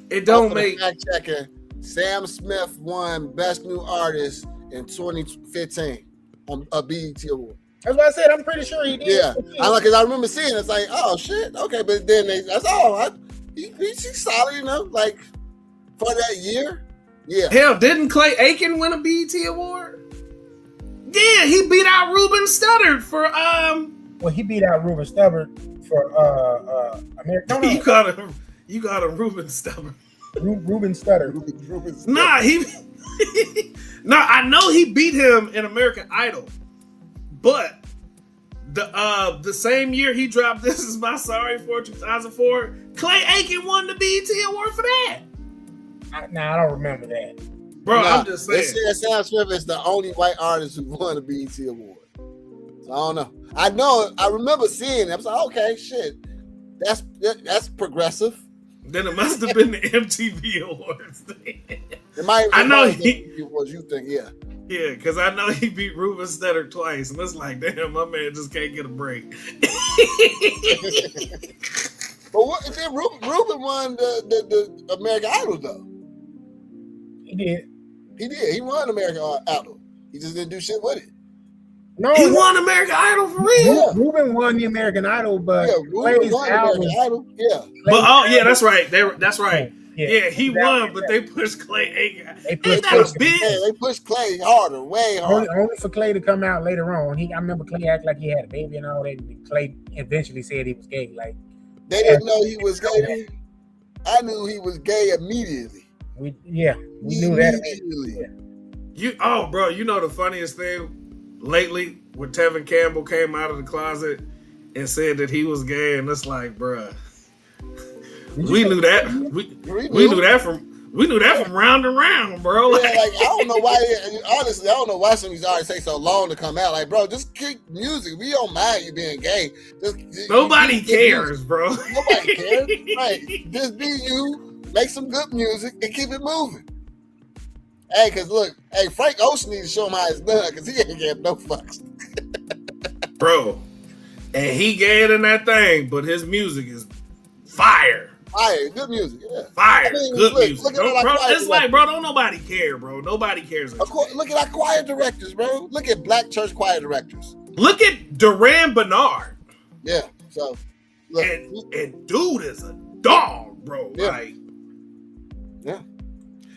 It don't make... Fact checker, Sam Smith won Best New Artist in 2015 on a BET Award. That's what I said. I'm pretty sure he did. Yeah, because I remember seeing it. It's like, oh shit, okay, but then that's all. He's solid, you know, like for that year. Yeah. Hell, didn't Clay Aiken win a BET Award? Yeah, he beat out Ruben Studdard for Well, he beat out Ruben Studdard for American. No. You got a Ruben Studdard. Ruben Studdard. Nah, I know he beat him in American Idol, but the same year he dropped "This Is My Sorry" for 2004, Clay Aiken won the BET Award for that. I don't remember that, bro. I'm just saying. They said Sam Smith is the only white artist who won a BET Award. So I don't know. I remember seeing it. I was like, okay, shit, that's progressive. Then it must have been the MTV Awards. I know he was. You think, yeah. Yeah, because I know he beat Ruben Studdard twice, and it's like, damn, my man just can't get a break. But what? Then Ruben won the American Idol though. He did. He won American Idol. He just didn't do shit with it. No, he won American Idol for real. Yeah. Ruben won the American Idol, but Ruben won American Idol. Yeah. But that's right. That's right. Yeah, he won, but they pushed Clay Aiken. Ain't that a bitch? Yeah, they pushed Clay harder, way harder. Only for Clay to come out later on. I remember Clay acted like he had a baby and all that. And Clay eventually said he was gay. Like, they didn't know he was gay. I knew he was gay immediately. We knew that immediately. Bro, you know the funniest thing lately when Tevin Campbell came out of the closet and said that he was gay, and it's like, bruh. We knew that. We knew that from round and round, bro. Yeah, like I don't know why. Honestly, I don't know why some of these artists take so long to come out. Like, bro, just keep music. We don't mind you being gay. Nobody cares, bro. Nobody cares. Right? Just be you. Make some good music and keep it moving. Hey, cause look, Frank Ocean needs to show him how it's done, cause he ain't get no fucks, bro. And he gay in that thing, but his music is fire. Fire, good music. Yeah. Fire, I mean, good look, music. look at Don't- our bro, choir it's like, directors. bro, don't nobody care, bro. Nobody cares. Of course, look at our choir directors, bro. Look at black church choir directors. Look at Duran Bernard. Yeah. So, look. And dude is a dog, bro. Yeah. Like, Yeah.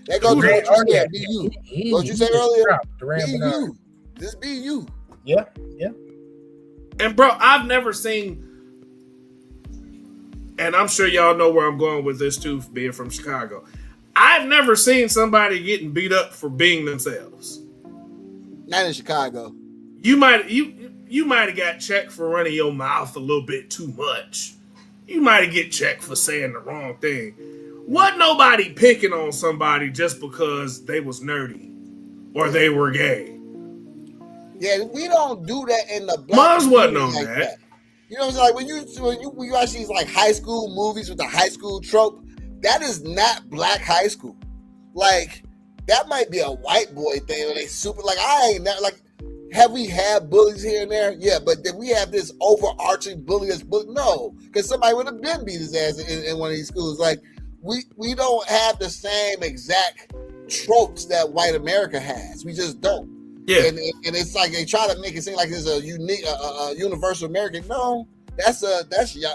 That goes to Dude, what you said. Be you. What you said earlier? Duran Be Bernard. you. Just be you. Yeah. and bro, I've never seen, and I'm sure y'all know where I'm going with this too, being from Chicago. I've never seen somebody getting beat up for being themselves. Not in Chicago. You might have got checked for running your mouth a little bit too much. You might have get checked for saying the wrong thing. Wasn't nobody picking on somebody just because they was nerdy or they were gay. Yeah, we don't do that in the black Mars wasn't community on like that. You know what I'm saying? Like when you watch these like high school movies with the high school trope, that is not black high school. Like that might be a white boy thing or they super like I ain't never like have we had bullies here and there? Yeah, but did we have this overarching bully that's bully? No, because somebody would have been beat his ass in one of these schools. Like we don't have the same exact tropes that white America has. We just don't. Yeah. And it's like they try to make it seem like it's a unique, universal American. No, that's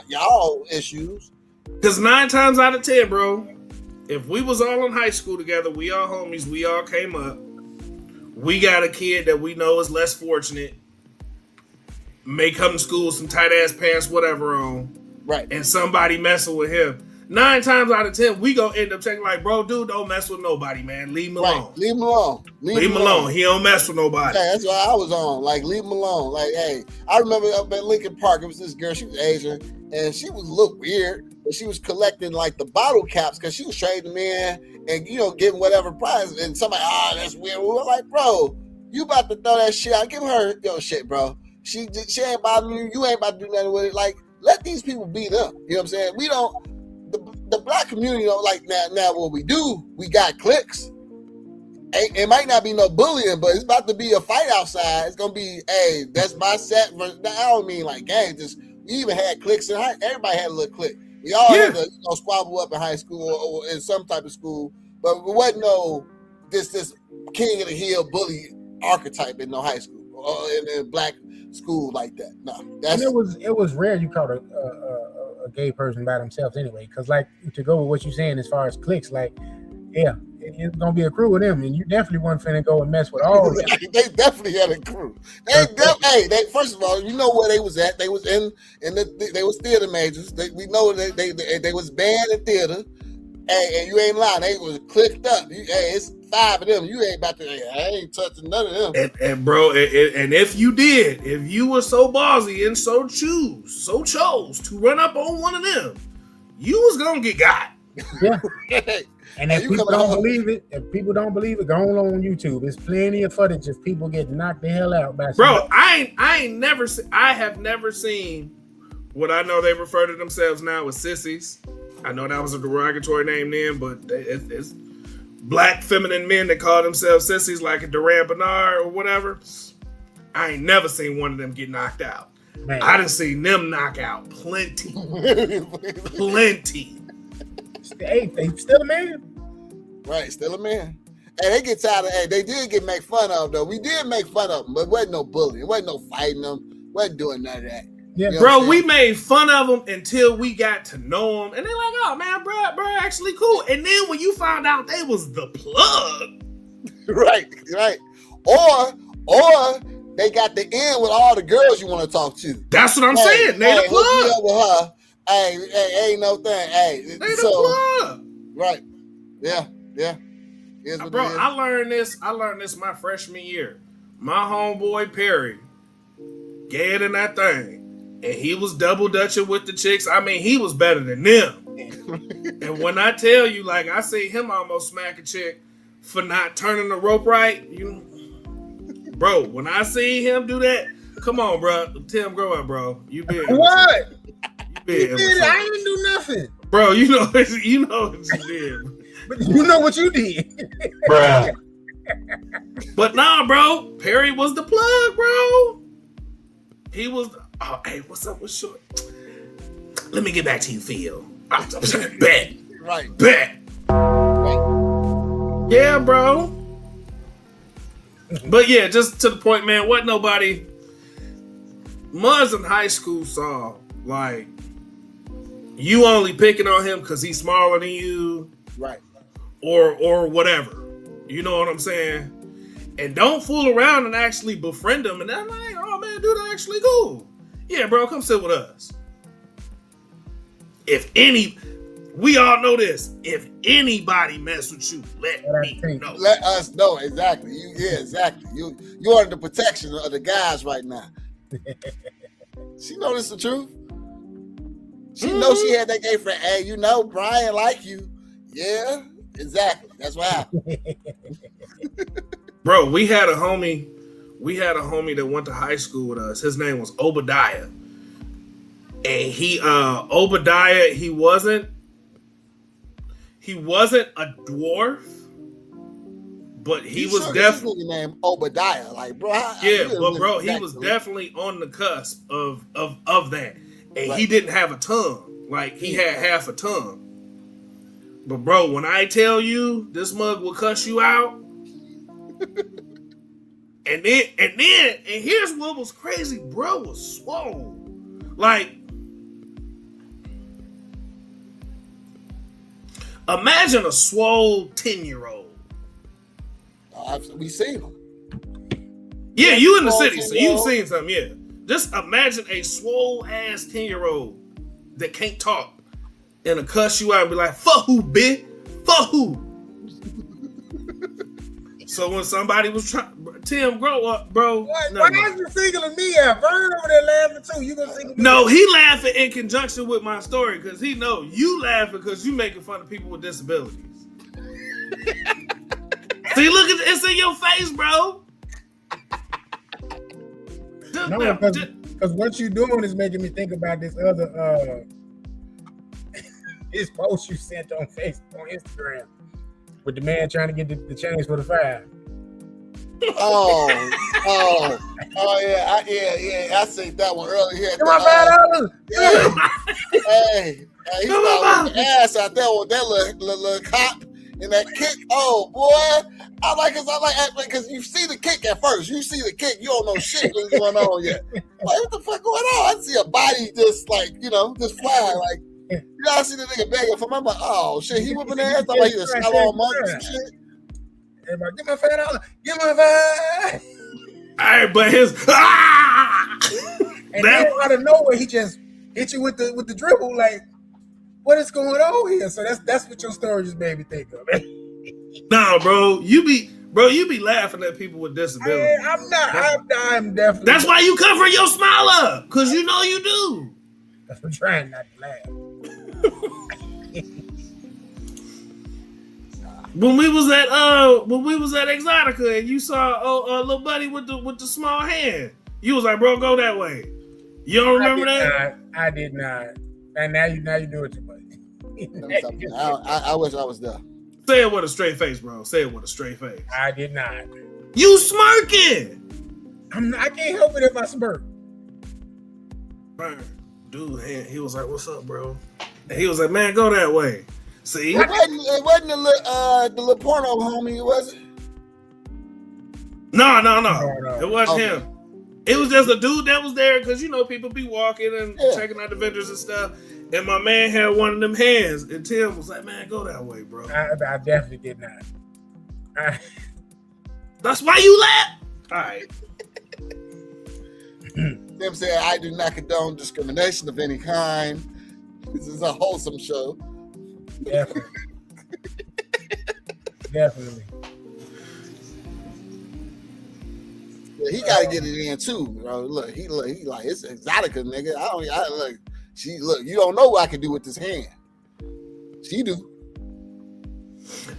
y'all issues. Because 9 times out of 10, bro, if we was all in high school together, we all homies, we all came up, we got a kid that we know is less fortunate, may come to school with some tight ass pants, whatever on, Right. and somebody messing with him. 9 times out of 10, we gonna end up checking like, bro, dude, don't mess with nobody, man. Leave him alone. Leave him alone. Leave him alone. He don't mess with nobody. Yeah, that's what I was on. Like, leave him alone. Like, hey, I remember up at Lincoln Park, it was this girl, she was Asian, and she was look weird, but she was collecting like the bottle caps because she was trading them in and, you know, giving whatever prize. And somebody, that's weird. We were like, bro, you about to throw that shit out. Give her your shit, bro. She ain't bothering you. You ain't about to do nothing with it. Like, let these people beat up. You know what I'm saying? We don't, the black community don't like now what we do, we got cliques. It might not be no bullying, but it's about to be a fight outside. It's gonna be, hey, that's my set. I don't mean like gang. Just we even had cliques in high. Everybody had a little clique. We all had to squabble up in high school or in some type of school, but it wasn't no this king of the hill bully archetype in no high school or in black school like that. No, and it was rare you caught a gay person by themselves anyway. Because like to go with what you're saying as far as cliques, like it's gonna be a crew with them, and you definitely weren't finna go and mess with all of them. They definitely had a crew. They first of all, you know where they was at. They was they was theater majors. We know they was band and theater. Hey, and you ain't lying. They was clicked up. It's 5 of them. You ain't about to. I ain't touching none of them. And bro, and if you were so ballsy and so chose to run up on one of them, you was gonna get got. Yeah. And if people don't believe it, go on YouTube. There's plenty of footage of people getting knocked the hell out by bro. I have never seen what I know they refer to themselves now as sissies. I know that was a derogatory name then, but it's black feminine men that call themselves sissies, like a Duran Bernard or whatever. I ain't never seen one of them get knocked out. Man. I done seen them knock out plenty. Hey, they still a man. Right, still a man. Hey, they get tired of. Hey, they did get made fun of though. We did make fun of them, but it wasn't no bullying. It wasn't no fighting them. Wasn't doing none of that. Yeah, you know bro, we made fun of them until we got to know them, and they're like, "Oh man, bro, actually cool." And then when you found out they was the plug, right, or they got the end with all the girls you want to talk to. That's what I'm saying. They the plug. Hook me up with her. Hey, ain't no thing. Hey, they the plug. Right? Yeah. Bro, I learned this my freshman year. My homeboy Perry, gay than that thing. And he was double dutching with the chicks. I mean, he was better than them. And when I tell you, like, I see him almost smack a chick for not turning the rope right, bro, when I see him do that, come on, bro. Tim, grow up, bro. You been what? You did. I didn't do nothing, bro. You know what you did. But you know what you did, bro. But nah, bro. Perry was the plug, bro. He was. Oh, hey, what's up with Short? Let me get back to you, Phil. Bet. Right. Bet. Right. Yeah, bro. But yeah, just to the point, man, what nobody Muzz in high school saw, like, you only picking on him because he's smaller than you. Right. Or whatever. You know what I'm saying? And don't fool around and actually befriend him. And then like, oh man, dude, actually cool. Yeah, bro, come sit with us. We all know this. If anybody mess with you, let me know. Let us know. Exactly. Exactly. You under the protection of the guys right now. She know this the truth. She knows she had that gay friend. Hey, you know, Brian like you. Yeah, exactly. That's what happened. Bro, we had a homie that went to high school with us. His name was Obadiah. And Obadiah, he wasn't a dwarf, but he was definitely named Obadiah. Like, bro, he was definitely on the cusp of that. And he didn't have a tongue. Like, he had half a tongue. But bro, when I tell you this mug will cuss you out, and here's what was crazy, bro was swole. Like, imagine a swole 10-year-old. We seen them. Yeah, you in the city, so you've seen something, yeah. Just imagine a swole ass 10-year-old that can't talk and to cuss you out and be like, fuck who, bitch? Fuck who? So when somebody was trying, Tim, grow up, bro. Why is you singling me out? Vern over there laughing too. You gonna single me? No, he laughing in conjunction with my story because he know you laughing because you making fun of people with disabilities. See, look at it's in your face, bro. No, because what you doing is making me think about this other this post you sent on Facebook, on Instagram, with the man trying to get the change for the $5. Oh yeah. I seen that one earlier. Give my $5. Hey, he started with the ass out there with that little cop and that kick. Oh boy, I like because you see the kick at first. You see the kick, you don't know shit what's going on yet. Like, what the fuck going on? I see a body just just flying like. You know, I see the nigga begging for my money. Oh shit, he whipping ass like he a shallow monk and shit. Everybody, give my $5. Give my $5. All right, but his and then out of nowhere, he just hit you with the dribble. Like, what is going on here? So that's what your story just made me think of. Nah, bro, you be laughing at people with disabilities. I'm not. I'm definitely. That's why you cover your smile up, because you know you do. I'm trying not to laugh. When we was at Exotica and you saw little buddy with the small hand, you was like, bro, go that way. You don't remember that? I did not. And now you do it too much. I wish I was there. Say it with a straight face, bro. Say it with a straight face. I did not. You smirking. I can't help it if I smirk. Dude, he was like, what's up, bro? And he was like, man, go that way. See? It wasn't the little porno homie, was it? No. It wasn't him. It was just a dude that was there because, people be walking and checking out the vendors and stuff. And my man had one of them hands. And Tim was like, man, go that way, bro. I definitely did not. That's why you laugh? All right. Tim said, I do not condone discrimination of any kind. This is a wholesome show. Definitely. Definitely. Yeah, he got to get it in too, bro. Look, he like, it's Exotica, nigga. You don't know what I can do with this hand. She do.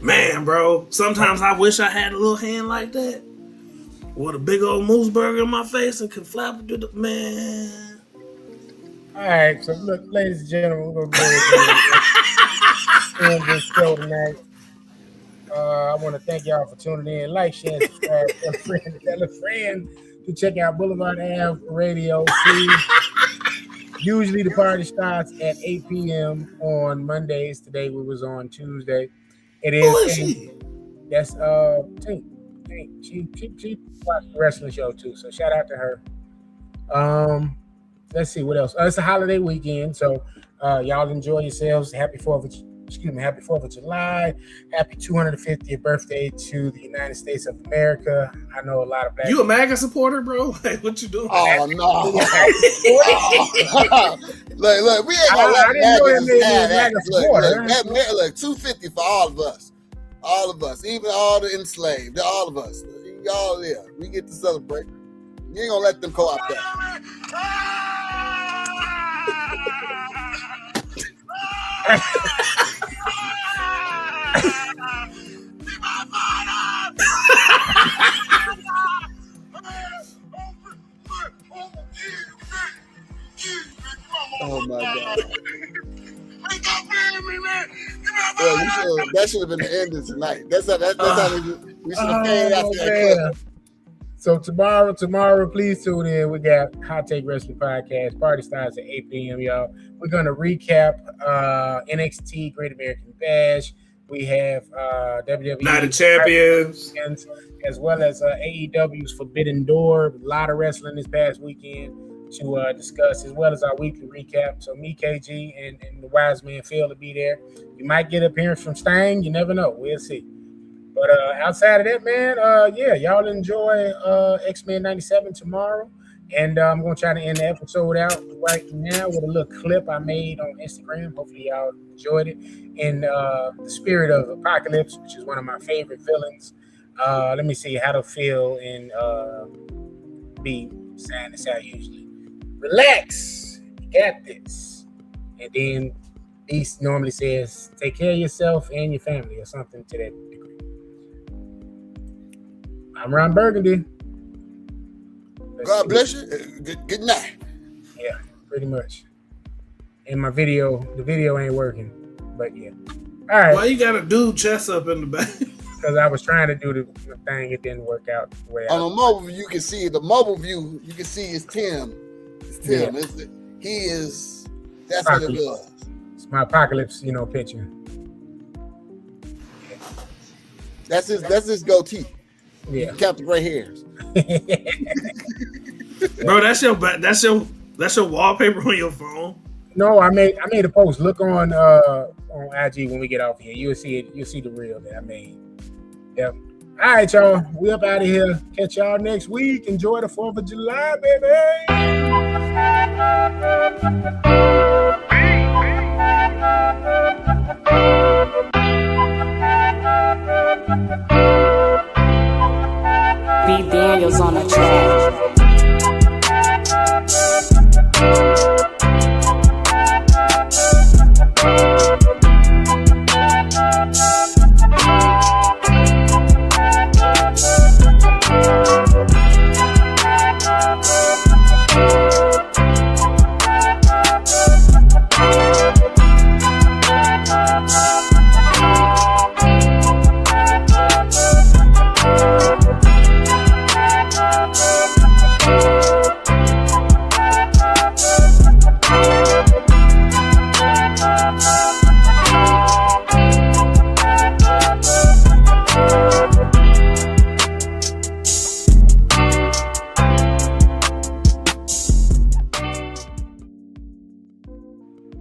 Man, bro, sometimes I wish I had a little hand like that. With a big old moose burger in my face and can flap to the man. All right, so look, ladies and gentlemen, we're gonna go end this show tonight. I want to thank y'all for tuning in. Like, share, subscribe, tell a friend to check out BlvdAve Radio. Please Usually the party starts at 8 p.m. on Mondays. Today we was on Tuesday. It Who is is she? that's Tink. She watched the wrestling show too. So shout out to her. Let's see what else. It's a holiday weekend, so y'all enjoy yourselves. Happy 4th of July. Happy 250th birthday to the United States of America. I know a lot of black You a MAGA supporter, bro? Like, what you doing? Oh no! Look, we ain't gonna let that. Look, 250 for all of us, even all the enslaved, all of us, y'all there. We get to celebrate. You ain't gonna let them co-opt that. Oh my God. Well, that should have been the ending tonight. That's how we should have faded out that clip. So tomorrow, please tune in. We got Hot Take Wrestling Podcast. Party starts at 8 p.m., y'all. We're gonna recap NXT Great American Bash. We have WWE Night of Champions, as well as AEW's Forbidden Door. A lot of wrestling this past weekend to discuss, as well as our weekly recap. So me, KG, and the Wise Man Phil will be there. You might get appearance from Stang. You never know. We'll see. But outside of that, man, y'all enjoy X-Men 97 tomorrow. And I'm going to try to end the episode out right now with a little clip I made on Instagram. Hopefully y'all enjoyed it. In the spirit of Apocalypse, which is one of my favorite villains. Let me see how to feel and be saying this out usually. Relax. You got this. And then Beast normally says, take care of yourself and your family or something to that degree. I'm Ron Burgundy. God bless you. Good night. Yeah, pretty much. And the video ain't working. But yeah. All right. Why you got a dude chest up in the back? Because I was trying to do the thing, it didn't work out the way on the mobile view, you can see it's Tim. It's Tim. Yeah. That's what it was. It's my Apocalypse, picture. That's his goatee. Yeah. You can count the gray hairs. Bro, that's your wallpaper on your phone. No, I made a post. Look on IG when we get off here. You'll see it. You'll see the reel that I made. Yep. All right, y'all. We up out of here. Catch y'all next week. Enjoy the 4th of July, baby. B. Daniels on the track.